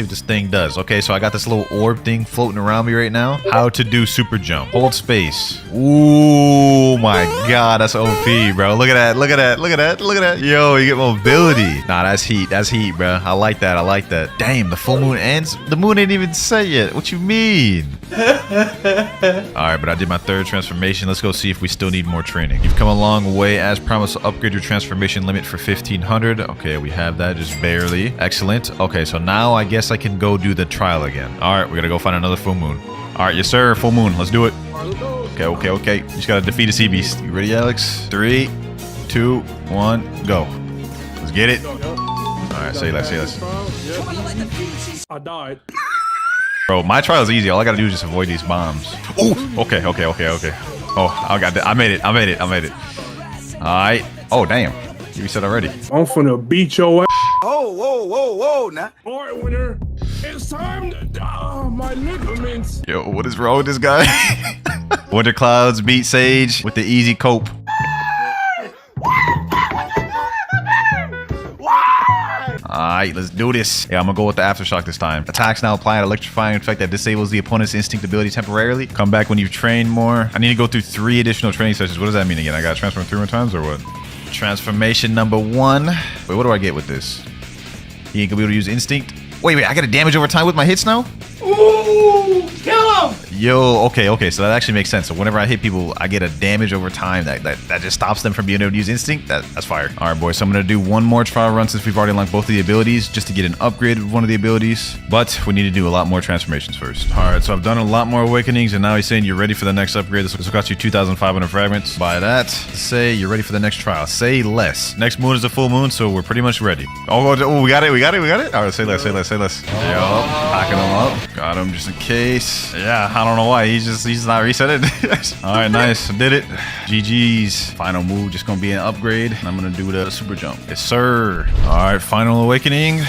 Okay, so I got this little orb thing floating around me right now. How to do super jump. Hold space. Ooh, my God, that's OP, bro. Look at that. Yo, you get mobility. Nah, that's heat, bro. I like that. Damn, the full moon ends? The moon ain't even set yet. What you mean? Alright, but I did my 3rd transformation. Let's go see if we still need more training. You've come a long way. As promised, upgrade your transformation limit for 1500. Okay, we have that, just barely. Excellent. Okay, so now I guess I can go do the trial again. Alright, we gotta go find another full moon. Alright, yes sir, full moon. Let's do it. Okay. You just gotta defeat a sea beast. You ready, Alex? 3, 2, 1, go. Let's get it. Alright, say less. I died. Bro, my trial is easy. All I gotta do is just avoid these bombs. Oh, okay. Oh, I got that. I made it. Alright. Oh, damn. You reset already. I'm finna beat your ass. Whoa, now. All right, Winter. It's time to my ligaments. Yo, what is wrong with this guy? WinterKloudz beat Sage with the easy cope. Alright, let's do this. Yeah, I'm gonna go with the Aftershock this time. Attacks now apply an electrifying effect that disables the opponent's instinct ability temporarily. Come back when you've trained more. I need to go through 3 additional training sessions. What does that mean again? I gotta transform 3 more times or what? Transformation number 1. Wait, what do I get with this? He ain't gonna be able to use instinct. Wait, I got a damage over time with my hits now? Ooh, kill him. Yo, okay, so that actually makes sense. So whenever I hit people, I get a damage over time that just stops them from being able to use instinct. That's fire. All right, boys, so I'm gonna do one more trial run since we've already unlocked both of the abilities just to get an upgrade of one of the abilities. But we need to do a lot more transformations first. All right, so I've done a lot more awakenings, and now he's saying you're ready for the next upgrade. This will cost you 2,500 fragments. By that, say you're ready for the next trial. Say less. Next moon is a full moon, so we're pretty much ready. Oh, we got it. All right, say less. Yup, packing him up. Got him just in case. Yeah, I don't know why. He's not resetting. All right, nice. Did it. GG's. Final move just gonna be an upgrade. And I'm gonna do the super jump. Yes, sir. All right, final awakening.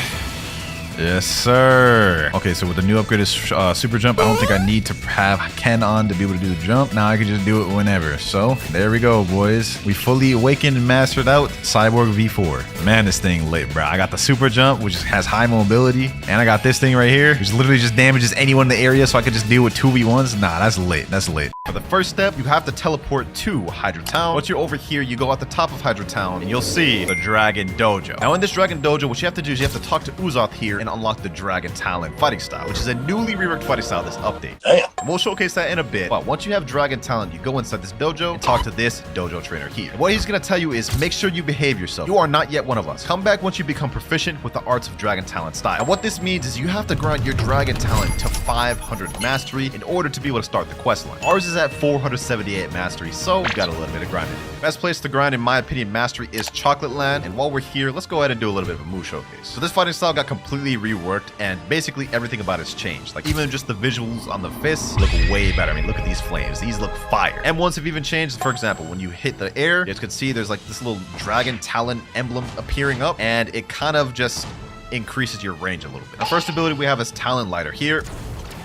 Yes, sir. Okay, so with the new upgrade is super jump, I don't think I need to have Ken on to be able to do the jump. Now I can just do it whenever. So there we go, boys. We fully awakened and mastered out Cyborg V4. Man, this thing lit, bro. I got the super jump, which has high mobility, and I got this thing right here, which literally just damages anyone in the area, so I could just deal with 2v1s. Nah, that's lit. For the first step, you have to teleport to Hydra Town. Once you're over here, you go at the top of Hydra Town, and you'll see the Dragon Dojo. Now, in this Dragon Dojo, what you have to do is you have to talk to Uzoth here and unlock the Dragon Talent fighting style, which is a newly reworked fighting style this update. Damn. We'll showcase that in a bit, but once you have Dragon Talent, you go inside this dojo and talk to this dojo trainer here. And what he's gonna tell you is make sure you behave yourself. You are not yet one of us. Come back once you become proficient with the arts of Dragon Talent style. And what this means is you have to grind your Dragon Talent to 500 mastery in order to be able to start the quest line. Ours is at 478 mastery, so we got a little bit of grinding. Best place to grind, in my opinion, mastery is Chocolate Land. And while we're here, let's go ahead and do a little bit of a move showcase. So this fighting style got completely reworked, and basically everything about it's changed. Like even just the visuals on the fists look way better. I mean, look at these flames. These look fire. M1s have even changed. For example, when you hit the air, you guys can see there's like this little Dragon Talent emblem appearing up, and it kind of just increases your range a little bit. The first ability we have is Talent Lighter here.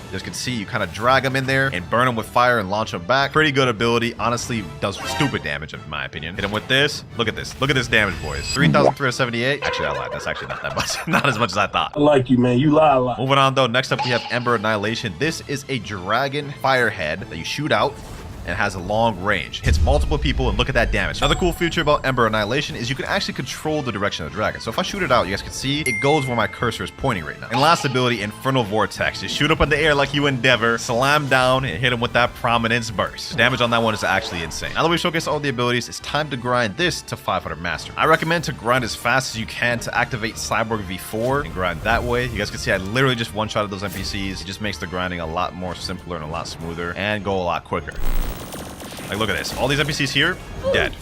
You guys can see you kind of drag them in there and burn them with fire and launch them back. Pretty good ability. Honestly, does stupid damage in my opinion. Hit them with this. Look at this. Look at this damage, boys. 3,378. Actually, I lied. That's actually not that much. Not as much as I thought. I like you, man. You lie a lot. Moving on, though. Next up, we have Ember Annihilation. This is a dragon firehead that you shoot out and has a long range. Hits multiple people, and look at that damage. Another cool feature about Ember Annihilation is you can actually control the direction of the dragon. So if I shoot it out, you guys can see it goes where my cursor is pointing right now. And last ability, Infernal Vortex. Just shoot up in the air like you Endeavor, slam down, and hit him with that Prominence Burst. The damage on that one is actually insane. Now that we've showcased all the abilities, it's time to grind this to 500 mastery. I recommend to grind as fast as you can to activate Cyborg V4 and grind that way. You guys can see I literally just one-shotted those NPCs. It just makes the grinding a lot more simpler and a lot smoother and go a lot quicker. Like, look at this. All these NPCs here, dead.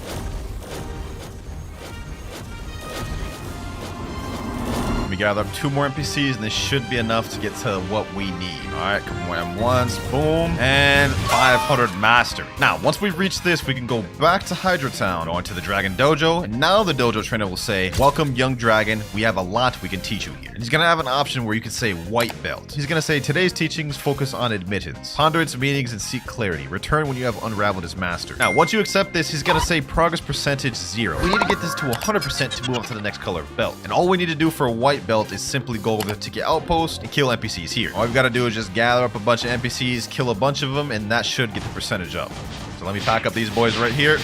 gather up 2 more NPCs, and this should be enough to get to what we need. All right, come on, M1s, boom, and 500 mastery. Now, once we reach this, we can go back to Hydra Town, go into the Dragon Dojo, and now the dojo trainer will say, welcome, young dragon. We have a lot we can teach you here. And he's gonna have an option where you can say white belt. He's gonna say, today's teachings focus on admittance. Ponder its meanings and seek clarity. Return when you have unraveled his master. Now, once you accept this, he's gonna say progress percentage 0. We need to get this to 100% to move up to the next color of belt. And all we need to do for a white belt is simply go over to ticket outpost and kill NPCs here. All we've got to do is just gather up a bunch of NPCs, kill a bunch of them, and that should get the percentage up. So let me pack up these boys right here.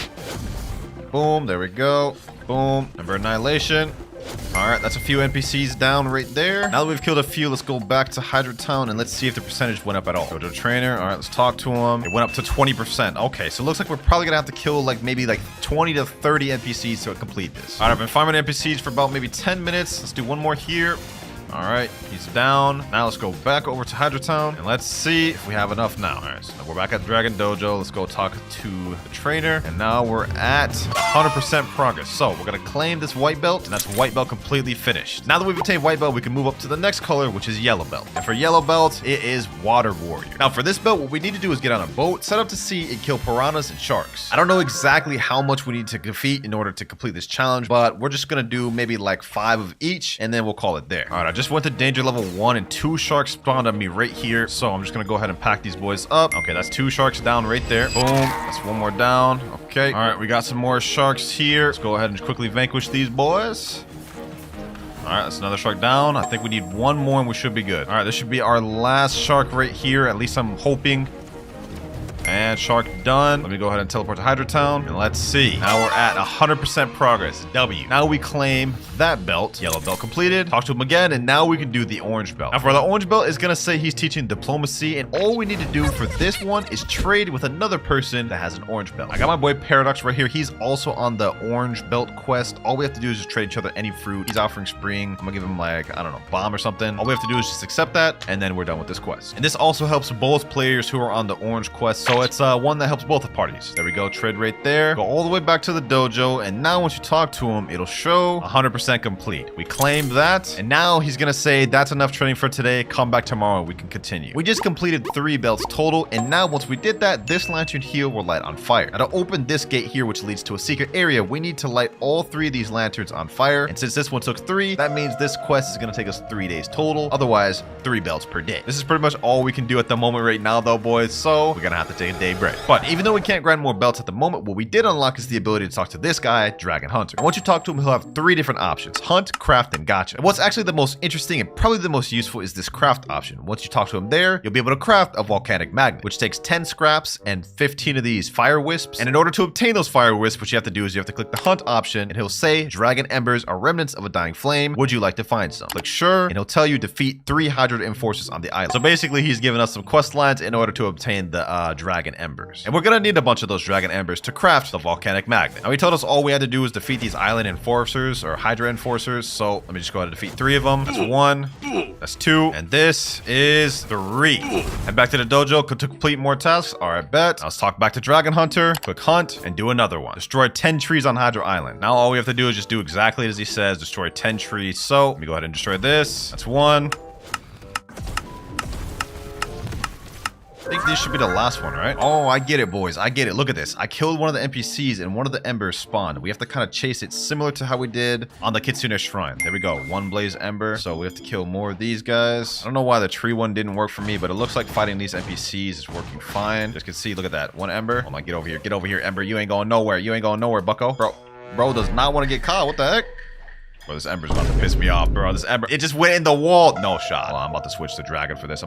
Boom, there we go. Boom, number annihilation. All right, that's a few NPCs down right there. Now that we've killed a few, let's go back to Hydra Town and let's see if the percentage went up at all. Dojo trainer. All right, let's talk to him. It went up to 20%. Okay, so it looks like we're probably gonna have to kill like maybe like 20 to 30 NPCs to complete this. All right, I've been farming NPCs for about maybe 10 minutes. Let's do one more here. All right, he's down. Now let's go back over to Hydra Town and let's see if we have enough now. All right, so we're back at Dragon Dojo. Let's go talk to the trainer. And now we're at 100% progress. So we're gonna claim this white belt, and that's white belt completely finished. Now that we've obtained white belt, we can move up to the next color, which is yellow belt. And for yellow belt, it is water warrior. Now for this belt, what we need to do is get on a boat, set up to sea, and kill piranhas and sharks. I don't know exactly how much we need to defeat in order to complete this challenge, but we're just gonna do maybe like 5 of each, and then we'll call it there. All right, I just went to danger level 1 and 2 sharks spawned on me right here, so I'm just gonna go ahead and pack these boys up. Okay, that's 2 sharks down right there. Boom, that's 1 more down. Okay, all right, we got some more sharks here. Let's go ahead and quickly vanquish these boys. All right, that's another shark down. I think we need 1 more and we should be good. All right, this should be our last shark right here. At least I'm hoping. And shark done. Let me go ahead and teleport to Hydra Town. And let's see. Now we're at 100% progress. W. Now we claim that belt. Yellow belt completed. Talk to him again. And now we can do the orange belt. Now for the orange belt, it's going to say he's teaching diplomacy. And all we need to do for this one is trade with another person that has an orange belt. I got my boy Paradox right here. He's also on the orange belt quest. All we have to do is just trade each other any fruit. He's offering spring. I'm going to give him like, I don't know, bomb or something. All we have to do is just accept that. And then we're done with this quest. And this also helps both players who are on the orange quest. So it's one that helps both the parties. There we go, trade right there. Go all the way back to the dojo, and now once you talk to him, it'll show 100% complete. We claim that, and now he's gonna say that's enough trading for today. Come back tomorrow, we can continue. We just completed 3 belts total, and now once we did that, this lantern here will light on fire. Now to open this gate here, which leads to a secret area, we need to light all 3 of these lanterns on fire. And since this one took 3, that means this quest is gonna take us 3 days total. Otherwise, 3 belts per day. This is pretty much all we can do at the moment right now though, boys. So we're gonna have to take a day break. But even though we can't grind more belts at the moment, what we did unlock is the ability to talk to this guy, Dragon Hunter. And once you talk to him, he'll have 3 different options: hunt, craft, and gacha. And what's actually the most interesting and probably the most useful is this craft option. Once you talk to him there, you'll be able to craft a volcanic magnet, which takes 10 scraps and 15 of these fire wisps. And in order to obtain those fire wisps, what you have to do is you have to click the hunt option, and he'll say dragon embers are remnants of a dying flame. Would you like to find some? Click sure, and he'll tell you defeat 3 Hydra enforcers on the island. So basically, he's giving us some quest lines in order to obtain the dragon embers. And we're gonna need a bunch of those dragon embers to craft the volcanic magnet. Now he told us all we had to do was defeat these island enforcers or Hydra enforcers. So let me just go ahead and defeat 3 of them. That's 1, that's 2, and this is 3. Head back to the dojo to complete more tasks. All right, bet. Now let's talk back to Dragon Hunter. Click hunt and do another one. Destroy 10 trees on Hydra Island. Now all we have to do is just do exactly as he says. Destroy 10 trees. So let me go ahead and destroy this. That's 1. I think this should be the last one, right? Oh, I get it, boys. I get it. Look at this. I killed one of the NPCs and one of the embers spawned. We have to kind of chase it similar to how we did on the Kitsune Shrine. There we go. 1 blaze ember. So we have to kill more of these guys. I don't know why the tree one didn't work for me, but it looks like fighting these NPCs is working fine. Just can see, look at that. 1 ember. Oh my, get over here. Get over here, ember. You ain't going nowhere. You ain't going nowhere, bucko. Bro does not want to get caught. What the heck? Bro, this ember's about to piss me off, bro. This ember, it just went in the wall. No shot. Oh, I'm about to switch to dragon for this.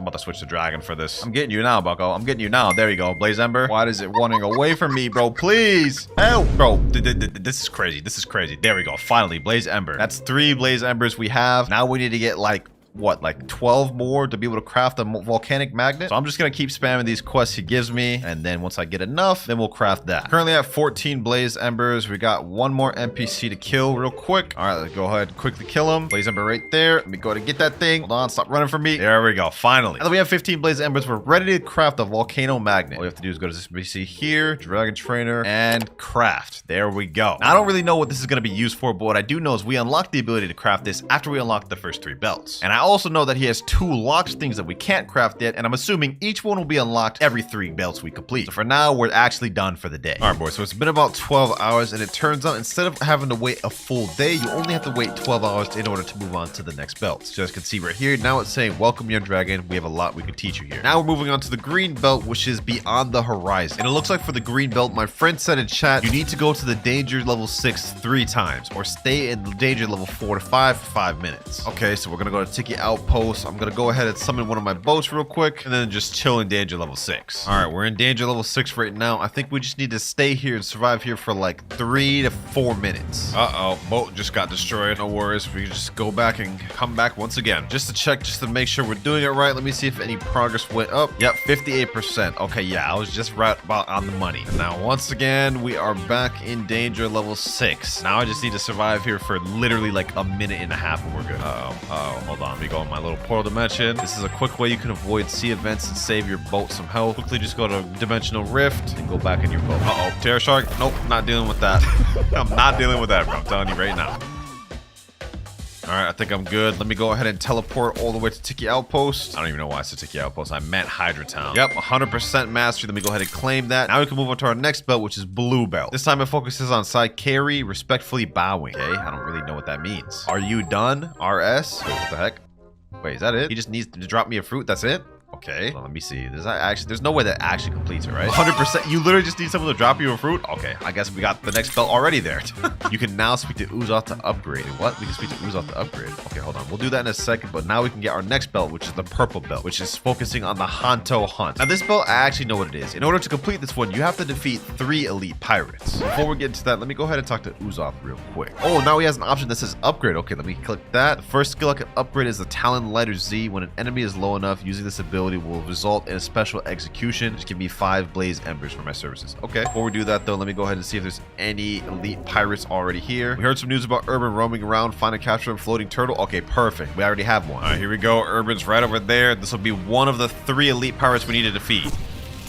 I'm getting you now, bucko. I'm getting you now. There you go. Blaze ember. Why is it running away from me, bro? Please. Help. Bro, this is crazy. This is crazy. There we go. Finally, blaze ember. That's 3 blaze embers we have. Now we need to get like what, like 12 more to be able to craft a volcanic magnet. So I'm just gonna keep spamming these quests he gives me, and then once I get enough, then we'll craft that. Currently at 14 blaze embers. We got one more NPC to kill real quick. All right, let's go ahead and quickly kill him. Blaze ember right there. Let me go ahead and get that thing. Hold on, stop running from me. There we go, finally. Now that we have 15 blaze embers, we're ready to craft a volcano magnet. All you have to do is go to this NPC here, dragon trainer, and craft. There we go. Now, I don't really know what this is gonna be used for, but what I do know is we unlock the ability to craft this after we unlock the first 3 belts. And I also know that he has 2 locked things that we can't craft yet, and I'm assuming each one will be unlocked every 3 belts we complete. So for now, we're actually done for the day. All right, boys, so it's been about 12 hours, and it turns out instead of having to wait a full day, you only have to wait 12 hours in order to move on to the next belt. So as you can see right here, now it's saying, welcome young dragon, we have a lot we can teach you here. Now we're moving on to the green belt, which is beyond the horizon. And it looks like for the green belt, my friend said in chat, you need to go to the danger level 6 3 times, or stay in the danger level 4 to 5 for 5 minutes. Okay, so we're gonna go to Tiki Outpost. I'm gonna go ahead and summon one of my boats real quick, and then just chill in danger level 6. All right, we're in danger level 6 right now. I think we just need to stay here and survive here for like 3 to 4 minutes. Uh-oh, boat just got destroyed. No worries, we can just go back and come back once again. Just to check, just to make sure we're doing it right. Let me see if any progress went up. Yep, 58%. Okay, yeah, I was just right about on the money. And now, once again, we are back in danger level 6. Now I just need to survive here for literally like a minute and a half and we're good. Uh-oh, hold on. Let me go in my little portal dimension. This is a quick way you can avoid sea events and save your boat some health. Quickly just go to Dimensional Rift and go back in your boat. Uh-oh, Terror Shark. Nope, not dealing with that. I'm not dealing with that, bro. I'm telling you right now. All right, I think I'm good. Let me go ahead and teleport all the way to Tiki Outpost. I don't even know why I said Tiki Outpost. I meant Hydra Town. Yep, 100% mastery. Let me go ahead and claim that. Now we can move on to our next belt, which is Blue Belt. This time it focuses on side carry, respectfully bowing. Okay, I don't really know what that means. Are you done? RS? Wait, what the heck? Wait, is that it? He just needs to drop me a fruit. That's it? Okay, well, let me see. There's no way that actually completes it, right? 100%. You literally just need someone to drop you a fruit? Okay, I guess we got the next belt already there. You can now speak to Uzoth to upgrade. What? We can speak to Uzoth to upgrade. Okay, hold on. We'll do that in a second, but now we can get our next belt, which is the purple belt, which is focusing on the Hanto Hunt. Now, this belt, I actually know what it is. In order to complete this one, you have to defeat 3 elite pirates. Before we get into that, let me go ahead and talk to Uzoth real quick. Oh, now he has an option that says upgrade. Okay, let me click that. The first skill I can upgrade is the Talon Lighter Z. When an enemy is low enough, using this ability will result in a special execution. Just give me 5 blaze embers for my services. Okay, before we do that though, let me go ahead and see if there's any elite pirates already here. We heard some news about Urban roaming around, find and capture a floating turtle. Okay, perfect. We already have one. All right, here we go. Urban's right over there. This will be one of the 3 elite pirates we need to defeat.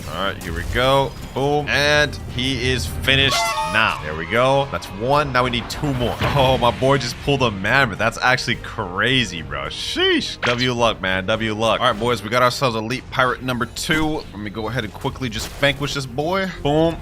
All right, here we go. Boom. And he is finished now. There we go. That's 1. Now we need 2 more. Oh, my boy just pulled a mammoth. That's actually crazy, bro. Sheesh. W luck, man. W luck. All right, boys, we got ourselves elite pirate number 2. Let me go ahead and quickly just vanquish this boy. Boom.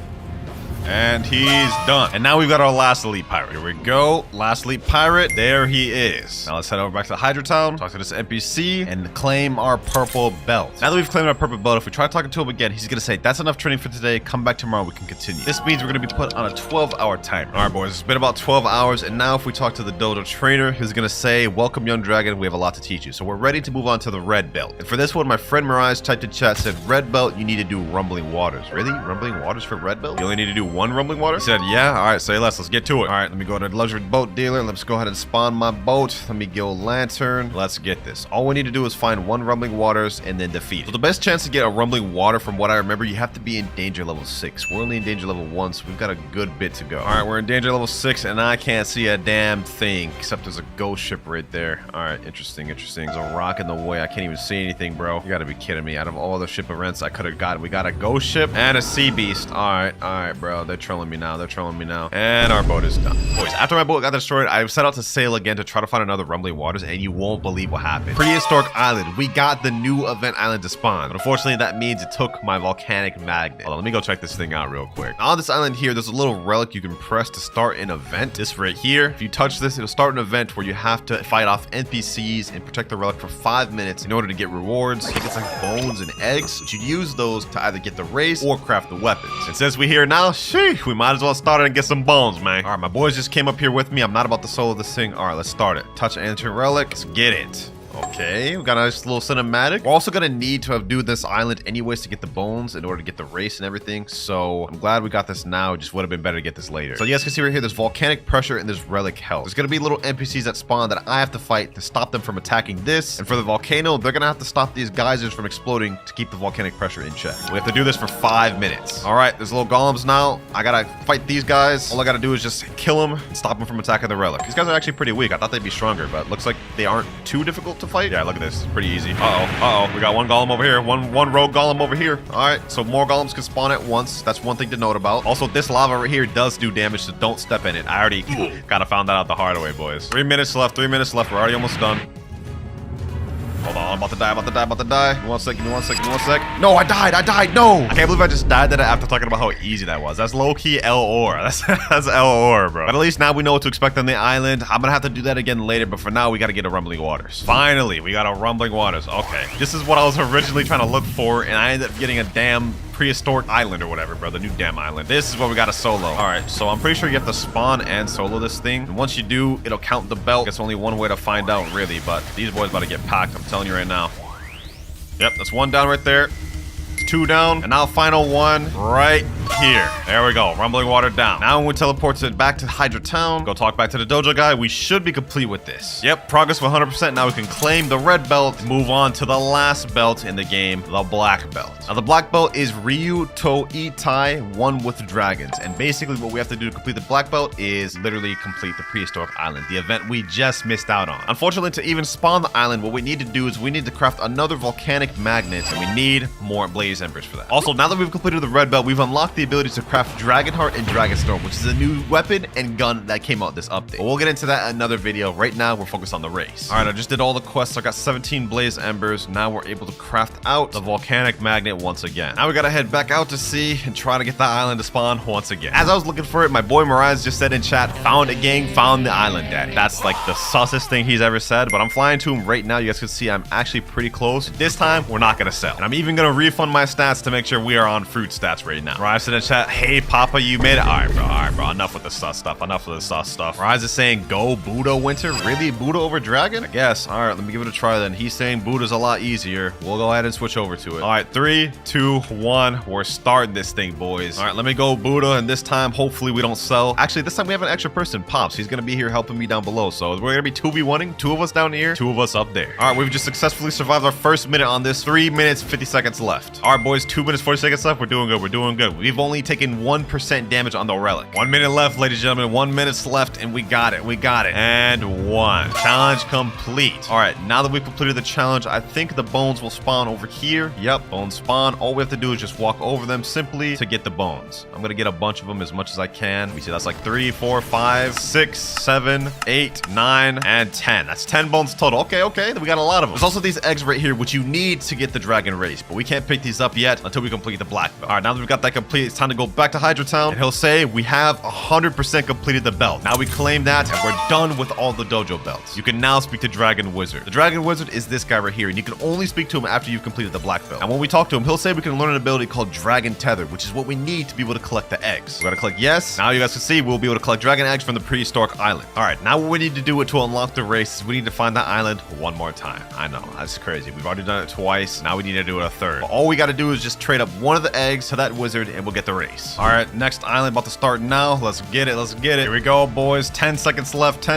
And he's done. And now we've got our last elite pirate. Here we go. Last elite pirate. There he is. Now let's head over back to Hydra Town, talk to this NPC, and claim our purple belt. Now that we've claimed our purple belt, if we try talking to him again, he's gonna say, that's enough training for today. Come back tomorrow, we can continue. This means we're gonna be put on a 12-hour timer. All right, boys, it's been about 12 hours, and now if we talk to the dojo trainer, he's gonna say, welcome, young dragon, we have a lot to teach you. So we're ready to move on to the red belt. And for this one, my friend Mirage typed in chat, said, red belt, you need to do rumbling waters. Really? Rumbling waters for red belt? You only need to do 1 rumbling water? He said, yeah, all right, say less, let's get to it. All right, let me go to the luxury boat dealer. Let's go ahead and spawn my boat. Let me go lantern. Let's get this. All we need to do is find 1 rumbling waters and then defeat it. So the best chance to get a rumbling water, from what I remember, you have to be in danger level 6. We're only in danger level 1, so we've got a good bit to go. All right, we're in danger level 6, and I can't see a damn thing, except there's a ghost ship right there. All right, interesting. There's a rock in the way. I can't even see anything, bro. You gotta be kidding me. Out of all the ship events I could have got, we got a ghost ship and a sea beast. All right, bro. They're trolling me now. And our boat is done. Boys, after my boat got destroyed, I set out to sail again to try to find another rumbling waters, and you won't believe what happened. Prehistoric Island. We got the new event island to spawn, but unfortunately that means it took my volcanic magnet. Hold on, let me go check this thing out real quick. On this island here, there's a little relic you can press to start an event. This right here. If you touch this, it'll start an event where you have to fight off NPCs and protect the relic for 5 minutes in order to get rewards. I think it's like bones and eggs, but you use those to either get the race or craft the weapons. And since we're here now, sheesh, we might as well start it and get some bones, man. All right, my boys just came up here with me. I'm not about to solo this thing. All right, let's start it. Touch ancient relic. Let's get it. Okay, we got a nice little cinematic. We're also gonna need to do this island anyways to get the bones in order to get the race and everything. So I'm glad we got this now. It just would have been better to get this later. So you guys can see right here, there's volcanic pressure and there's relic health. There's gonna be little NPCs that spawn that I have to fight to stop them from attacking this. And for the volcano, they're gonna have to stop these geysers from exploding to keep the volcanic pressure in check. We have to do this for 5 minutes. All right, there's little golems now. I gotta fight these guys. All I gotta do is just kill them and stop them from attacking the relic. These guys are actually pretty weak. I thought they'd be stronger, but looks like they aren't too difficult to fight. Yeah, look at this. It's pretty easy. Uh-oh. We got one golem over here. One rogue golem over here. All right, so more golems can spawn at once. That's one thing to note about. Also, this lava right here does do damage, so don't step in it. I already kind of found that out the hard way, boys. 3 minutes left. 3 minutes left. We're already almost done. Hold on, I'm about to die. Give me 1 second. No, I died. No. I can't believe I just died that after talking about how easy that was. That's low-key L-Or. That's L-Or, bro. But at least now we know what to expect on the island. I'm gonna have to do that again later, but for now, we gotta get a Rumbling Waters. Finally, we got a Rumbling Waters. Okay. This is what I was originally trying to look for, and I ended up getting a damn prehistoric island or whatever, bro. The new damn island. This is what we got to solo. All right, so I'm pretty sure you have to spawn and solo this thing. And once you do, it'll count the belt. It's only one way to find out, really, but these boys about to get packed. I'm telling you right now. Yep, that's one down right there. It's 2 down, and now final one right here. There we go. Rumbling water down. Now when we teleport it back to Hydra Town, go talk back to the dojo guy, we should be complete with this. Yep, progress of 100%. Now we can claim the red belt and move on to the last belt in the game, the black belt. Now the black belt is Ryu to Itai, one with dragons. And basically what we have to do to complete the black belt is literally complete the prehistoric island, the event we just missed out on. Unfortunately, to even spawn the island, what we need to do is we need to craft another volcanic magnet, and we need more blaze embers for that. Also, now that we've completed the red belt, we've unlocked the ability to craft Dragonheart and Dragonstorm, which is a new weapon and gun that came out this update. But we'll get into that in another video. Right now, we're focused on the race. All right, I just did all the quests. I got 17 blaze embers. Now we're able to craft out the volcanic magnet once again. Now we gotta head back out to sea and try to get that island to spawn once again. As I was looking for it, my boy Mirage just said in chat, found a gang, found the island, daddy. That's like the sussest thing he's ever said, but I'm flying to him right now. You guys can see I'm actually pretty close. This time, we're not gonna sell. And I'm even gonna refund my stats to make sure we are on fruit stats right now. Mirage said in chat, hey, Papa, you made it. All right, bro. Enough with the sus stuff. Mirage is saying, go Buddha Winter. Really? Buddha over Dragon? I guess. All right, let me give it a try then. He's saying Buddha's a lot easier. We'll go ahead and switch over to it. All right, 3, 2, 1. We're starting this thing, boys. All right, let me go Buddha, and this time, hopefully we don't sell. Actually, this time we have an extra person, Pops. He's gonna be here helping me down below. So we're gonna be 2v1ing. 2 of us down here, 2 of us up there. All right, we've just successfully survived our first minute on this. 3 minutes, 50 seconds left. All right, boys, 2 minutes, 40 seconds left. We're doing good. We've only taken 1% damage on the relic. 1 minute left, ladies and gentlemen. 1 minute left, and we got it. And 1. Challenge complete. All right, now that we've completed the challenge, I think the bones will spawn over here. Yep, bones spawn. All we have to do is just walk over them simply to get the bones. I'm gonna get a bunch of them, as much as I can. We see that's like 3, 4, 5, 6, 7, 8, 9, and 10. That's 10 bones total. Okay, we got a lot of them. There's also these eggs right here, which you need to get the dragon race, but we can't pick these up yet until we complete the black belt. All right, now that we've got that complete, it's time to go back to Hydra Town, and he'll say we have 100% completed the belt. Now we claim that, and we're done with all the dojo belts. You can now speak to Dragon Wizard. The Dragon Wizard is this guy right here, and you can only speak to him after you've completed the black belt. And when we talk to him, he'll say we can learn an ability called Dragon Tether, which is what we need to be able to collect the eggs. We gotta click yes. Now you guys can see we'll be able to collect dragon eggs from the prehistoric island. All right, now what we need to do to unlock the race is we need to find that island one more time. I know, that's crazy. We've already done it twice. Now we need to do it a third. But all we gotta do is just trade up one of the eggs to that wizard, and we'll get the race. All right, next island about to start now. Let's get it. Here we go, boys. 10 seconds left.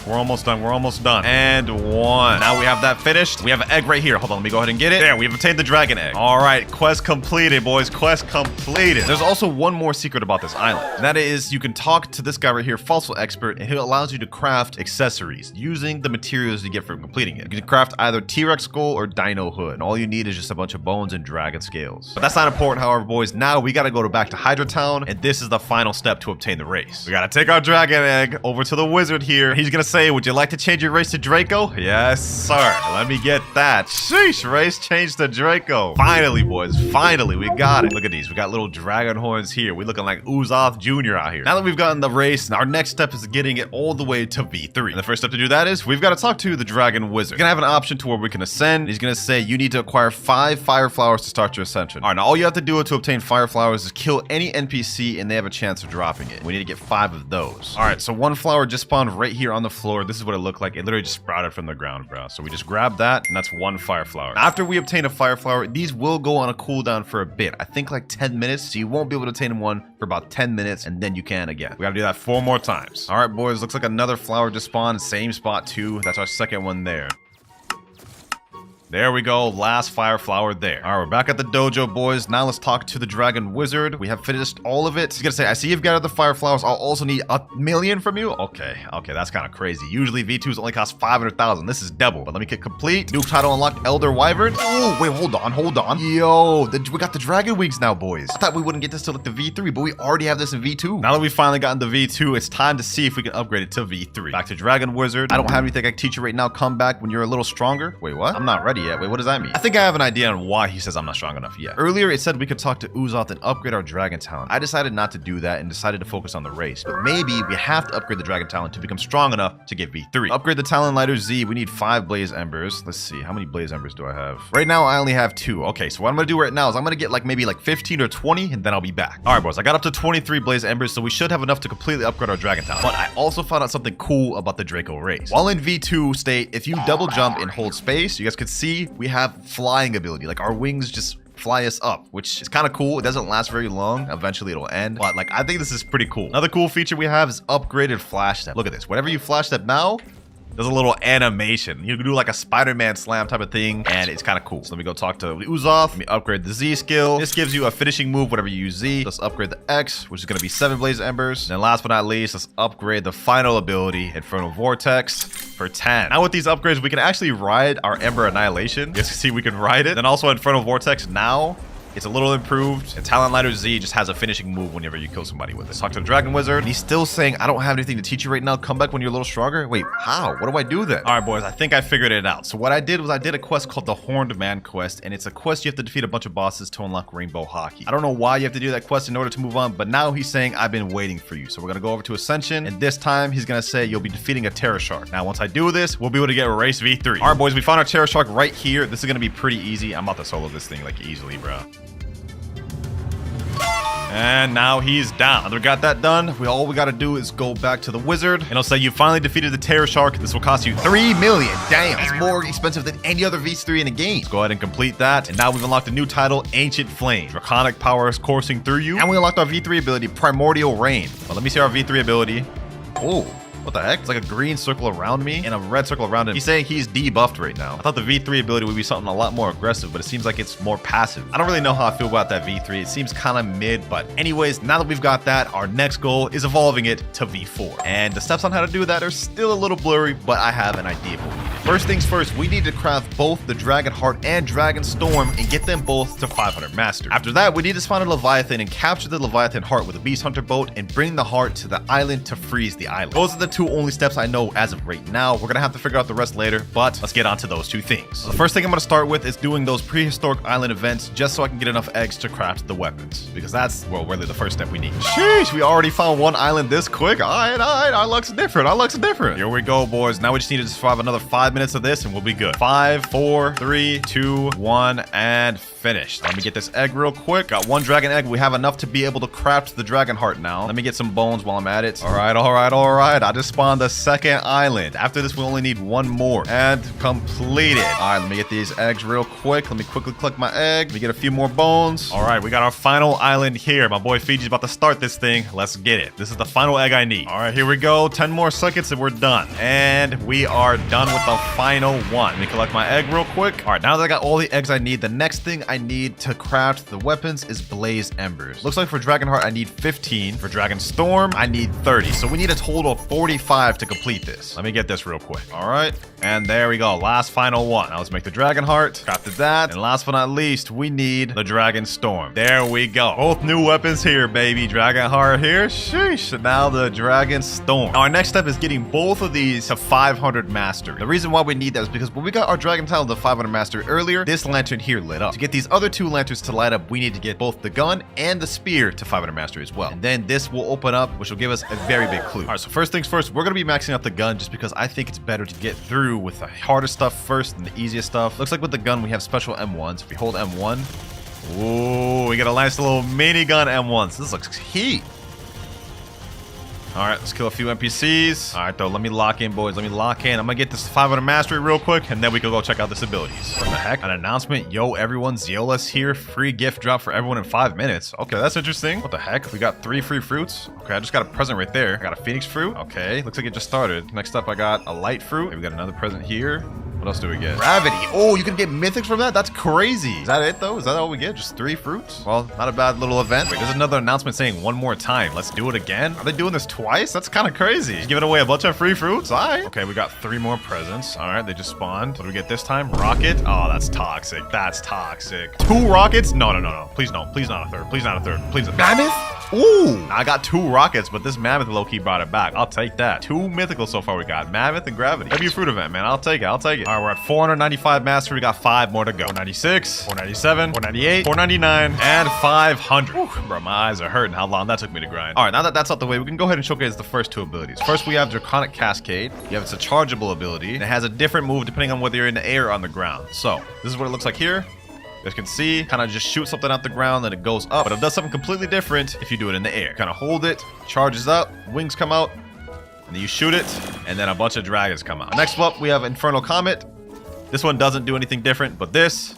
We're almost done. And 1. Now we have that finished. We have an egg right here. Hold on, let me go ahead and get it. There, we've obtained the dragon egg. All right, quest completed, boys. Quest completed. There's also one more secret about this island. And that is you can talk to this guy right here, Fossil Expert, and he allows you to craft accessories using the materials you get from completing it. You can craft either T-Rex skull or dino hood, and all you need is just a bunch of bones and dragon scales. But that's not important, however, boys. Now we gotta go back to Hydra Town, and this is the final step to obtain the race. We gotta take our dragon egg over to the wizard here. He's gonna say, would you like to change your race to Draco? Yes, sir. Let me get that. Sheesh, race change to Draco. Finally, boys. Finally, we got it. Look at these. We got little dragon horns here. We're looking like Uzoth Jr. out here. Now that we've gotten the race, our next step is getting it all the way to V3. And the first step to do that is we've got to talk to the dragon wizard. We're gonna have an option to where we can ascend. He's gonna say you need to acquire 5 fire flowers flowers to start your ascension. All right, now all you have to do to obtain fire flowers is kill any NPC and they have a chance of dropping it. We need to get 5 of those. All right, so 1 flower just spawned right here on the floor. This is what it looked like. It literally just sprouted from the ground, bro. So we just grab that, and that's 1 fire flower. After we obtain a fire flower, these will go on a cooldown for a bit. I think like 10 minutes, so you won't be able to obtain one for about 10 minutes, and then you can again. We gotta do that 4 more times. All right, boys, looks like another flower just spawned. Same spot too. That's our second one there. There we go, last fire flower there. All right, we're back at the dojo, boys. Now let's talk to the dragon wizard. We have finished all of it. He's gonna say, I see you've gathered the fire flowers. I'll also need 1,000,000 from you. Okay, that's kind of crazy. Usually V2s only cost 500,000. This is double, but let me get complete. New title unlocked, Elder Wyvern. Oh, wait, hold on. Yo, we got the dragon wings now, boys. I thought we wouldn't get this till like the V3, but we already have this in V2. Now that we've finally gotten the V2, it's time to see if we can upgrade it to V3. Back to dragon wizard. I don't have anything I can teach you right now. Come back when you're a little stronger. Wait, what? I'm not ready yet. Wait, what does that mean? I think I have an idea on why he says I'm not strong enough yet. Earlier, it said we could talk to Uzoth and upgrade our dragon talent. I decided not to do that and decided to focus on the race. But maybe we have to upgrade the dragon talent to become strong enough to get V3. Upgrade the talent lighter Z. We need 5 blaze embers. Let's see. How many blaze embers do I have? Right now, I only have 2. Okay, so what I'm going to do right now is I'm going to get like maybe like 15 or 20, and then I'll be back. All right, boys. I got up to 23 blaze embers, so we should have enough to completely upgrade our dragon talent. But I also found out something cool about the Draco race. While in V2 state, if you double jump and hold space, you guys could see we have flying ability. Like our wings just fly us up, which is kind of cool. It doesn't last very long. Eventually it'll end, but like I think this is pretty cool. Another cool feature we have is upgraded flash step. Look at this. Whenever you flash step now, there's a little animation. You can do like a Spider-Man slam type of thing, and it's kind of cool. So let me go talk to Uzoth. Let me upgrade the Z skill. This gives you a finishing move whenever you use Z. Let's upgrade the X, which is going to be 7 blaze embers. And then last but not least, let's upgrade the final ability, Infernal Vortex, for 10. Now with these upgrades, we can actually ride our Ember Annihilation. You guys can see we can ride it. Then also Infernal Vortex now, it's a little improved. And Talent Lighter Z just has a finishing move whenever you kill somebody with it. Talk to the Dragon Wizard. And he's still saying, I don't have anything to teach you right now. Come back when you're a little stronger. Wait, how? What do I do then? All right, boys, I think I figured it out. So what I did was I did a quest called the Horned Man quest. And it's a quest you have to defeat a bunch of bosses to unlock Rainbow Hockey. I don't know why you have to do that quest in order to move on, but now he's saying, I've been waiting for you. So we're going to go over to Ascension. And this time he's going to say, you'll be defeating a Terror Shark. Now, once I do this, we'll be able to get Race V3. All right, boys, we found our Terror Shark right here. This is going to be pretty easy. I'm about to solo this thing like easily, bro. And now he's down. Now that we got that done, all we got to do is go back to the wizard, and it'll say you finally defeated the Terror Shark. This will cost you 3 million. Damn, that's more expensive than any other V3 in the game. Let's go ahead and complete that. And now we've unlocked a new title, Ancient Flame. Draconic power is coursing through you. And we unlocked our V3 ability, Primordial Rain. Well, let me see our V3 ability. Oh. What the heck? It's like a green circle around me and a red circle around him. He's saying he's debuffed right now. I thought the V3 ability would be something a lot more aggressive, but it seems like it's more passive. I don't really know how I feel about that V3. It seems kind of mid, but anyways, now that we've got that, our next goal is evolving it to V4. And the steps on how to do that are still a little blurry, but I have an idea of what we need. First things first, we need to craft both the Dragon Heart and Dragon Storm and get them both to 500 Master. After that, we need to spawn a Leviathan and capture the Leviathan Heart with a Beast Hunter boat and bring the heart to the island to freeze the island. Those are the 2 only steps I know as of right now. We're gonna have to figure out the rest later, but let's get on to those 2 things. So the first thing I'm gonna start with is doing those prehistoric island events just so I can get enough eggs to craft the weapons, because that's, well, really the first step we need. Sheesh, we already found 1 island this quick. All right, our luck's different. Our luck's different. Here we go, boys. Now we just need to survive another 5 minutes of this and we'll be good. 5, 4, 3, 2, 1, and finished. Let me get this egg real quick. Got 1 dragon egg. We have enough to be able to craft the dragon heart now. Let me get some bones while I'm at it. All right. I just spawned the second island. After this, we only need 1 more and complete it. All right, let me get these eggs real quick. Let me quickly collect my egg. Let me get a few more bones. All right, we got our final island here. My boy Fiji's about to start this thing. Let's get it. This is the final egg I need. All right, here we go. 10 more seconds and we're done. And we are done with the final one. Let me collect my egg real quick. All right, now that I got all the eggs I need, the next thing I need to craft the weapons is Blaze Embers. Looks like for Dragon Heart, I need 15. For Dragon Storm, I need 30. So we need a total of 45 to complete this. Let me get this real quick. All right, and there we go. Last final one. Now let's make the Dragon Heart. Crafted that. And last but not least, we need the Dragon Storm. There we go. Both new weapons here, baby. Dragon Heart here. Sheesh. And now the Dragon Storm. Now our next step is getting both of these to 500 Mastery. The reason why we need that is because when we got our Dragon Talent to 500 Mastery earlier, this lantern here lit up. To get these these other 2 lanterns to light up, we need to get both the gun and the spear to 500 mastery as well. And then this will open up, which will give us a very big clue. All right, so first things first, we're going to be maxing out the gun just because I think it's better to get through with the harder stuff first than the easiest stuff. Looks like with the gun, we have special M1s. If we hold M1, ooh, we got a nice little minigun M1s. This looks heat. All right, let's kill a few NPCs. All right, though, let me lock in, boys. Let me lock in. I'm gonna get this 500 mastery real quick, and then we can go check out this abilities. What the heck? An announcement. Yo, everyone, Zeola's here. Free gift drop for everyone in 5 minutes. Okay, that's interesting. What the heck? We got 3 free fruits. Okay, I just got a present right there. I got a phoenix fruit. Okay, looks like it just started. Next up, I got a light fruit. Okay, we got another present here. What else do we get? Gravity. Oh, you can get mythics from that? That's crazy. Is that it, though? Is that all we get? Just 3 fruits? Well, not a bad little event. Wait, there's another announcement saying one more time. Let's do it again. Are they doing this twice? That's kind of crazy. Just giving away a bunch of free fruits? All right. Okay, we got 3 more presents. All right, they just spawned. What do we get this time? Rocket? Oh, that's toxic. That's toxic. 2 rockets? No, no, no, no. Please no. Please not a third. Please not a third. Please. Mammoth? Ooh, I got 2 rockets, but this mammoth low-key brought it back. I'll take that. 2 mythical so far we got. Mammoth and gravity. W fruit event, man. I'll take it. I'll take it. All right, we're at 495 mastery. We got 5 more to go. 496, 497, 498, 499, and 500. Whew, bro, my eyes are hurting how long that took me to grind. All right, now that that's out the way, we can go ahead and showcase the first 2 abilities. First, we have Draconic Cascade. You have it's a chargeable ability, and it has a different move depending on whether you're in the air or on the ground. So, this is what it looks like here. You guys can see, kind of just shoot something out the ground, then it goes up. But it does something completely different if you do it in the air. Kind of hold it, charges up, wings come out, and then you shoot it, and then a bunch of dragons come out. Next up, we have Infernal Comet. This one doesn't do anything different, but this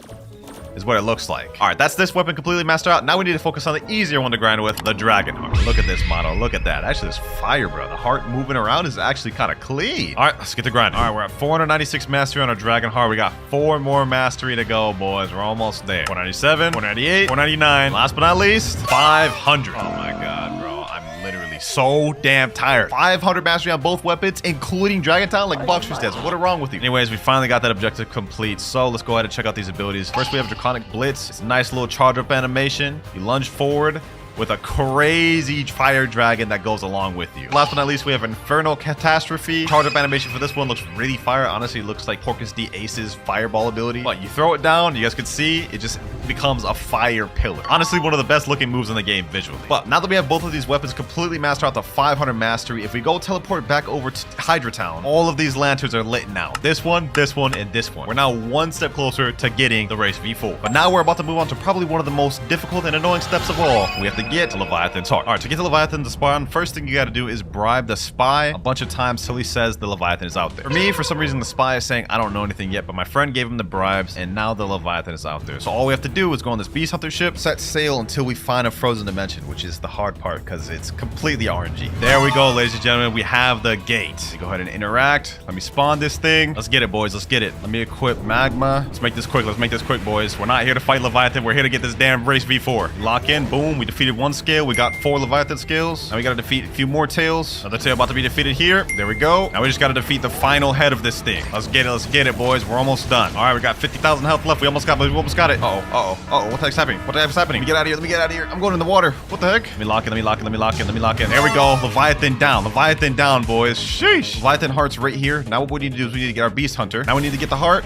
is what it looks like. All right, that's this weapon completely mastered out. Now we need to focus on the easier one to grind with, the Dragon Heart. Look at this model. Look at that. Actually, this fire, bro. The heart moving around is actually kind of clean. All right, let's get to grinding. All right, we're at 496 mastery on our Dragon Heart. We got 4 more mastery to go, boys. We're almost there. 497, 498, 499. Last but not least, 500. Oh my God, bro. I'm literally so damn tired. 500 mastery on both weapons, including Dragon Town, like Blox does. What is wrong with you? Anyways, we finally got that objective complete. So let's go ahead and check out these abilities. First, we have Draconic Blitz. It's a nice little charge up animation. You lunge forward with a crazy fire dragon that goes along with you. Last but not least, we have Infernal Catastrophe. Charge up animation for this one looks really fire. Honestly, it looks like Porcus D Ace's fireball ability. But you throw it down, you guys can see, it just becomes a fire pillar. Honestly, one of the best looking moves in the game visually. But now that we have both of these weapons completely mastered out to 500 mastery, if we go teleport back over to Hydra Town, all of these lanterns are lit now. This one, and this one. We're now 1 step closer to getting the race V4. But now we're about to move on to probably one of the most difficult and annoying steps of all. We have to get Leviathan's heart. All right, to get the Leviathan to spawn, first thing you got to do is bribe the spy a bunch of times till he says the Leviathan is out there. For me, for some reason, the spy is saying, I don't know anything yet, but my friend gave him the bribes, and now the Leviathan is out there. So all we have to do is go on this Beast Hunter ship, set sail until we find a frozen dimension, which is the hard part because it's completely RNG. There we go, ladies and gentlemen. We have the gate. Go ahead and interact. Let me spawn this thing. Let's get it, boys. Let's get it. Let me equip magma. Let's make this quick. Let's make this quick, boys. We're not here to fight Leviathan. We're here to get this damn race V4. Lock in. Boom. We defeated 1 scale. We got 4 Leviathan scales. Now we got to defeat a few more tails. Another tail about to be defeated here. There we go. Now we just got to defeat the final head of this thing. Let's get it. Let's get it, boys. We're almost done. All right, we got 50,000 health left. We almost got it. What the heck's happening? What the heck's happening? Let me get out of here. Let me get out of here. I'm going in the water. What the heck? Let me lock in. Let me lock in. Let me lock in. Let me lock in. There we go. Leviathan down. Leviathan down, boys. Sheesh. Leviathan heart's right here. Now what we need to do is we need to get our Beast Hunter. Now we need to get the heart.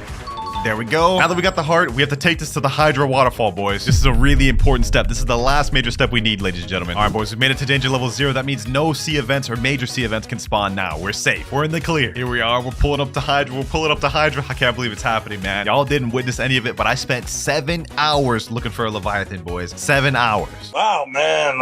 There we go. Now that we got the heart, we have to take this to the Hydra waterfall, boys. This is a really important step. This is the last major step we need, ladies and gentlemen. All right, boys, we made it to danger level 0. That means no sea events or major sea events can spawn now. We're safe. We're in the clear. Here we are. We're pulling up to Hydra. We're pulling up to Hydra. I can't believe it's happening, man. Y'all didn't witness any of it, but I spent 7 hours looking for a Leviathan, boys. 7 hours. Wow, man.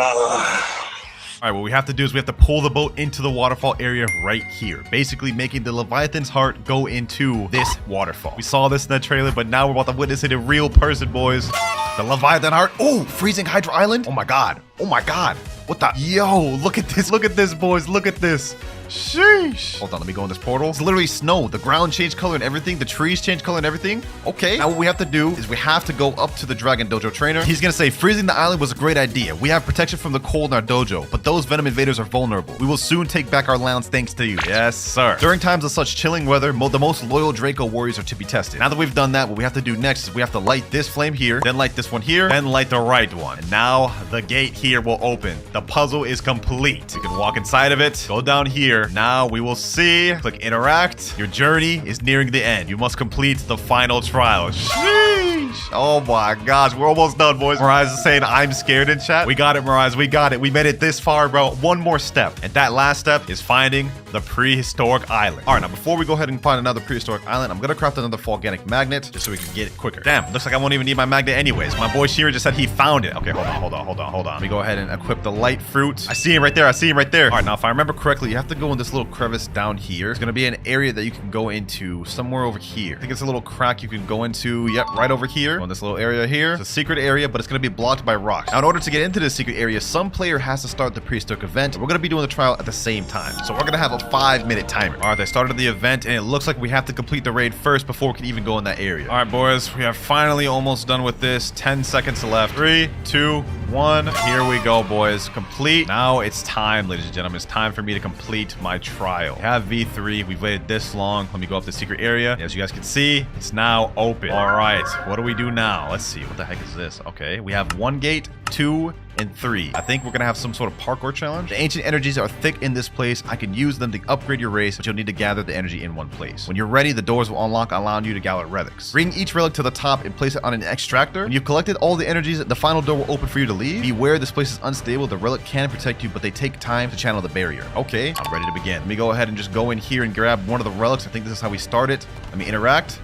All right, what we have to do is we have to pull the boat into the waterfall area right here, basically making the Leviathan's heart go into this waterfall. We saw this in the trailer, but now we're about to witness it in real person, boys. The Leviathan heart. Oh, freezing Hydra Island. Oh my God. Oh my God. What the? Yo, look at this. Look at this, boys. Look at this. Sheesh. Hold on, let me go in this portal. It's literally snow. The ground changed color and everything. The trees changed color and everything. Okay. Now what we have to do is we have to go up to the Dragon Dojo trainer. He's gonna say freezing the island was a great idea. We have protection from the cold in our dojo, but those venom invaders are vulnerable. We will soon take back our lands thanks to you. Yes, sir. During times of such chilling weather, the most loyal Draco warriors are to be tested. Now that we've done that, what we have to do next is we have to light this flame here, then light this one here, then light the right one. And now the gate here will open. The puzzle is complete. You can walk inside of it, go down here, here. Now we will see. Click interact. Your journey is nearing the end. You must complete the final trial. Sheesh. Oh my gosh, we're almost done, boys. Mariah's is saying I'm scared in chat. We got it, Mariah. We got it. We made it this far, bro. One more step. And that last step is finding the prehistoric island. All right, now before we go ahead and find another prehistoric island, I'm gonna craft another volcanic magnet just so we can get it quicker. Damn, looks like I won't even need my magnet anyways. My boy Shearer just said he found it. Okay, hold on. Let me go ahead and equip the light fruit. I see him right there. All right, now if I remember correctly, you have to go in this little crevice down here. It's gonna be an area that you can go into somewhere over here. I think it's a little crack you can go into. Yep, right over here. Go in this little area here. It's a secret area, but it's gonna be blocked by rocks. Now, in order to get into this secret area, some player has to start the prehistoric event. We're gonna be doing the trial at the same time. So we're gonna have a 5-minute timer. All right, I started the event, and it looks like we have to complete the raid first before we can even go in that area. All right, boys, we are finally almost done with this. 10 seconds left. 3, 2, 1. Here we go, boys. Complete. Now it's time, ladies and gentlemen. It's time for me to complete my trial. We have V3. We've waited this long. Let me go up the secret area. As you guys can see, it's now open. All right, what do we do now? Let's see. What the heck is this? Okay, we have 1 gate, 2, and 3. I think we're gonna have some sort of parkour challenge. The ancient energies are thick in this place. I can use them to upgrade your race, but you'll need to gather the energy in one place. When you're ready, the doors will unlock, allowing you to gather relics. Bring each relic to the top and place it on an extractor. When you've collected all the energies, the final door will open for you to leave. Beware, this place is unstable. The relic can protect you, but they take time to channel the barrier. Okay, I'm ready to begin. Let me go ahead and just go in here and grab one of the relics. I think this is how we start it. Let me interact.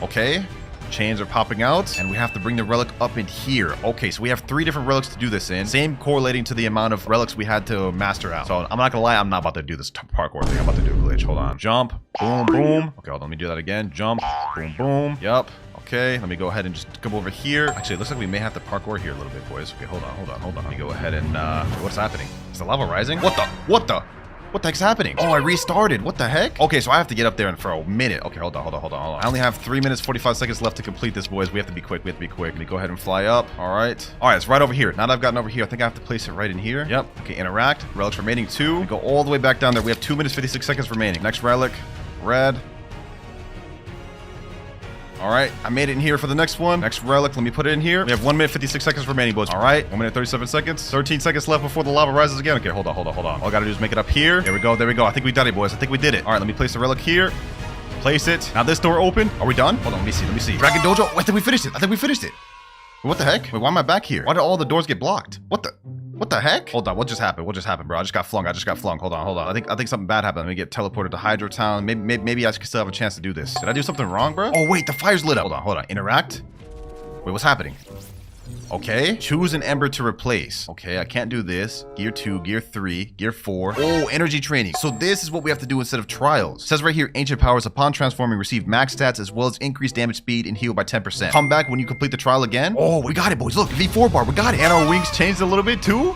Okay. Chains are popping out, and we have to bring the relic up in here. Okay, so we have 3 different relics to do this in. Same correlating to the amount of relics we had to master out. So I'm not gonna lie, I'm not about to do this parkour thing. I'm about to do a glitch. Hold on. Jump. Boom, boom. Okay, hold on. Let me do that again. Jump. Boom, boom. Yup. Okay, let me go ahead and just come over here. Actually, it looks like we may have to parkour here a little bit, boys. Okay, hold on. Let me go ahead and, what's happening? Is the lava rising? What the heck's happening? Oh, I restarted. What the heck? Okay, so I have to get up there for a minute. Okay, hold on. I only have 3 minutes, 45 seconds left to complete this, boys. We have to be quick. Let me go ahead and fly up. All right, it's right over here. Now that I've gotten over here, I think I have to place it right in here. Yep. Okay, interact. Relics remaining 2. We go all the way back down there. We have 2 minutes, 56 seconds remaining. Next relic, red. All right, I made it in here for the next one. Next relic, let me put it in here. We have 1 minute, 56 seconds remaining, boys. All right, 1 minute, 37 seconds. 13 seconds left before the lava rises again. Okay, hold on. All I gotta do is make it up here. There we go. I think we done it, boys. I think we did it. All right, let me place the relic here. Place it. Now this door open. Are we done? Hold on, let me see. Dragon Dojo. I think we finished it. What the heck? Wait, why am I back here? Why did all the doors get blocked? What the heck? Hold on, what just happened, bro? I just got flung. Hold on. I think something bad happened. Let me get teleported to Hydro Town. Maybe I still have a chance to do this. Did I do something wrong, bro? Oh, wait, the fire's lit up. Hold on. Interact. Wait, what's happening? Okay, choose an ember to replace. Okay, I can't do this. Gear 2, Gear 3, Gear 4. Oh, energy training. So this is what we have to do instead of trials. It says right here, ancient powers upon transforming receive max stats as well as increased damage speed and heal by 10%. Come back when you complete the trial again. Oh, we got it, boys. Look, V4 bar, we got it. And our wings changed a little bit too.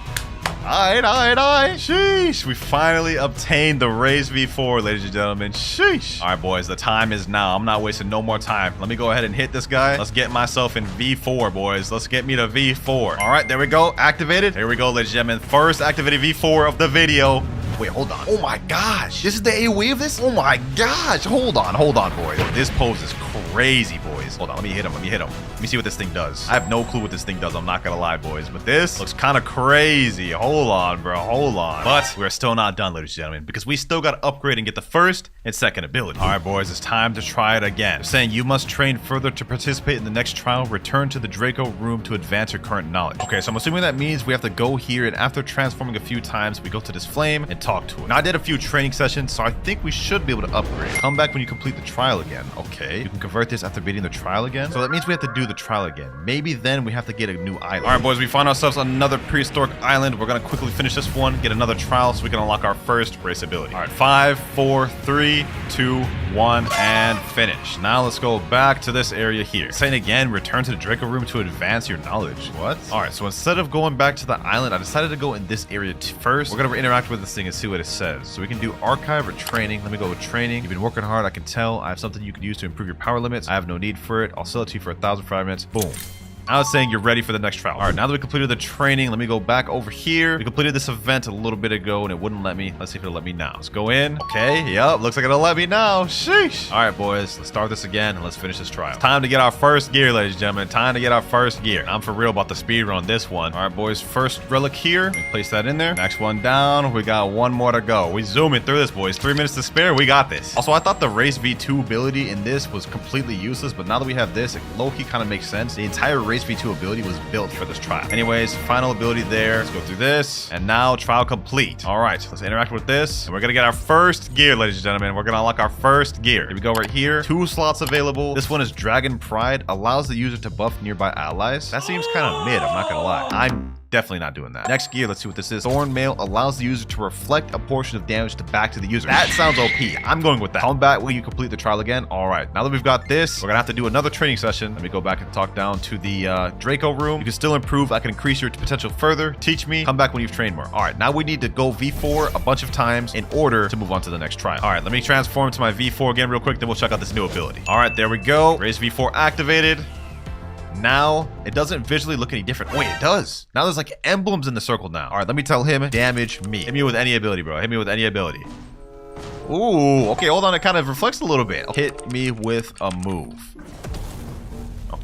Alright. Sheesh. We finally obtained the Raise V4, ladies and gentlemen. Sheesh. Alright, boys. The time is now. I'm not wasting no more time. Let me go ahead and hit this guy. Let's get myself in V4, boys. Let's get me to V4. Alright, there we go. Activated. Here we go, ladies and gentlemen. First activated V4 of the video. Wait, hold on. Oh my gosh. This is the AoE of this? Oh my gosh. Hold on, boys. This pose is crazy, boys. Hold on. Let me hit him. Let me see what this thing does. I have no clue what this thing does. I'm not gonna lie, boys. But this looks kind of crazy. Hold on, bro. Hold on. But we're still not done, ladies and gentlemen, because we still got to upgrade and get the first and second ability. All right, boys. It's time to try it again. They're saying you must train further to participate in the next trial. Return to the Draco room to advance your current knowledge. Okay, so I'm assuming that means we have to go here, and after transforming a few times, we go to this flame and talk to it. Now, I did a few training sessions, so I think we should be able to upgrade. Come back when you complete the trial again. Okay, you can convert this after beating the trial again. So that means we have to do the trial again. Maybe then we have to get a new island. All right, boys, we find ourselves on another prehistoric island. We're gonna quickly finish this one, get another trial so we can unlock our first race ability. All right, 5, 4, 3, 2, 1, and finish. Now let's go back to this area here. Saying again, return to the Draco room to advance your knowledge. What? All right, so instead of going back to the island, I decided to go in this area first. We're gonna interact with this thing and see what it says. So we can do archive or training. Let me go with training. You've been working hard, I can tell. I have something you can use to improve your power limits. I have no need for it. I'll sell it to you for 1,000 fragments. Boom. Now it's saying you're ready for the next trial. All right, now that we completed the training, let me go back over here. We completed this event a little bit ago and it wouldn't let me. Let's see if it'll let me now. Let's go in. Okay, yep, looks like it'll let me now. Sheesh. All right, boys, let's start this again and let's finish this trial. It's time to get our first gear, ladies and gentlemen. Time to get our first gear. I'm for real about the speed run this one. All right, boys, first relic here. Let me place that in there. Next one down. We got one more to go. We zooming through this, boys. 3 minutes to spare. We got this. Also, I thought the race V2 ability in this was completely useless, but now that we have this, it low-key kind of makes sense. The entire race V2 ability was built for this trial. Anyways, final ability there. Let's go through this. And now trial complete. All right, let's interact with this. And we're gonna get our first gear, ladies and gentlemen. We're gonna unlock our first gear. Here we go right here. 2 slots available. This one is Dragon Pride. Allows the user to buff nearby allies. That seems kind of mid, I'm not gonna lie. I'm definitely not doing that. Next gear, let's see what this is. Thorn Mail allows the user to reflect a portion of damage back to the user. That sounds OP. I'm going with that. Combat will you complete the trial again? All right. Now that we've got this, we're gonna have to do another training session. Let me go back and talk down to the Draco room. You can still improve. I can increase your potential further. Teach me. Come back when you've trained more. All right. Now we need to go V4 a bunch of times in order to move on to the next trial. All right. Let me transform to my V4 again real quick. Then we'll check out this new ability. All right. There we go. Raise V4 activated. Now, it doesn't visually look any different. Wait, it does. Now there's like emblems in the circle now. All right, let me tell him, damage me. Hit me with any ability, bro. Hit me with any ability. Ooh, okay, hold on. It kind of reflects a little bit. Hit me with a move.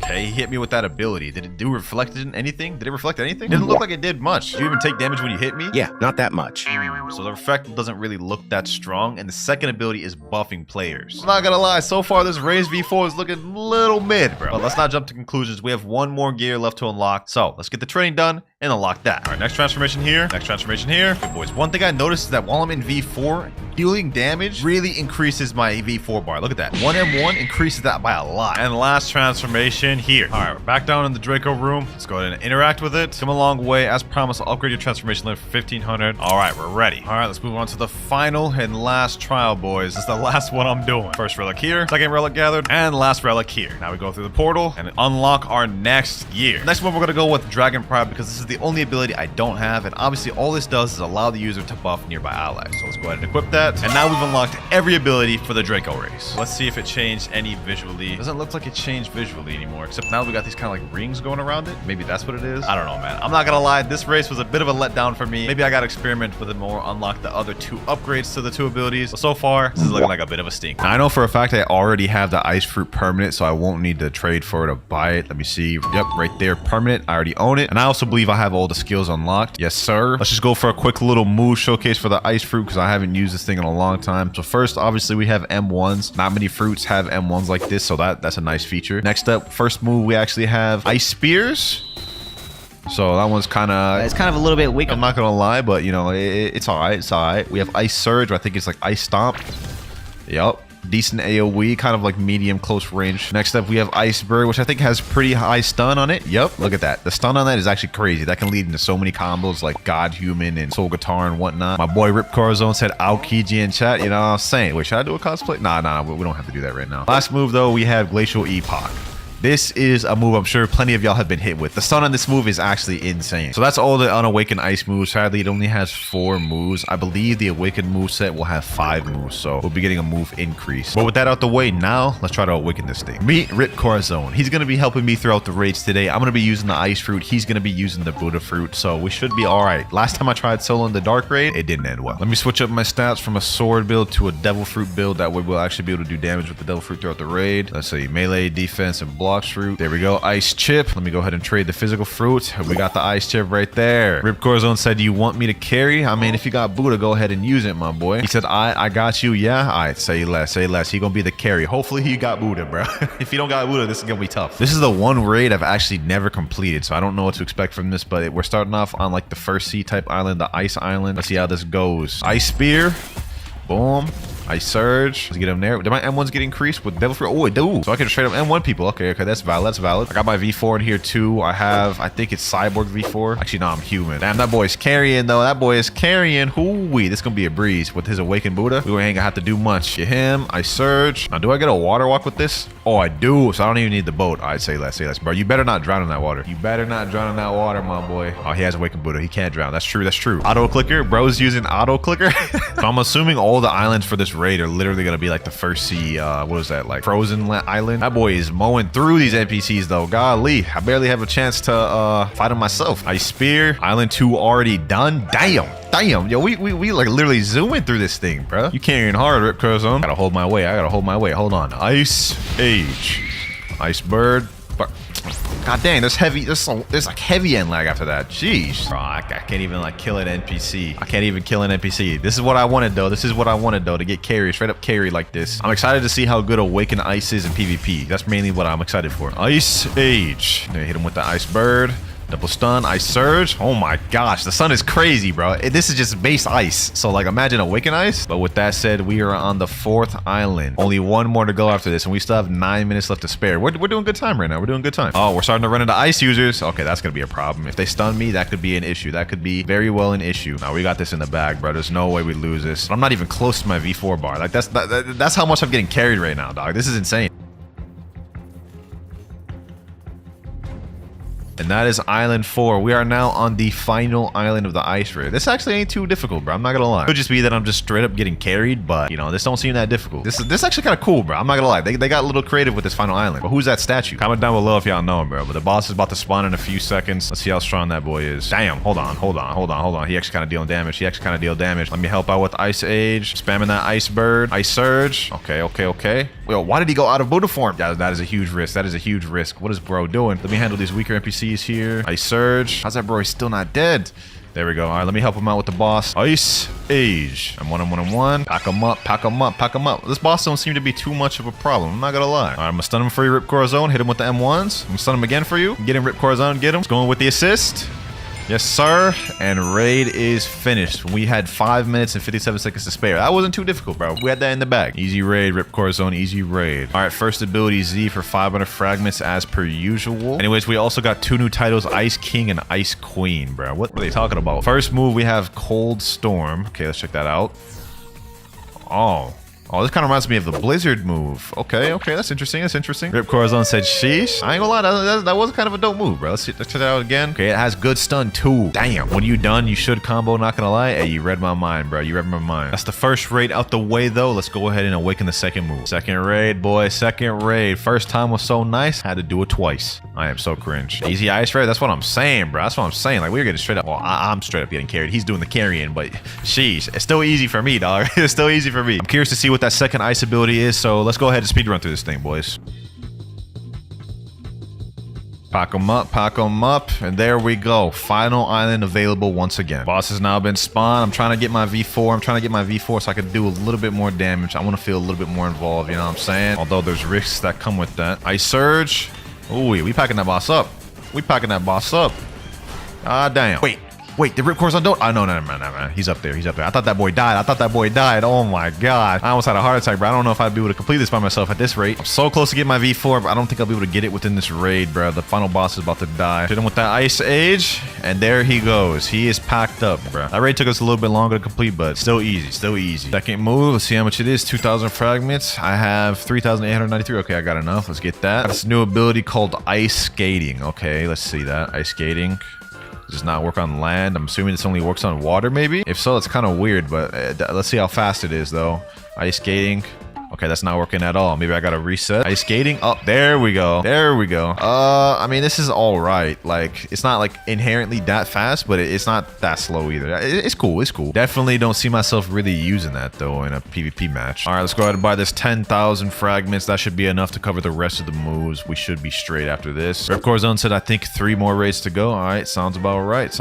Okay, he hit me with that ability. Did it do reflected anything? Did it reflect anything? Didn't look like it did much. Did you even take damage when you hit me? Yeah, not that much. So the effect doesn't really look that strong. And the second ability is buffing players. I'm not gonna lie, so far this Raise V4 is looking a little mid, bro. But let's not jump to conclusions. We have one more gear left to unlock. So let's get the training done and unlock that. All right, next transformation here. Next transformation here. Good boys. One thing I noticed is that while I'm in V4, dealing damage really increases my V4 bar. Look at that. 1M1 increases that by a lot. And last transformation here. All right, we're back down in the Draco room. Let's go ahead and interact with it. Come a long way. As promised, I'll upgrade your transformation limit for 1500. All right, we're ready. All right, let's move on to the final and last trial, boys. This is the last one I'm doing. First relic here, second relic gathered, and last relic here. Now we go through the portal and unlock our next gear. Next one, we're gonna go with Dragon Pride because this is the only ability I don't have, and obviously all this does is allow the user to buff nearby allies. So let's go ahead and equip that. And now we've unlocked every ability for the Draco race. Let's see if it changed any visually. Doesn't look like it changed visually anymore, except now we got these kind of like rings going around it. Maybe that's what it is. I don't know, man. I'm not gonna lie, this race was a bit of a letdown for me. Maybe I gotta experiment with it more, unlock the other 2 upgrades to the 2 abilities. But so far, this is looking like a bit of a stink. Now, I know for a fact I already have the ice fruit permanent, so I won't need to trade for it to buy it. Let me see. Yep, right there, permanent. I already own it. And I also believe I have all the skills unlocked. Yes, sir. Let's just go for a quick little move showcase for the ice fruit because I haven't used this thing in a long time. So first, obviously, we have M1s. Not many fruits have M1s like this, so that's a nice feature. Next up, first move, we actually have ice spears. So that one's kind of... It's kind of a little bit weak. I'm not going to lie, but, you know, it's all right. It's all right. We have ice surge. I think it's like ice stomp. Yep. Decent AoE, kind of like medium close range. Next up, we have Iceberg, which I think has pretty high stun on it. Yep, look at that. The stun on that is actually crazy. That can lead into so many combos like God Human and Soul Guitar and whatnot. My boy Rip Corazon said Aokiji in chat. You know what I'm saying? Wait, should I do a cosplay? Nah, we don't have to do that right now. Last move, though, we have Glacial Epoch. This is a move I'm sure plenty of y'all have been hit with. The stun on this move is actually insane. So that's all the unawakened ice moves. Sadly, it only has 4 moves. I believe the awakened moveset will have 5 moves, so we'll be getting a move increase. But with that out the way, now let's try to awaken this thing. Meet Rip Corazon. He's going to be helping me throughout the raids today. I'm going to be using the ice fruit. He's going to be using the Buddha fruit, so we should be all right. Last time I tried solo in the dark raid, it didn't end well. Let me switch up my stats from a sword build to a devil fruit build. That way we'll actually be able to do damage with the devil fruit throughout the raid. Let's see, melee, defense, and Blox fruit. There we go. Ice chip. Let me go ahead and trade the physical fruit. We got the ice chip right there. Rip Corazon said, "Do you want me to carry?" I mean, if you got Buddha, go ahead and use it, my boy. He said, I got you. Yeah. All right. Say less. Say less. He gonna be the carry. Hopefully he got Buddha, bro. If you don't got Buddha, this is gonna be tough. This is the one raid I've actually never completed, so I don't know what to expect from this, but we're starting off on like the first sea type island, the ice island. Let's see how this goes. Ice spear. Boom. Ice surge. Let's get him there. Did my M1s get increased with devil fruit? Oh, it do. So I can just straight up M1 people. Okay, that's valid. That's valid. I got my V4 in here too. I think it's Cyborg V4. Actually, no, I'm human. Damn, that boy's carrying though. That boy is carrying. Hoo-wee. This is gonna be a breeze with his awakened Buddha. We ain't gonna have to do much. Get him. Ice surge. Now, do I get a water walk with this? Oh, I do. So I don't even need the boat. I'd say less. Say less, bro. You better not drown in that water. You better not drown in that water, my boy. Oh, he has awakened Buddha. He can't drown. That's true. That's true. Auto clicker. Bro's using auto clicker. So I'm assuming all the islands for this raid are literally gonna be like the first sea, what was that, like frozen island? That boy is mowing through these NPCs though. Golly, I barely have a chance to fight him myself. Ice spear, island 2 already done. Damn, yo, we like literally zooming through this thing, bro. You carrying hard, Rip Curzon. Gotta hold my way. I gotta hold my way. Hold on. Ice age, ice bird. God dang, there's like heavy end lag after that. Jeez. Bro, I can't even like kill an NPC. I can't even kill an NPC. This is what I wanted though. This is what I wanted though, to get carried, straight up carry like this. I'm excited to see how good Awaken Ice is in PvP. That's mainly what I'm excited for. Ice Age. Hit him with the Ice Bird. Double stun, ice surge. Oh my gosh, the sun is crazy, bro. This is just base ice. So like imagine Awaken Ice. But with that said, we are on the 4th island. Only one more to go after this, and we still have 9 minutes left to spare. We're doing good time right now. We're doing good time. Oh, we're starting to run into ice users. Okay, that's gonna be a problem. If they stun me, that could be an issue. That could be very well an issue. Now we got this in the bag, bro. There's no way we lose this. I'm not even close to my V4 bar. Like that's how much I'm getting carried right now, dog. This is insane. And that is Island 4. We are now on the final island of the ice raid. This actually ain't too difficult, bro. I'm not gonna lie. It could just be that I'm just straight up getting carried, but you know, this don't seem that difficult. This is actually kind of cool, bro. I'm not gonna lie. They got a little creative with this final island. But who's that statue? Comment down below if y'all know him, bro. But the boss is about to spawn in a few seconds. Let's see how strong that boy is. Damn, hold on. He actually kind of dealing damage. Let me help out with Ice Age. Spamming that Ice Bird. Ice Surge. Okay. Yo, why did he go out of Buddha form? That is a huge risk. That is a huge risk. What is bro doing? Let me handle these weaker NPCs here. Ice Surge. How's that bro? He's still not dead. There we go. All right, let me help him out with the boss. Ice Age. I'm 1-on-1-on-1. Pack him up. This boss don't seem to be too much of a problem. I'm not gonna lie. All right, I'm gonna stun him for you, Rip Corazon. Hit him with the M1s. I'm gonna stun him again for you. Get him, Rip Corazon. Get him. It's going with the assist. Yes, sir. And raid is finished. We had 5 minutes and 57 seconds to spare. That wasn't too difficult, bro. We had that in the bag. Easy raid, Rip Corazon. Easy raid. All right, first ability Z for 500 fragments as per usual. Anyways, we also got 2 new titles, Ice King and Ice Queen, bro. What are they talking about? First move, we have Cold Storm. Okay, let's check that out. Oh, this kind of reminds me of the Blizzard move. Okay, that's interesting. Rip Corazon said, sheesh. I ain't gonna lie, that was kind of a dope move, bro. Let's check that out again. Okay, it has good stun too. Damn, when you done, you should combo, not gonna lie. Hey, you read my mind, bro. You read my mind. That's the first raid out the way, though. Let's go ahead and awaken the second move. Second raid, boy, second raid. First time was so nice, had to do it twice. I am so cringe. Easy ice raid, that's what I'm saying, bro. That's what I'm saying. Like, we were getting straight up. Well, I'm straight up getting carried. He's doing the carrying, but sheesh, it's still easy for me, dog. It's still easy for me. I'm curious to see what that second ice ability is, so let's go ahead and speedrun through this thing, boys. Pack them up, and there we go. Final island available once again. Boss has now been spawned. I'm trying to get my V4. So I can do a little bit more damage. I want to feel a little bit more involved, you know what I'm saying? Although there's risks that come with that. Ice Surge. Ooh, we packing that boss up. Ah, damn. Wait, the Rip Corazon don't? Oh, no, man. He's up there. I thought that boy died. Oh, my God. I almost had a heart attack, bro. I don't know if I'd be able to complete this by myself at this rate. I'm so close to getting my V4, but I don't think I'll be able to get it within this raid, bro. The final boss is about to die. Hit him with that Ice Age, and there he goes. He is packed up, bro. That raid took us a little bit longer to complete, but still easy. Second move. Let's see how much it is. 2,000 fragments. I have 3,893. Okay, I got enough. Let's get that. That's a new ability called Ice Skating. Okay, let's see that. Ice Skating. Does not work on land. I'm assuming this only works on water, maybe? If so, it's kind of weird, but let's see how fast it is, though. Ice Skating. Okay, that's not working at all. Maybe I gotta reset. Ice Skating. Oh, there we go. I mean, this is all right. Like, it's not like inherently that fast, but it's not that slow either. It's cool. Definitely don't see myself really using that, though, in a PvP match. All right, let's go ahead and buy this 10,000 fragments. That should be enough to cover the rest of the moves. We should be straight after this. Rip Corazon said, I think 3 more raids to go. All right, sounds about right.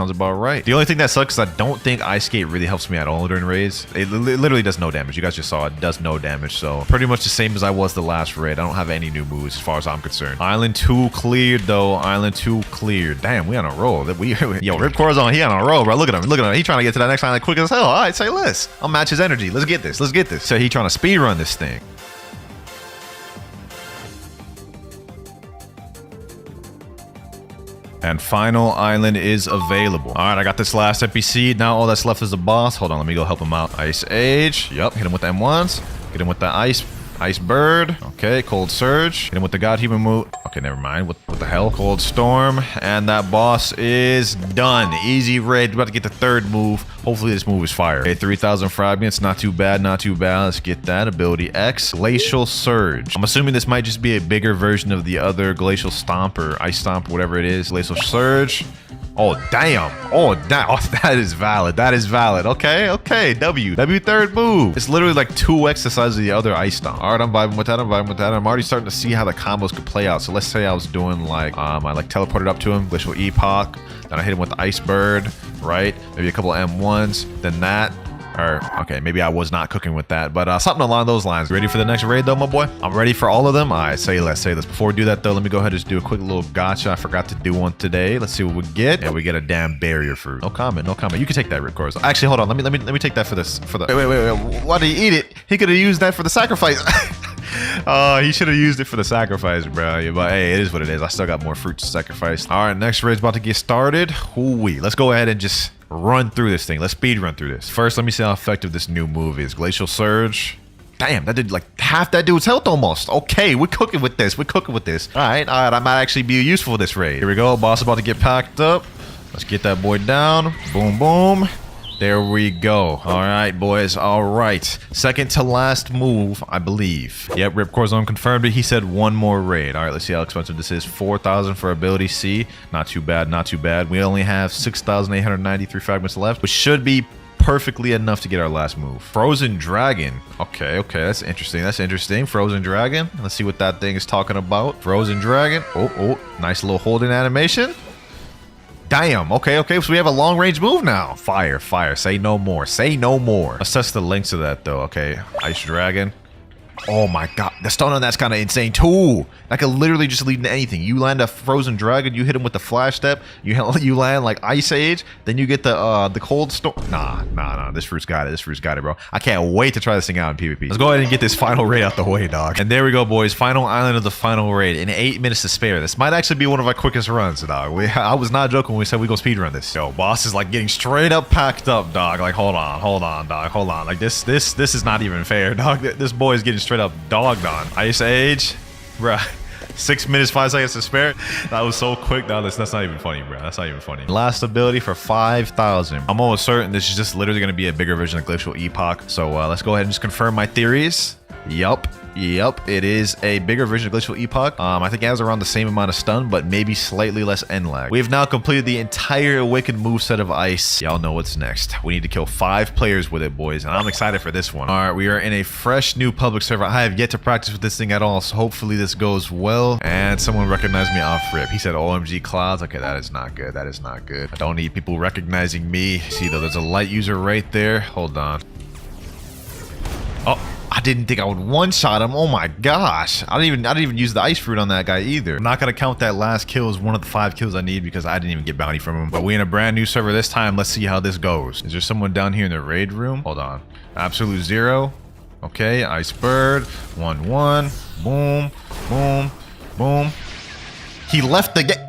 The only thing that sucks is I don't think Ice Skate really helps me at all during raids. It literally does no damage. You guys just saw it does no damage, so pretty much the same as I was the last raid. I don't have any new moves as far as I'm concerned. Island 2 cleared, though. Damn, we on a roll. Yo, Rip Corazon, he on a roll, bro. Look at him. He trying to get to that next island quick as hell. All right, say less. I'll match his energy. Let's get this. So he trying to speed run this thing. And final island is available. All right, I got this last NPC. Now all that's left is the boss. Hold on, let me go help him out. Ice Age. Yup, hit him with the M1s. Get him with the ice Ice Bird. Okay, Cold Surge. Hit him with the God Human move. Okay, never mind. What the hell? Cold Storm. And that boss is done. Easy raid. About to get the third move. Hopefully this move is fire. Okay, 3,000 fragments. Not too bad. Not too bad. Let's get that. Ability X. Glacial Surge. I'm assuming this might just be a bigger version of the other Glacial Stomp or Ice Stomp, whatever it is. Glacial Surge. Oh, damn. Oh, damn. Oh, that is valid. That is valid. Okay, okay. W third move. It's literally like 2x the size of the other Ice Stomp. All right, I'm vibing with that. I'm vibing with that. I'm already starting to see how the combos could play out. So let's say I was doing like, I like teleported up to him, Glacial Epoch. Then I hit him with the Ice Bird, right? Maybe a couple of M1s. Then that. Or, okay, maybe I was not cooking with that, but something along those lines. Ready for the next raid though, my boy? I'm ready for all of them. All right, say less, say less. Before we do that though, let me go ahead and just do a quick little gotcha. I forgot to do one today. Let's see what we get. Yeah, we get a damn barrier fruit. No comment, no comment. You can take that, Ripcord. Actually, hold on. Let me take that for this. Wait. Why did he eat it? He could have used that for the sacrifice. He should have used it for the sacrifice, bro. Yeah, but hey, it is what it is. I still got more fruit to sacrifice. All right, next raid's about to get started. Ooh-wee. Let's go ahead and just run through this thing. Let's speed run through this. First, let me see how effective this new move is. Glacial Surge. Damn, that did like half that dude's health almost. Okay, we're cooking with this. We're cooking with this. All right. I might actually be useful for this raid. Here we go. Boss about to get packed up. Let's get that boy down. Boom, boom. There we go. All right, boys. All right. Second to last move, I believe. Yep, Ripcord Zone confirmed it. He said one more raid. All right, let's see how expensive this is. 4,000 for ability C. Not too bad, not too bad. We only have 6,893 fragments left, which should be perfectly enough to get our last move. Frozen Dragon. Okay, that's interesting. That's interesting. Frozen Dragon. Let's see what that thing is talking about. Frozen Dragon. Oh, nice little holding animation. Damn, okay, so we have a long-range move now. Fire, say no more, say no more. Assess the lengths of that, though, okay. Ice Dragon. Oh my god, the stun on that's kind of insane, too. That could literally just lead into anything. You land a Frozen Dragon, you hit him with the Flash Step, you land, like, Ice Age, then you get the Cold Storm. Nah, this fruit's got it, bro. I can't wait to try this thing out in PvP. Let's go ahead and get this final raid out the way, dog. And there we go, boys. Final island of the final raid in 8 minutes to spare. This might actually be one of our quickest runs, dog. I was not joking when we said we go speedrun this. Yo, boss is, like, getting straight up packed up, dog. Like, hold on, dog. Hold on. Like, this is not even fair, dog. This boy is getting straight up dogged on. Ice Age, bruh. 6 minutes, 5 seconds to spare. That was so quick. That's not even funny, bro. That's not even funny. Last ability for 5,000. I'm almost certain this is just literally going to be a bigger version of Glacial Epoch. So let's go ahead and just confirm my theories. Yup, it is a bigger version of Glacial Epoch. I think it has around the same amount of stun, but maybe slightly less end lag. We have now completed the entire awakened moveset of Ice. Y'all know what's next. We need to kill 5 players with it, boys, and I'm excited for this one. All right, we are in a fresh new public server. I have yet to practice with this thing at all, so hopefully this goes well. And someone recognized me off rip. He said OMG Clouds. Okay, that is not good. That is not good. I don't need people recognizing me. See, though, there's a light user right there. Hold on. Oh. I didn't think I would one-shot him. Oh my gosh. I didn't even use the ice fruit on that guy either. I'm not gonna count that last kill as one of the 5 kills I need because I didn't even get bounty from him. But we in a brand new server this time. Let's see how this goes. Is there someone down here in the raid room? Hold on. Absolute 0. Okay, Ice Bird. 1-1. Boom. Boom. Boom. He left the game.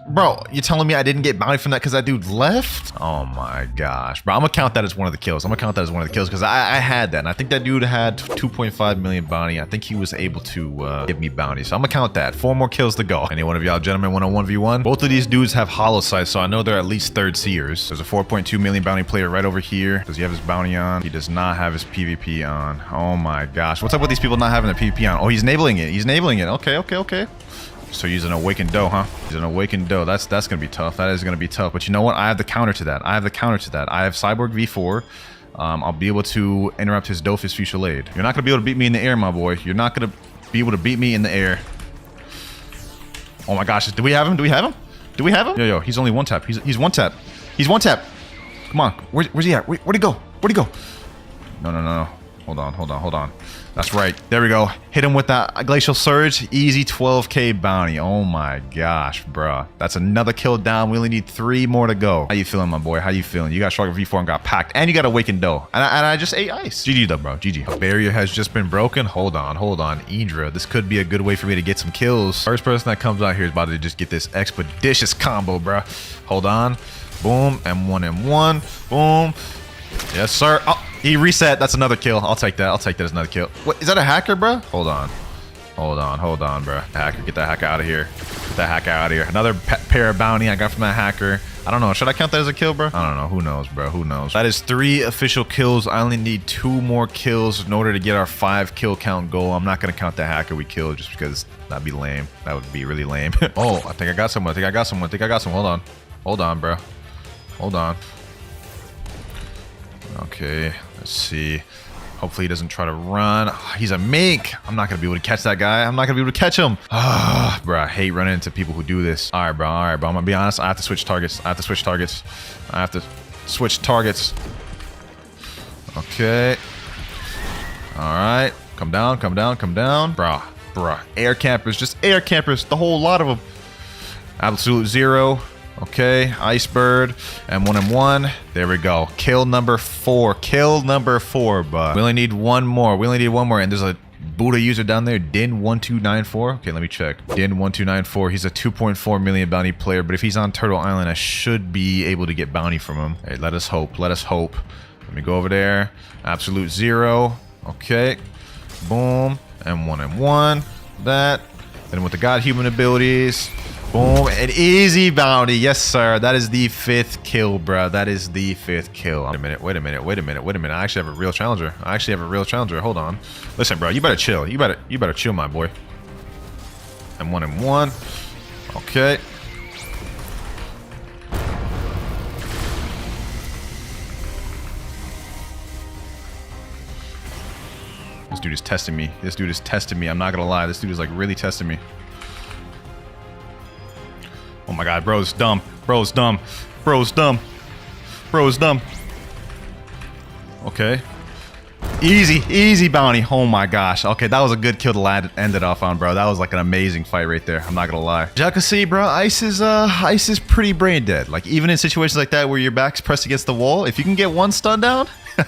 Bro, you telling me I didn't get bounty from that because that dude left? Oh my gosh. Bro, I'm gonna count that as one of the kills. Because I had that. And I think that dude had 2.5 million bounty. I think he was able to give me bounty. So I'm gonna count that. 4 more kills to go. Any one of y'all gentlemen want a 1v1? Both of these dudes have hollow sights, so I know they're at least 3rd seers. There's a 4.2 million bounty player right over here. Does he have his bounty on? He does not have his PvP on. Oh my gosh. What's up with these people not having their PvP on? Oh, he's enabling it. Okay. So using Awakened Doe, huh? Using Awakened Doe. That's gonna be tough. That is gonna be tough. But you know what? I have the counter to that. I have Cyborg V4. I'll be able to interrupt his Dofus Fusillade. You're not gonna be able to beat me in the air, my boy. You're not gonna be able to beat me in the air. Oh my gosh. Do we have him? Yo, he's only 1 tap. He's 1 tap. He's 1 tap. Come on. Where's he at? Where'd he go? No. Hold on. That's right. There we go. Hit him with that Glacial Surge. Easy 12k bounty. Oh my gosh, bruh. That's another kill down. We only need 3 more to go. How you feeling, my boy? How you feeling? You got Cyborg V4 and got packed. And you got Awakened Doe. And I just ate ice. GG though, bro. GG. A barrier has just been broken. Hold on. Idra. This could be a good way for me to get some kills. First person that comes out here is about to just get this expeditious combo, bruh. Hold on. Boom. M1. Boom. Yes, sir. Oh. He reset. That's another kill. I'll take that. I'll take that as another kill. What, is that a hacker, bro? Hold on. Hold on, bro. Hacker, get that hacker out of here. Get that hacker out of here. Another pair of bounty I got from that hacker. I don't know. Should I count that as a kill, bro? I don't know. Who knows, bro? Who knows? That is 3 official kills. I only need 2 more kills in order to get our 5 kill count goal. I'm not going to count the hacker we killed just because that'd be lame. That would be really lame. Oh, I think I got someone. I got some. Hold on. Hold on, bro. Hold on. Okay. Let's see. Hopefully he doesn't try to run. Oh, he's a mink. I'm not going to be able to catch that guy. I'm not going to be able to catch him. Ah, bro, I hate running into people who do this. All right, bro. I'm going to be honest. I have to switch targets. Okay. All right. Come down. Bruh. Air campers. Just air campers. The whole lot of them. Absolute zero. Okay, Icebird, M1M1. There we go. Kill number 4. But we only need one more. And there's a Buddha user down there, Din1294. Okay, let me check. Din1294. He's a 2.4 million bounty player, but if he's on Turtle Island, I should be able to get bounty from him. Hey, let us hope. Let me go over there. Absolute zero. Okay. Boom. M1M1. That. Then with the God Human abilities. Boom, an easy bounty. Yes, sir. That is the 5th kill, bro. That is the 5th kill. Wait a minute. I actually have a real challenger. Hold on. Listen, bro, you better chill. You better chill, my boy. M1M1. Okay. This dude is testing me. I'm not gonna lie. This dude is like really testing me. Oh my god, bro's dumb. Okay. Easy bounty. Oh my gosh. Okay, that was a good kill to end it off on, bro. That was like an amazing fight right there. I'm not gonna lie. As y'all can see, bro, Ice is pretty brain dead. Like, even in situations like that where your back's pressed against the wall, if you can get one stun down, you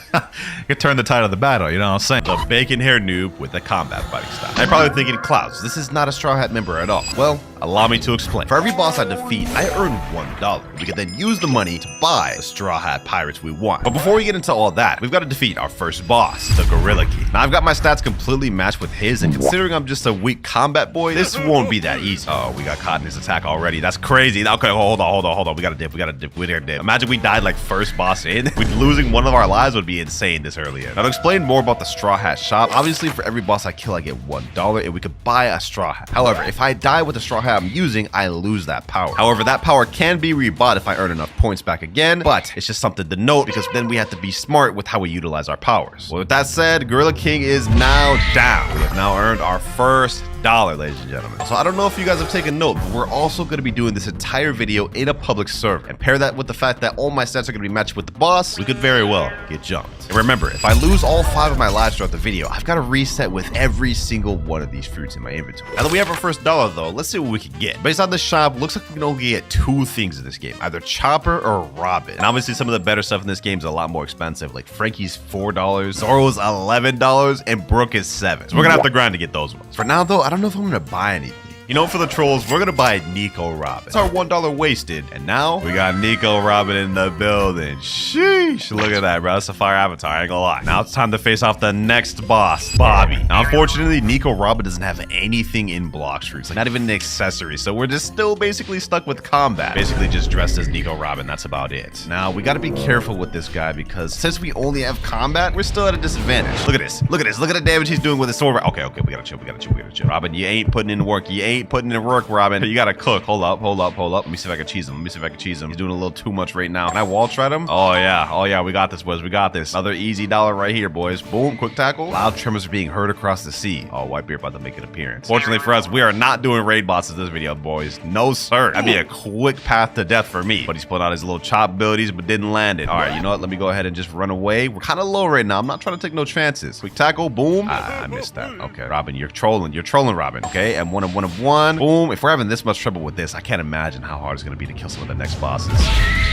can turn the tide of the battle, you know what I'm saying? The bacon hair noob with a combat fighting style. I'm probably thinking, Clouds, this is not a Straw Hat member at all. Well, allow me to explain. For every boss I defeat, I earn $1. We can then use the money to buy the Straw Hat pirates we want. But before we get into all that, we've got to defeat our first boss, the Gorilla King. Now, I've got my stats completely matched with his, and considering I'm just a weak combat boy, this won't be that easy. Oh, we got caught in his attack already. That's crazy. Okay, hold on. We gotta dip. Imagine we died like first boss in. Losing one of our lives would be insane this early in. Now, to explain more about the Straw Hat shop, obviously for every boss I kill, I get $1, and we could buy a Straw Hat. However, if I die with the Straw Hat I'm using, I lose that power. However, that power can be rebought if I earn enough points back again, but it's just something to note because then we have to be smart with how we utilize our powers. Well, with that said, Gorilla King is now down. We have now earned our first $1, ladies and gentlemen. So I don't know if you guys have taken note, but we're also going to be doing this entire video in a public server. And pair that with the fact that all my stats are going to be matched with the boss, we could very well get jumped. And remember, if I lose all 5 of my lives throughout the video, I've got to reset with every single one of these fruits in my inventory. Now that we have our first $1 though, let's see what we can get. Based on the shop, looks like we can only get 2 things in this game, either Chopper or Robin. And obviously some of the better stuff in this game is a lot more expensive, like Frankie's $4, Zoro's $11, and Brooke is $7. So we're gonna have to grind to get those ones. For now though, I don't know if I'm gonna buy anything. You know, for the trolls, we're gonna buy Nico Robin. It's our $1 wasted. And now we got Nico Robin in the building. Sheesh. Look at that, bro. That's a fire avatar. I ain't gonna lie. Now it's time to face off the next boss, Bobby. Now, unfortunately, Nico Robin doesn't have anything in Blox roots, like not even an accessory. So we're just still basically stuck with combat. Basically just dressed as Nico Robin. That's about it. Now we gotta be careful with this guy because since we only have combat, we're still at a disadvantage. Look at this. Look at the damage he's doing with his sword. Okay, we gotta chill. Robin, you ain't putting in work. You ain't putting in work, Robin. You gotta cook. Hold up. Let me see if I can cheese him. He's doing a little too much right now. Can I wall shred him? Oh yeah. We got this, boys. Another easy $1 right here, boys. Boom, quick tackle. Loud tremors are being heard across the sea. Oh, Whitebeard about to make an appearance. Fortunately for us, we are not doing raid bosses this video, boys. No, sir. That'd be a quick path to death for me. But he's pulling out his little chop abilities, but didn't land it. All right, you know what? Let me go ahead and just run away. We're kind of low right now. I'm not trying to take no chances. Quick tackle. Boom. I missed that. Okay, Robin, you're trolling. Robin. Okay, and one of one. Boom. If we're having this much trouble with this, I can't imagine how hard it's going to be to kill some of the next bosses.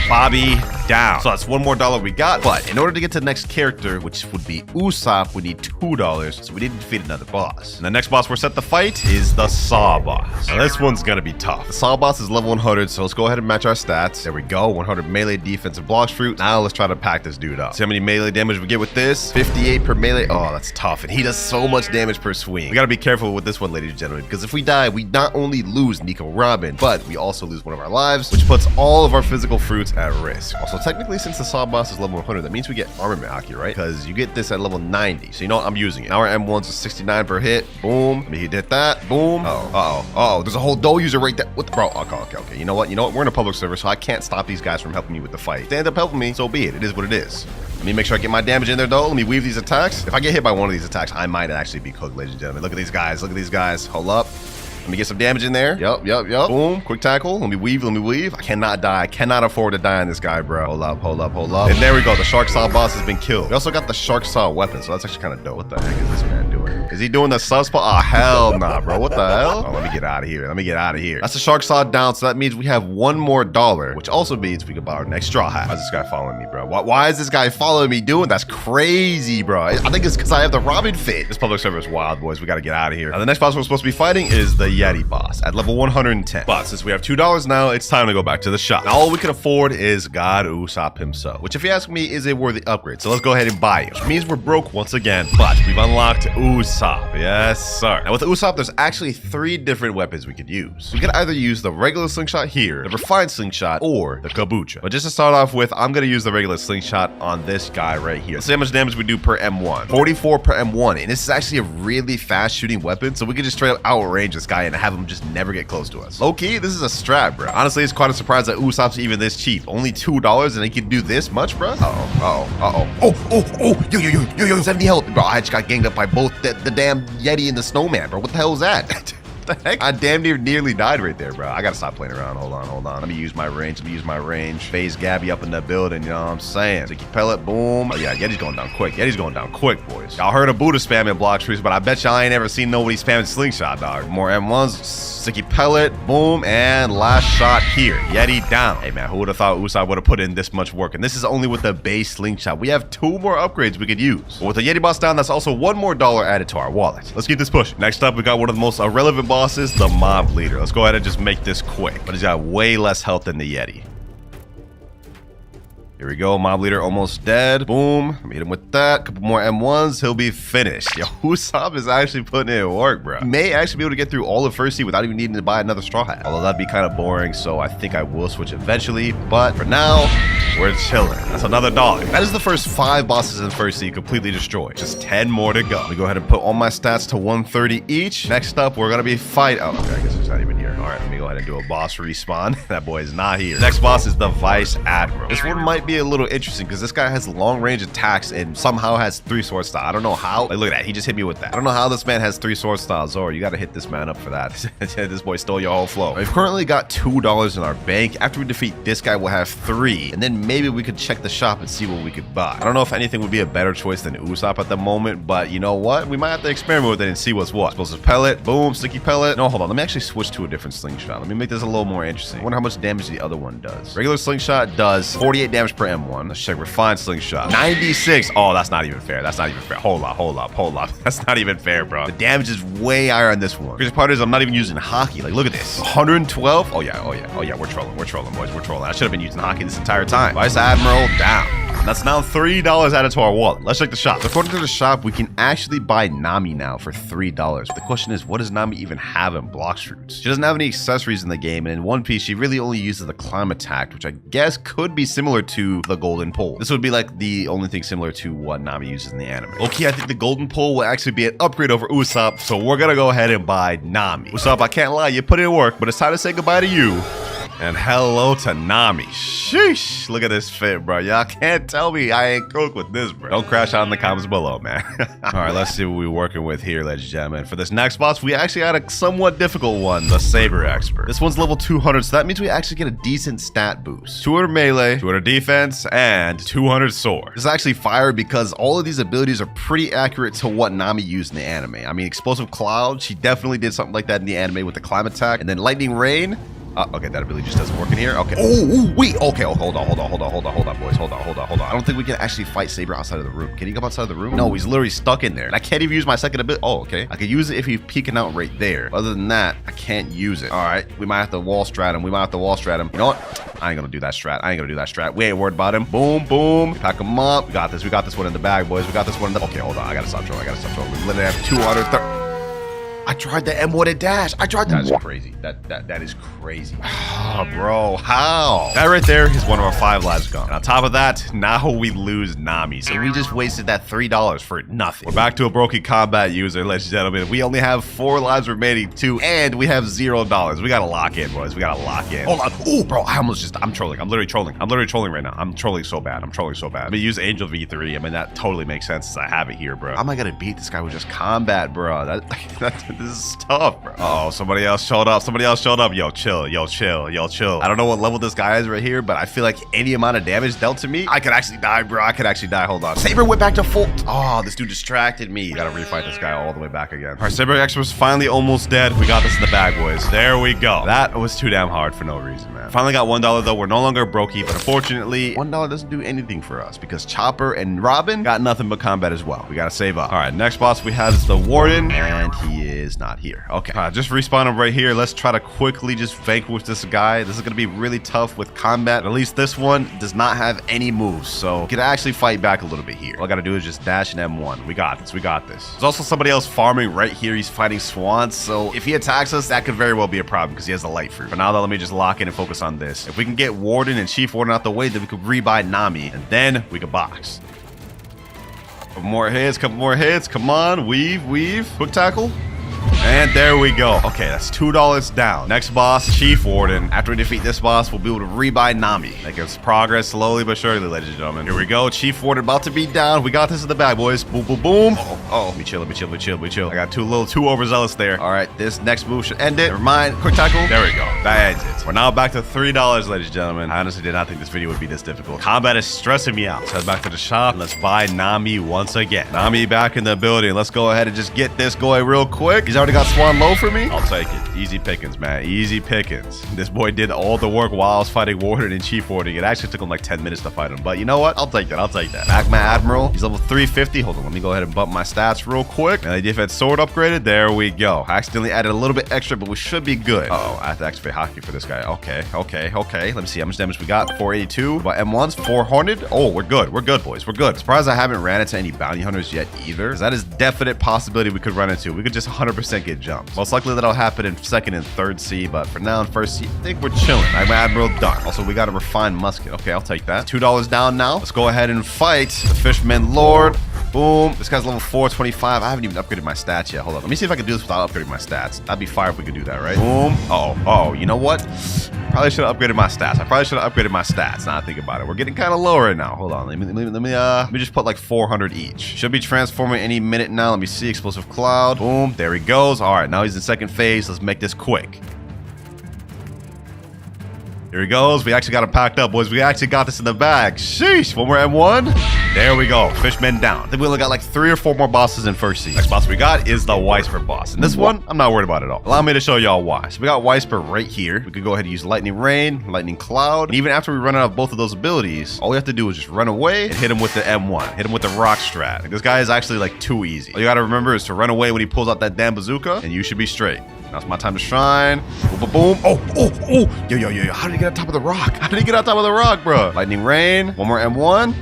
Bobby down. So that's one more dollar we got. But in order to get to the next character, which would be Usoth, we need $2. So we need to defeat another boss. And the next boss we're set to fight is the Saw boss. Now this one's going to be tough. The Saw boss is level 100. So let's go ahead and match our stats. There we go. 100 melee defense and Blox fruit. Now let's try to pack this dude up. See how many melee damage we get with this? 58 per melee. Oh, that's tough. And he does so much damage per swing. We got to be careful with this one, ladies and gentlemen, because if we die, we not only lose Nico Robin, but we also lose one of our lives, which puts all of our physical fruits at risk. Also, technically, since the Saw boss is level 100, that means we get armament Aki, right? Because you get this at level 90. So you know what? I'm using it. Now our M1's is 69 per hit. Boom. He did that. Boom. Uh-oh. There's a whole doe user right there. What the bro? Okay. You know what? We're in a public server, so I can't stop these guys from helping me with the fight. They end up helping me, so be it. It is what it is. Let me make sure I get my damage in there, though. Let me weave these attacks. If I get hit by one of these attacks, I might actually be cooked, ladies and gentlemen. Look at these guys. Hold up. Let me get some damage in there. Yup. Boom. Quick tackle. Let me weave. I cannot die. I cannot afford to die on this guy, bro. Hold up. And there we go. The Shark Saw boss has been killed. We also got the Shark Saw weapon, so that's actually kind of dope. What the heck is this man doing? Is he doing the subspot? Oh, hell nah, bro. What the hell? Oh, let me get out of here. That's the Shark Saw down, so that means we have one more dollar, which also means we can buy our next straw hat. Why is this guy following me, bro? Why is this guy following me doing? That's crazy, bro. I think it's because I have the Robin fit. This public server is wild, boys. We got to get out of here. Now, the next boss we're supposed to be fighting is the Yeti boss at level 110. But since we have $2 now, it's time to go back to the shop. Now, all we can afford is God Usopp himself, which if you ask me, is a worthy upgrade. So let's go ahead and buy it, which means we're broke once again, but we've unlocked Usopp. Yes, sir. Now with Usopp, there's actually 3 different weapons we could use. We could either use the regular slingshot here, the refined slingshot, or the kabucha. But just to start off with, I'm going to use the regular slingshot on this guy right here. Let's see how much damage we do per M1. 44 per M1. And this is actually a really fast shooting weapon, so we can just straight up outrange this guy and have him just never get close to us. Low-key, this is a strat, bro. Honestly, it's quite a surprise that Usopp's even this cheap. Only $2 and he can do this much, bro? Yo, 70 health. Bro, I just got ganged up by both the damn Yeti and the snowman, bro. What the hell was that? The heck? I damn nearly died right there, bro. I gotta stop playing around. Hold on. Let me use my range. Phase Gabby up in the building, you know what I'm saying? Sticky pellet, boom. Oh yeah, Yeti's going down quick. Boys. Y'all heard of Buddha spamming Blox trees, but I bet y'all ain't ever seen nobody spamming slingshot, dog. More M1s, sticky pellet, boom, and last shot here. Yeti down. Hey man, who would have thought Usopp would have put in this much work? And this is only with the base slingshot. We have 2 more upgrades we could use. But with the Yeti boss down, that's also $1 more added to our wallet. Let's keep this pushing. Next up, we got one of the most irrelevant bosses, the mob leader. Let's go ahead and just make this quick. But he's got way less health than the Yeti. Here we go, mob leader almost dead. Boom, let me hit him with that. Couple more M1s, he'll be finished. Yo, Usopp is actually putting in work, bro. He may actually be able to get through all of First Sea without even needing to buy another straw hat. Although that'd be kind of boring, so I think I will switch eventually. But for now, we're chilling. That's another $1. That is the first 5 bosses in First Sea completely destroyed. Just 10 more to go. Let me go ahead and put all my stats to 130 each. Next up, we're gonna be fighting. Oh, okay, I guess it's not even here. All right, let me go ahead and do a boss respawn. That boy is not here. Next boss is the Vice Admiral. This one might be a little interesting because this guy has long range attacks and somehow has 3 sword style. I don't know how. Like, look at that. He just hit me with that. I don't know how this man has 3 sword styles. Zoro, you got to hit this man up for that. This boy stole your whole flow. We've currently got $2 in our bank. After we defeat this guy, we'll have 3. And then maybe we could check the shop and see what we could buy. I don't know if anything would be a better choice than Usopp at the moment, but you know what? We might have to experiment with it and see what's what. Explosive pellet. Boom. Sticky pellet. No, hold on. Let me actually switch to a different slingshot. Let me make this a little more interesting. I wonder how much damage the other one does. Regular slingshot does 48 damage per M1. Let's check refined slingshot. 96. Oh, that's not even fair. Hold up. That's not even fair, bro. The damage is way higher on this one. Crazy part is I'm not even using hockey. Like, look at this. 112. Oh yeah. We're trolling, boys. We're trolling. I should have been using hockey this entire time. Vice Admiral down. And that's now $3 added to our wallet. Let's check the shop. According to the shop, we can actually buy Nami now for $3. But the question is, what does Nami even have in Blox fruits? She doesn't have any accessories in the game, and in One Piece, she really only uses the climb attack, which I guess could be similar to the golden pole. This would be like the only thing similar to what Nami uses in the anime. Okay, I think the golden pole will actually be an upgrade over Usopp, so we're gonna go ahead and buy Nami. Usopp, I can't lie, you put in work, but it's time to say goodbye to you. And hello to Nami. Sheesh. Look at this fit, bro. Y'all can't tell me I ain't cooked with this, bro. Don't crash out in the comments below, man. All right, let's see what we're working with here, ladies and gentlemen. For this next boss, we actually had a somewhat difficult one, the Saber Expert. This one's level 200, so that means we actually get a decent stat boost. 200 melee, 200 defense, and 200 sword. This is actually fire because all of these abilities are pretty accurate to what Nami used in the anime. I mean, Explosive Cloud, she definitely did something like that in the anime with the climb attack. And then Lightning Rain. Okay, that ability just doesn't work in here. Okay. Oh, wait. Okay, hold on, boys. Hold on. I don't think we can actually fight Saber outside of the room. Can he come outside of the room? No, he's literally stuck in there. And I can't even use my second ability. Oh, okay. I could use it if he's peeking out right there. Other than that, I can't use it. All right, we might have to wall strat him. You know what? I ain't gonna do that strat. We ain't worried about him. Boom, boom. Pack him up. We got this one in the bag, boys. Okay, hold on. I gotta stop trolling. We literally have 230. I tried the M1 dash. That is crazy. That is crazy. Oh, bro, how? That right there is one of our 5 lives gone. And on top of that, now we lose Nami. So we just wasted that $3 for nothing. We're back to a broken combat user, ladies and gentlemen. We only have 4 lives remaining too, and we have $0. We gotta lock in, boys. Hold on. Oh, bro, I'm trolling. I'm literally trolling right now. I'm trolling so bad. I'm gonna use Angel V3. I mean, that totally makes sense since I have it here, bro. How am I gonna beat this guy with just combat, bro? This is tough, bro. Uh oh, somebody else showed up. Yo, chill. I don't know what level this guy is right here, but I feel like any amount of damage dealt to me, I could actually die, bro. Hold on. Saber went back to full. Oh, this dude distracted me. Gotta refight this guy all the way back again. All right, Saber Expert's finally almost dead. We got this in the bag, boys. There we go. That was too damn hard for no reason, man. Finally got $1 though. We're no longer brokey, but unfortunately, $1 doesn't do anything for us because Chopper and Robin got nothing but combat as well. We gotta save up. All right, next boss we have is the Warden, and he is not here. Okay, just respawn him right here. Let's try to quickly just vanquish this guy. This is gonna be really tough with combat. At least this one does not have any moves, so we can actually fight back a little bit here. All I gotta do is just dash and M1. We got this. There's also somebody else farming right here. He's fighting swans, so if he attacks us, that could very well be a problem because he has the light fruit. But now though, let me just lock in and focus on this. If we can get Warden and Chief Warden out the way, then we could rebuy Nami, and then we could box. Couple more hits. Come on, weave. Quick tackle. And there we go. Okay, that's $2 down. Next boss, Chief Warden. After we defeat this boss, we'll be able to rebuy Nami. Make us progress slowly but surely, ladies and gentlemen. Here we go. Chief Warden about to be down. We got this in the bag, boys. Boom, boom, boom. Oh, be chill. I got too overzealous there. All right, this next move should end it. Never mind. Quick tackle. There we go. That ends it. We're now back to $3, ladies and gentlemen. I honestly did not think this video would be this difficult. Combat is stressing me out. Let's head back to the shop. Let's buy Nami once again. Nami back in the building. Let's go ahead and just get this going real quick. He's already got Swan low for me. I'll take it. Easy pickings, man. Easy pickings. This boy did all the work while I was fighting Warden and Chief Warden. It actually took him like 10 minutes to fight him. But you know what? I'll take that. Magma Admiral. He's level 350. Hold on. Let me go ahead and bump my stats real quick. And the defense sword upgraded. There we go. I accidentally added a little bit extra, but we should be good. Uh-oh. I have to activate Hockey for this guy. Okay. Let me see how much damage we got. 482. About M1s. 400. Oh, we're good, boys. We're good. Surprised I haven't ran into any bounty hunters yet either. Because that is definite possibility we could run into. We could just 100% get jumped. Most likely that'll happen in second and third C, but for now in first C, I think we're chilling. Magma Admiral done. Also, we got a refined musket. Okay, I'll take that. $2 down now. Let's go ahead and fight the Fisherman Lord. Boom. This guy's level 425. I haven't even upgraded my stats yet. Hold on. Let me see if I can do this without upgrading my stats. That'd be fire if we could do that, right? Boom. Oh, you know what? Probably should have upgraded my stats. Now I think about it. We're getting kind of low right now. Hold on. Let me just put like 400 each. Should be transforming any minute now. Let me see. Explosive Cloud. Boom. There he goes. All right. Now he's in second phase. Let's make this quick. Here he goes. We actually got him packed up, boys. We actually got this in the bag. Sheesh. One more M1. There we go. Fishmen down. I think we only got like 3 or 4 more bosses in first season. Next boss we got is the Weisper boss. And this one, I'm not worried about at all. Allow me to show y'all why. So we got Weisper right here. We could go ahead and use Lightning Rain, Lightning Cloud. And even after we run out of both of those abilities, all we have to do is just run away and hit him with the M1. Hit him with the rock strat. Like, this guy is actually like too easy. All you gotta remember is to run away when he pulls out that damn bazooka, and you should be straight. Now it's my time to shine. Boom, boom, boom. Oh. Yo. How did he get on top of the rock? Bro? Lightning Rain. One more M1.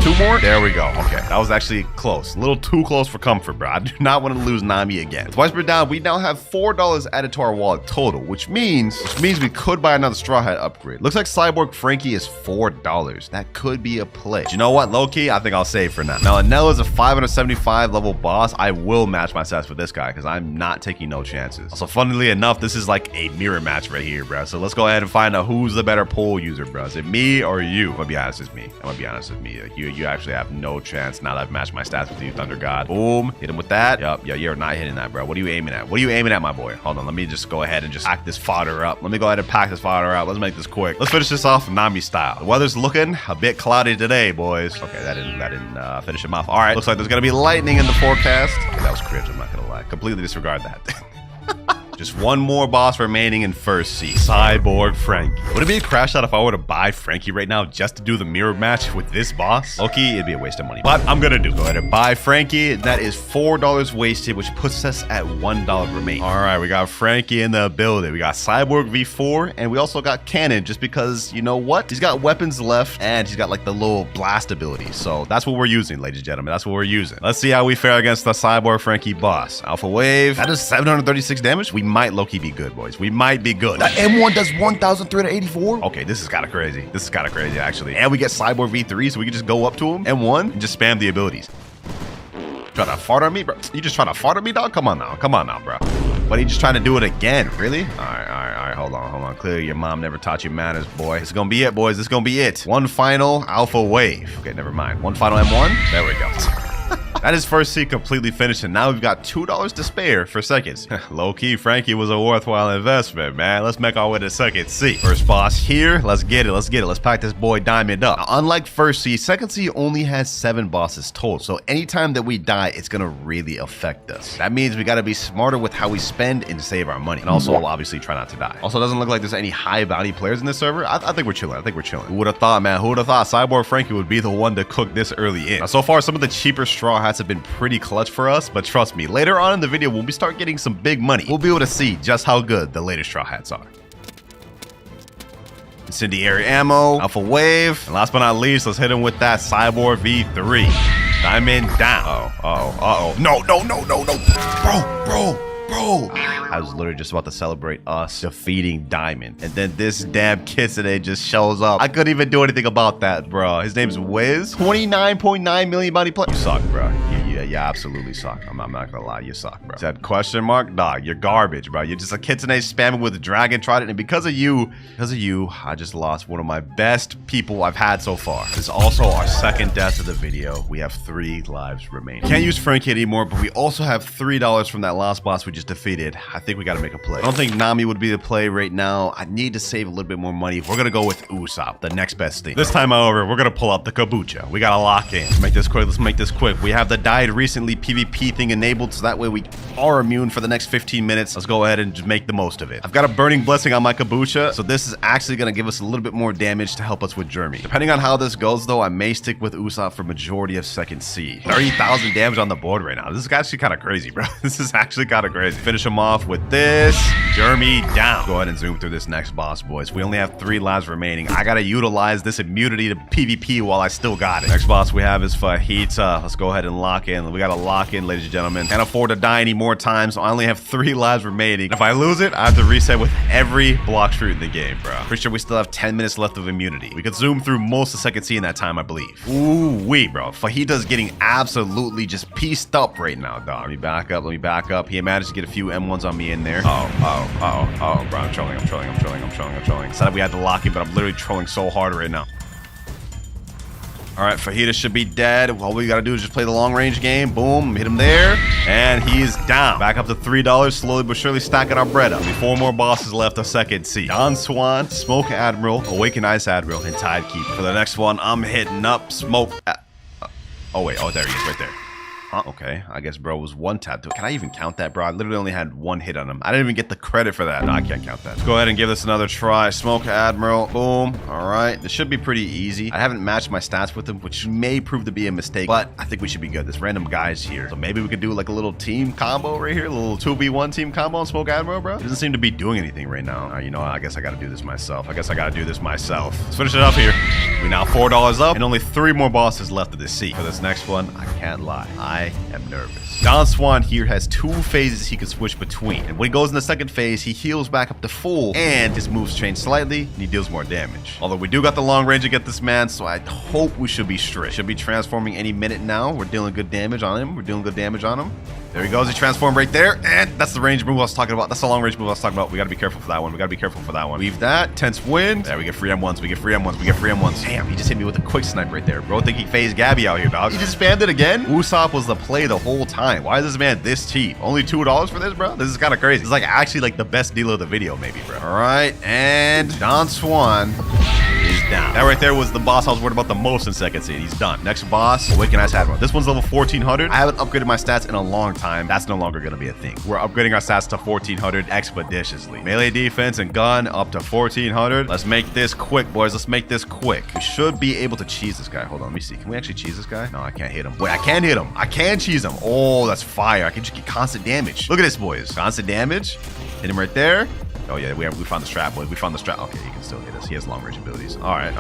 2 more. There we go. Okay, that was actually close. A little too close for comfort, bro. I do not want to lose Nami again. Twice we're down, we now have $4 added to our wallet total, which means we could buy another Straw Hat upgrade. Looks like Cyborg Frankie is $4. That could be a play. But you know what? Low-key, I think I'll save for now. Now, Anel is a 575 level boss. I will match my stats with this guy because I'm not taking no chances. Also, funnily enough, this is like a mirror match right here, bro. So let's go ahead and find out who's the better pole user, bro. Is it me or you? I'm gonna be honest, it's me. I'm gonna be honest with me. Like, you actually have no chance now that I've matched my stats with you, Thunder God. Boom. Hit him with that. Yup. Yeah, you're not hitting that, bro. What are you aiming at? What are you aiming at, my boy? Hold on. Let me just go ahead and just pack this fodder up. Let me go ahead and pack this fodder up. Let's make this quick. Let's finish this off Nami style. The weather's looking a bit cloudy today, boys. Okay, that didn't finish him off. All right. Looks like there's gonna be lightning in the forecast. Okay, that was cringe. I'm not gonna lie. Completely disregard that. Just one more boss remaining in first seat. Cyborg Frankie. Would it be a crash out if I were to buy Frankie right now just to do the mirror match with this boss? Okay, it'd be a waste of money. But I'm gonna do it. Go ahead and buy Frankie. That is $4 wasted, which puts us at $1 remaining. All right, we got Frankie in the building. We got Cyborg V4, and we also got Cannon just because, you know what? He's got weapons left, and he's got like the little blast ability. So that's what we're using, ladies and gentlemen. That's what we're using. Let's see how we fare against the Cyborg Frankie boss. Alpha Wave. That is 736 damage. We might low-key be good, boys. We might be good. That M1 does 1,384. Okay, this is kind of crazy. This is kind of crazy, actually. And we get Cyborg V3, so we can just go up to him, M1, and just spam the abilities. Trying to fart on me, bro? You just trying to fart on me, dog? Come on now, bro. But he just trying to do it again, really? All right, hold on. Clearly, your mom never taught you manners, boy. This is gonna be it, boys. This is gonna be it. One final Alpha Wave. Okay, never mind. One final M1. There we go. That is first seat completely finished, and now we've got $2 to spare for seconds. Low-key, Frankie was a worthwhile investment, man. Let's make our way to second seat. First boss here. Let's get it. Let's pack this boy Diamond up. Now, unlike first seat, second seat only has 7 bosses total, so anytime that we die, it's gonna really affect us. That means we gotta be smarter with how we spend and save our money, and also obviously try not to die. Also, it doesn't look like there's any high-value players in this server. I think we're chilling. Who would have thought, man? Who would have thought Cyborg Frankie would be the one to cook this early in? Now, so far, some of the cheaper Straw Hats have been pretty clutch for us, but trust me, later on in the video, when we start getting some big money, we'll be able to see just how good the latest Straw Hats are. Incendiary ammo, Alpha Wave, and last but not least, let's hit him with that Cyborg V3. Diamond down. Uh-oh. No. Bro. I was literally just about to celebrate us defeating Diamond, and then this damn Kitsune just shows up. I couldn't even do anything about that, bro. His name's Wiz. 29.9 million body play. You suck, bro. You absolutely suck. I'm not gonna lie, you suck, bro. Said question mark? Dog, you're garbage, bro. You're just a Kitsune spamming with the Dragon Trident, and because of you, I just lost one of my best people I've had so far. This is also our second death of the video. We have 3 lives remaining. Can't use Frankie anymore, but we also have $3 from that last boss we just defeated. I think we gotta make a play. I don't think Nami would be the play right now. I need to save a little bit more money. We're gonna go with Usoth, the next best thing. This time, however, we're gonna pull out the Kabucha. We gotta lock in. Let's make this quick. We have the died recently PvP thing enabled, so that way we are immune for the next 15 minutes. Let's go ahead and just make the most of it. I've got a burning blessing on my Kabucha, so this is actually gonna give us a little bit more damage to help us with Jeremy. Depending on how this goes, though, I may stick with Usoth for majority of second C. 30,000 damage on the board right now. This is actually kind of crazy, bro. This is actually kind of crazy. Finish him off with this. Jeremy down. Go ahead and zoom through this next boss, boys. We only have 3 lives remaining. I gotta utilize this immunity to PvP while I still got it. Next boss we have is Fajita. Let's go ahead and lock in. We gotta lock in, ladies and gentlemen. Can't afford to die any more times. So I only have 3 lives remaining. If I lose it, I have to reset with every Blox fruit in the game, bro. Pretty sure we still have 10 minutes left of immunity. We could zoom through most of second C in that time, I believe. Ooh-wee, bro. Fajita's getting absolutely just pieced up right now, dog. Let me back up. He managed to get a few M1s on me in there. Oh, bro. I'm trolling. Said we had to lock in, but I'm literally trolling so hard right now. All right, Fajita should be dead. All we gotta do is just play the long range game. Boom, hit him there, and he's down. Back up to $3, slowly but surely stacking our bread up. Only 4 more bosses left of second C. Don Swan, Smoke Admiral, Awaken Ice Admiral, and Tidekeeper. For the next one, I'm hitting up Smoke. Oh wait, there he is, right there. Huh, okay. I guess bro was one tap. Can I even count that, bro? I literally only had one hit on him. I didn't even get the credit for that. No, I can't count that. Let's go ahead and give this another try. Smoke Admiral. Boom. All right. This should be pretty easy. I haven't matched my stats with him, which may prove to be a mistake, but I think we should be good. This random guy's here. So maybe we could do like a little team combo right here. A little 2v1 team combo on Smoke Admiral, bro. He doesn't seem to be doing anything right now. You know what? I guess I got to do this myself. Let's finish it up here. We now $4 up and only 3 more bosses left of this seat. For this next one, I can't lie. I am nervous. Don Swan here has 2 phases he can switch between. And when he goes in the second phase, he heals back up to full and his moves change slightly and he deals more damage. Although we do got the long range to get this man, so I hope we should be straight. Should be transforming any minute now. We're dealing good damage on him. There he goes. He transformed right there. And that's the range move I was talking about. That's the long range move I was talking about. We got to be careful for that one. Leave that. Tense wind. There, we get free M1s. Damn, he just hit me with a quick snipe right there. Bro, think he phased Gabby out here, dog. He just spammed it again. Usoth was the play the whole time. Why is this man this cheap? Only $2 for this, bro? This is kind of crazy. This is like actually like the best deal of the video, maybe, bro. All right. And Don Swan is down. That right there was the boss I was worried about the most in second seed. He's done. Next boss, Awaken Ice Admiral. This one's level 1400. I haven't upgraded my stats in a long time. That's no longer going to be a thing. We're upgrading our stats to 1400 expeditiously. Melee defense and gun up to 1400. Let's make this quick, boys. Let's make this quick. We should be able to cheese this guy. Hold on, let me see. Can we actually cheese this guy? No, I can't hit him. Wait, I can hit him. I can cheese him. Oh, that's fire. I can just get constant damage. Look at this, boys. Constant damage. Hit him right there. Oh yeah, we found the strap, boys. We found the strap. Okay, he can still hit us. He has long range abilities. All right.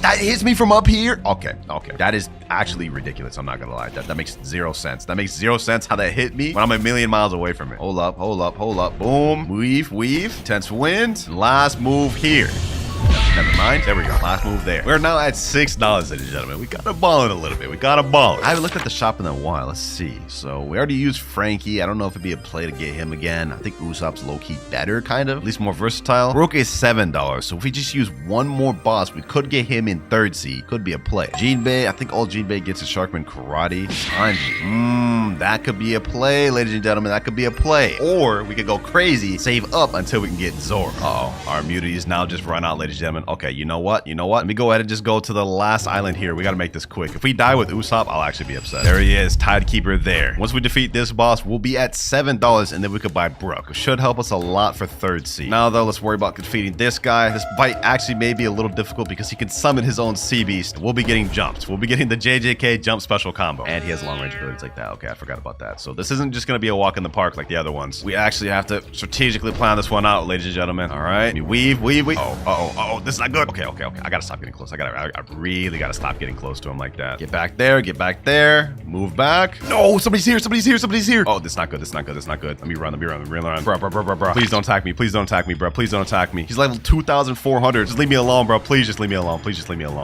That hits me from up here. Okay. That is actually ridiculous. I'm not gonna lie. That makes 0 sense. That makes 0 sense how that hit me when I'm a million miles away from it. Hold up. Boom. Weave. Tense wind. Last move here. Never mind. There we go. Last move there. We're now at $6, ladies and gentlemen. We gotta ball it a little bit. I haven't looked at the shop in a while. Let's see. So we already used Frankie. I don't know if it'd be a play to get him again. I think Usopp's low-key better, kind of. At least more versatile. Brook is $7. So if we just use one more boss, we could get him in third seed. Could be a play. Jinbei. I think all Jinbei gets is Sharkman Karate. Sanji. That could be a play, ladies and gentlemen. That could be a play. Or we could go crazy, save up until we can get Zoro. Our immunity is now just run out, ladies and gentlemen. Okay, you know what? Let me go ahead and just go to the last island here. We got to make this quick. If we die with Usopp, I'll actually be upset. There he is, Tidekeeper there. Once we defeat this boss, we'll be at $7 and then we could buy Brook. It should help us a lot for third seed. Now though, let's worry about defeating this guy. This fight actually may be a little difficult because he can summon his own sea beast. We'll be getting jumps. We'll be getting the JJK jump special combo. And he has long range abilities like that. Okay, I forgot about that. So this isn't just going to be a walk in the park like the other ones. We actually have to strategically plan this one out, ladies and gentlemen. All right. Weave. Oh, this is not good. Okay. I gotta stop getting close. I really gotta stop getting close to him like that. Get back there. Move back. No, somebody's here. Oh, this is not good. Let me run. Bro. Please don't attack me, bro. Please don't attack me. He's level 2,400. Just leave me alone, bro. Please just leave me alone.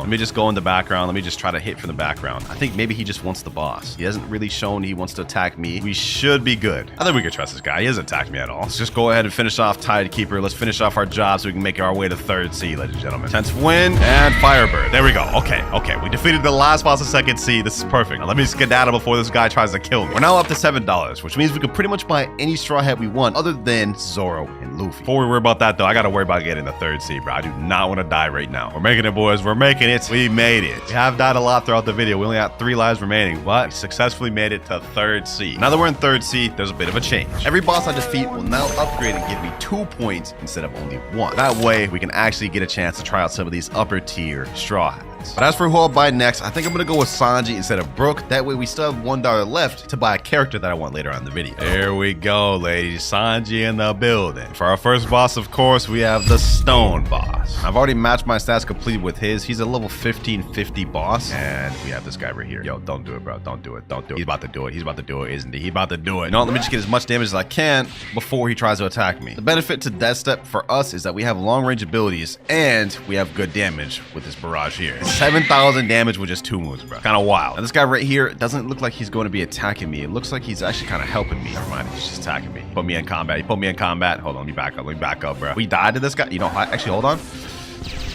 Let me just go in the background. Let me just try to hit from the background. I think maybe he just wants the boss. He hasn't really shown he wants to attack me. We should be good. I think we can trust this guy. He hasn't attacked me at all. Let's just go ahead and finish off Tidekeeper. Let's finish off our job so we can make our way to third seed, ladies and gentlemen. Tense wind and Firebird. There we go. Okay. We defeated the last boss of second seed. This is perfect. Now let me skedaddle before this guy tries to kill me. We're now up to $7, which means we can pretty much buy any Straw Hat we want other than Zoro and Luffy. Before we worry about that though, I gotta worry about getting the third seed, bro. I do not want to die right now. We're making it, boys. We're making it. We made it. We have died a lot throughout the video. We only have 3 lives remaining, but we successfully made it to third seed. Now that we're in third seed, there's a bit of a change. Every boss I defeat will now upgrade and give me 2 points instead of only 1. That way, we can actually get a chance to try out some of these upper tier Straw Hats. But as for who I'll buy next, I think I'm gonna go with Sanji instead of Brook. That way we still have $1 left to buy a character that I want later on in the video. There we go, ladies. Sanji in the building. For our first boss, of course, we have the Stone Boss. I've already matched my stats completely with his. He's a level 1550 boss. And we have this guy right here. Yo, don't do it, bro. Don't do it. He's about to do it, isn't he? He's about to do it. No, let me just get as much damage as I can before he tries to attack me. The benefit to Death Step for us is that we have long range abilities and we have good damage with this barrage here. 7,000 damage with just 2 moves, bro. Kind of wild. And this guy right here doesn't look like he's going to be attacking me. It looks like he's actually kind of helping me. Never mind, he's just attacking me. Put me in combat. He put me in combat. Hold on, let me back up, bro. We died to this guy. You know, actually, hold on.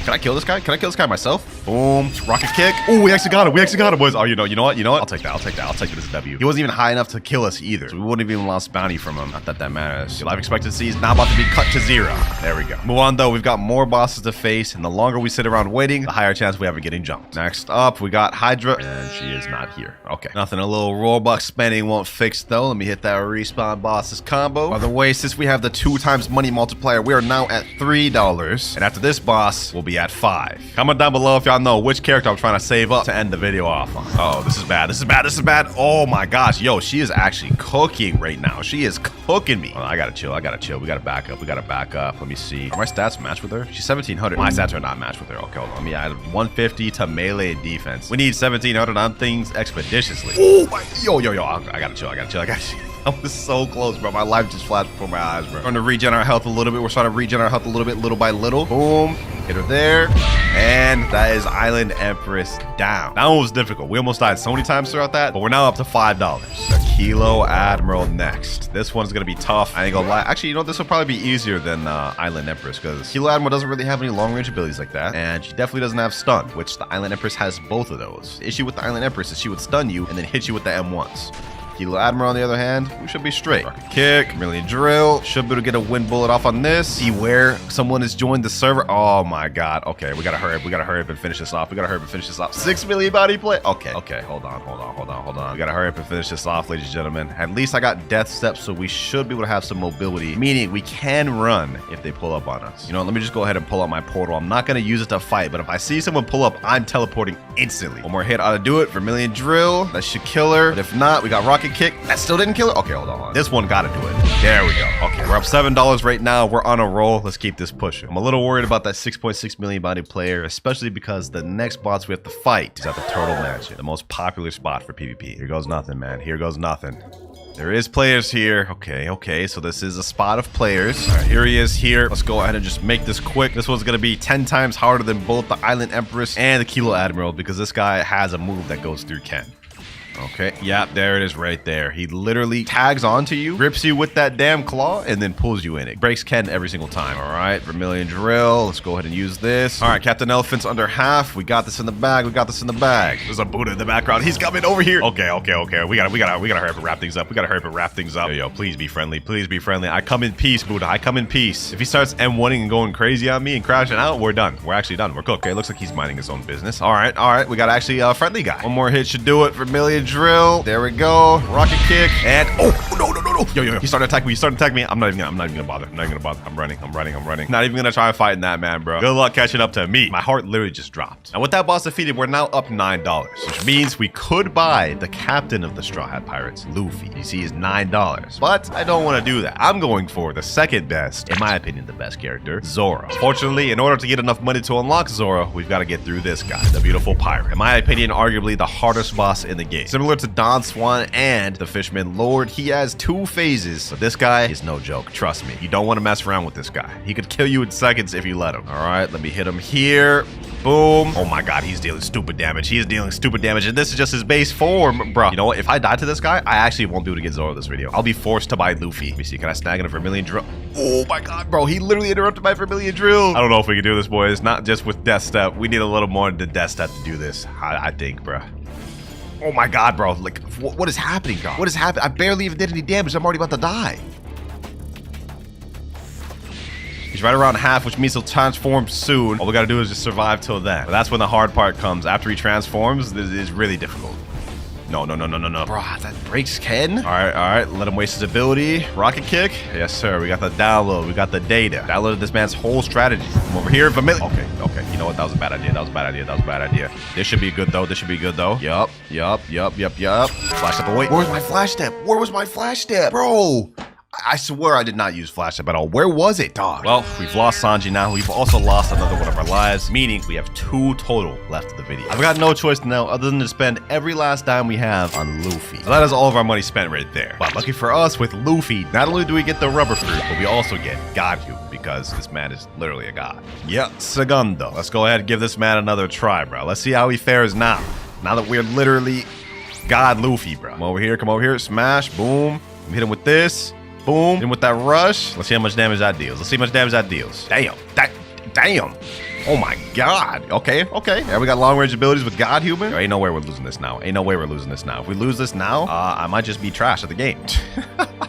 Can I kill this guy? Can I kill this guy myself? Boom. Rocket kick. Oh, we actually got it, boys. Oh, you know what? I'll take that. I'll take it as a W. He wasn't even high enough to kill us either, so we wouldn't have even lost bounty from him. Not that that matters. Your life expectancy is now about to be cut to 0. There we go. Move on, though. We've got more bosses to face, and the longer we sit around waiting, the higher chance we have of getting jumped. Next up, we got Hydra, and she is not here. Okay. Nothing a little Robux spending won't fix, though. Let me hit that respawn bosses combo. By the way, since we have the 2x money multiplier, we are now at $3, and after this boss, we'll be at 5. Comment down below if y'all know which character I'm trying to save up to end the video off on. Oh, this is bad. This is bad. This is bad. Oh my gosh. Yo, she is actually cooking right now. She is cooking me. Oh, I gotta chill. I gotta chill. We gotta back up. We gotta back up. Let me see. Are my stats matched with her? She's 1700. My stats are not matched with her. Okay, hold on. Let me add 150 to melee defense. We need 1700 on things expeditiously. Oh my. Yo. I gotta chill. I gotta chill. I was so close, bro. My life just flashed before my eyes, bro. We're starting to regen our health a little bit. We're starting to regen our health a little bit, little by little. Boom. Hit her there. And that is Island Empress down. That one was difficult. We almost died so many times throughout that, but we're now up to $5. The Kilo Admiral next. This one's going to be tough. I ain't gonna lie. Actually, you know, this will probably be easier than Island Empress because Kilo Admiral doesn't really have any long-range abilities like that. And she definitely doesn't have stun, which the Island Empress has both of those. The issue with the Island Empress is she would stun you and then hit you with the M1s. Kilo Admiral, on the other hand, we should be straight. Rocket kick, Chameleon drill. Should be able to get a wind bullet off on this. See where someone has joined the server. Oh my god. Okay, we gotta hurry up. We gotta hurry up and finish this off. 6 million body play. Okay. Hold on. We gotta hurry up and finish this off, ladies and gentlemen. At least I got death steps, so we should be able to have some mobility. Meaning we can run if they pull up on us. You know, let me just go ahead and pull out my portal. I'm not gonna use it to fight, but if I see someone pull up, I'm teleporting instantly. One more hit ought to do it. Vermilion drill. That should kill her. But if not, we got rocket kick. That still didn't kill her? Okay, hold on. This one gotta do it. There we go. Okay, we're up $7 right now. We're on a roll. Let's keep this pushing. I'm a little worried about that 6.6 million body player, especially because the next boss we have to fight is at the Turtle Mansion, the most popular spot for PvP. Here goes nothing, man. Here goes nothing. There is players here. Okay. So this is a spot of players. All right, here he is here. Let's go ahead and just make this quick. This one's going to be 10 times harder than both the Island Empress and the Kilo Admiral because this guy has a move that goes through Ken. Okay, yeah, there it is right there. He literally tags onto you, grips you with that damn claw, and then pulls you in. It breaks Ken every single time. All right, Vermilion drill. Let's go ahead and use this. All right, Captain Elephant's under half. We got this in the bag. There's a Buddha in the background. He's coming over here. Okay. We gotta hurry up and wrap things up. Yo, please be friendly. I come in peace, Buddha. I come in peace. If he starts M1ing and going crazy on me and crashing out, we're done. We're actually done. We're cooked. Okay, looks like he's minding his own business. All right. We got actually a friendly guy. One more hit should do it. Vermilion drill. There we go. Rocket kick. And no. Yo. He started attacking me. I'm not even gonna bother. I'm running. Not even gonna try fighting that man, bro. Good luck catching up to me. My heart literally just dropped. And with that boss defeated, we're now up $9, which means we could buy the captain of the Straw Hat Pirates, Luffy. You see, he's $9. But I don't want to do that. I'm going for the second best, in my opinion, the best character, Zoro. Fortunately, in order to get enough money to unlock Zoro, we've got to get through this guy, the beautiful pirate. In my opinion, arguably the hardest boss in the game. Similar to Don Swan and the Fishman Lord, he has 2 phases, but this guy is no joke. Trust me, you don't want to mess around with this guy. He could kill you in seconds if you let him. All right, let me hit him here. Boom. Oh my god, he's dealing stupid damage. And this is just his base form, bro. You know what? If I die to this guy, I actually won't be able to get Zoro this video. I'll be forced to buy Luffy. Let me see. Can I snag in a Vermilion drill? Oh my god, bro. He literally interrupted my Vermilion drill. I don't know if we can do this, boys. Not just with Death Step. We need a little more than Death Step to do this, I think, bro. Oh my god, bro. Like, what is happening, dog? What is happening? I barely even did any damage. I'm already about to die. He's right around half, which means he'll transform soon. All we gotta do is just survive till then. But that's when the hard part comes. After he transforms, this is really difficult. No. Bro, that breaks Ken. All right. Let him waste his ability. Rocket kick. Yes, sir. We got the download. We got the data. Downloaded this man's whole strategy. Come over here. Okay. You know what? That was a bad idea. This should be good, though. Yup. Flash step away. Where's my flash step? Where was my flash step? Bro. I swear I did not use flash step at all. Where was it, dog? Well, we've lost Sanji now. We've also lost another one of our lives, meaning we have 2 total left of the video. I've got no choice now other than to spend every last dime we have on Luffy. So that is all of our money spent right there. But lucky for us, with Luffy, not only do we get the rubber fruit, but we also get Godhu, because this man is literally a god. Yeah, segundo. Let's go ahead and give this man another try, bro. Let's see how he fares now. Now that we're literally God Luffy, bro. Come over here. Smash. Boom. Hit him with this. Boom. And with that rush, let's see how much damage that deals. Damn. Oh my god. Okay. Yeah, we got long range abilities with God Human. Ain't no way we're losing this now. If we lose this now, I might just be trash at the game.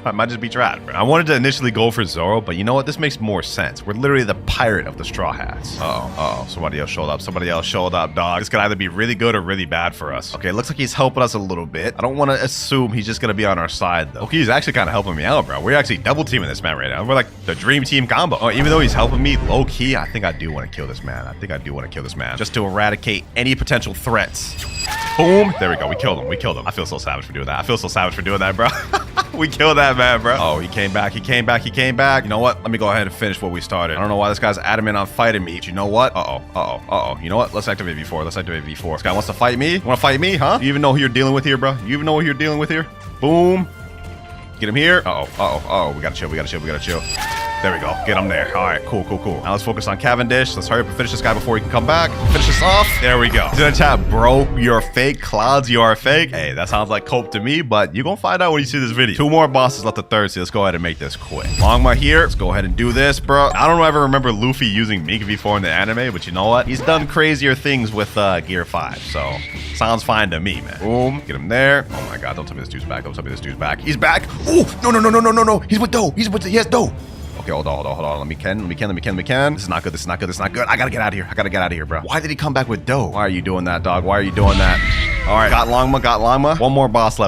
I might just be trash, bro. I wanted to initially go for Zoro, but you know what? This makes more sense. We're literally the pirate of the Straw Hats. Somebody else showed up, dog. This could either be really good or really bad for us. Okay, looks like he's helping us a little bit. I don't want to assume he's just gonna be on our side, though. Okay, he's actually kind of helping me out, bro. We're actually double teaming this man right now. We're like the dream team combo. Oh, even though he's helping me low key, I think I do want to kill this man. Just to eradicate any potential threats. Boom. There we go. We killed him. I feel so savage for doing that. Bro. We killed that man, bro. Oh, he came back. You know what? Let me go ahead and finish what we started. I don't know why this guy's adamant on fighting me. You know what? You know what? Let's activate V4. This guy wants to fight me. You want to fight me, huh? You even know who you're dealing with here, bro? Boom. Get him here. We gotta chill. There we go. Get him there. All right, cool. Now let's focus on Cavendish. Let's hurry up and finish this guy before he can come back. Finish this off. There we go. He's in the chat, bro. You're fake. Clouds, you are fake. Hey, that sounds like cope to me, but you're gonna find out when you see this video. 2 more bosses left the third, so let's go ahead and make this quick. Longma here. Let's go ahead and do this, bro. I don't ever remember Luffy using Meek V4 in the anime, but you know what? He's done crazier things with Gear 5, so sounds fine to me, man. Boom. Get him there. Oh my god, don't tell me this dude's back. He's back. Oh, no. He's with Doe. He has Doe. Okay, hold on. Let me can. This is not good. I gotta get out of here, bro. Why did he come back with Doe? Why are you doing that, dog? All right, got Longma. One more boss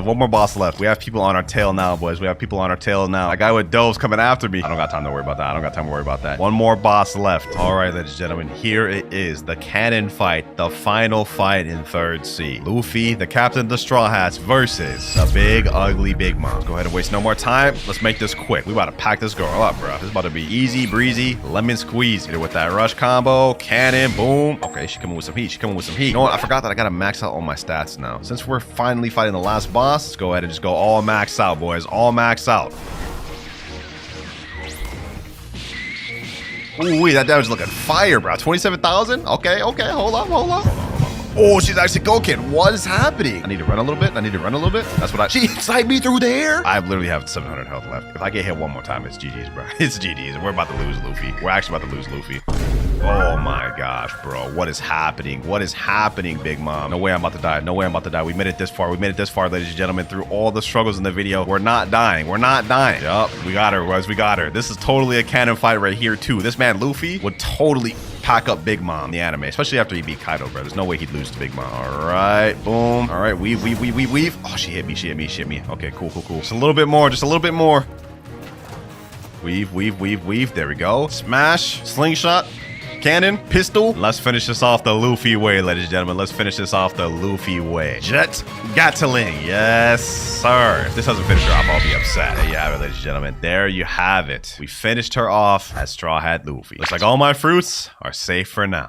left. We have people on our tail now, boys. That guy with Doe's coming after me. I don't got time to worry about that. One more boss left. All right, ladies and gentlemen, here it is. The cannon fight. The final fight in 3rd Sea. Luffy, the captain of the Straw Hats, versus a big, ugly Big Mom. Let's go ahead and waste no more time. Let's make this quick. We about to pack this girl up, bro. This is about to be easy breezy, lemon squeeze. Hit it with that rush combo, cannon, boom. Okay, she's coming with some heat. You know what? I forgot that I gotta max out all my stats now. Since we're finally fighting the last boss, let's go ahead and just go all max out, boys. All max out. Ooh, that damage looking fire, bro. 27,000? Okay, hold on. Oh, she's actually Goken. What is happening? I need to run a little bit. That's what she sniped me through there. I literally have 700 health left. If I get hit one more time, it's GG's, bro. It's GG's. We're about to lose Luffy. Oh my gosh, bro. What is happening? Big Mom? No way I'm about to die. We made it this far, ladies and gentlemen. Through all the struggles in the video, we're not dying. Yup, we got her. This is totally a canon fight right here, too. This man, Luffy, would totally pack up Big Mom in the anime, especially after he beat Kaido, bro. There's no way he'd lose to Big Mom. All right, boom. All right, weave. Oh, she hit me. Okay, cool. Just a little bit more. Weave. There we go. Smash, slingshot, cannon, pistol. Let's finish this off the Luffy way, ladies and gentlemen. Jet Gatling. Yes, sir. If this doesn't finish her off, I'll be upset. There you have it, ladies and gentlemen. There you have it. We finished her off as Straw Hat Luffy. Looks like all my fruits are safe for now.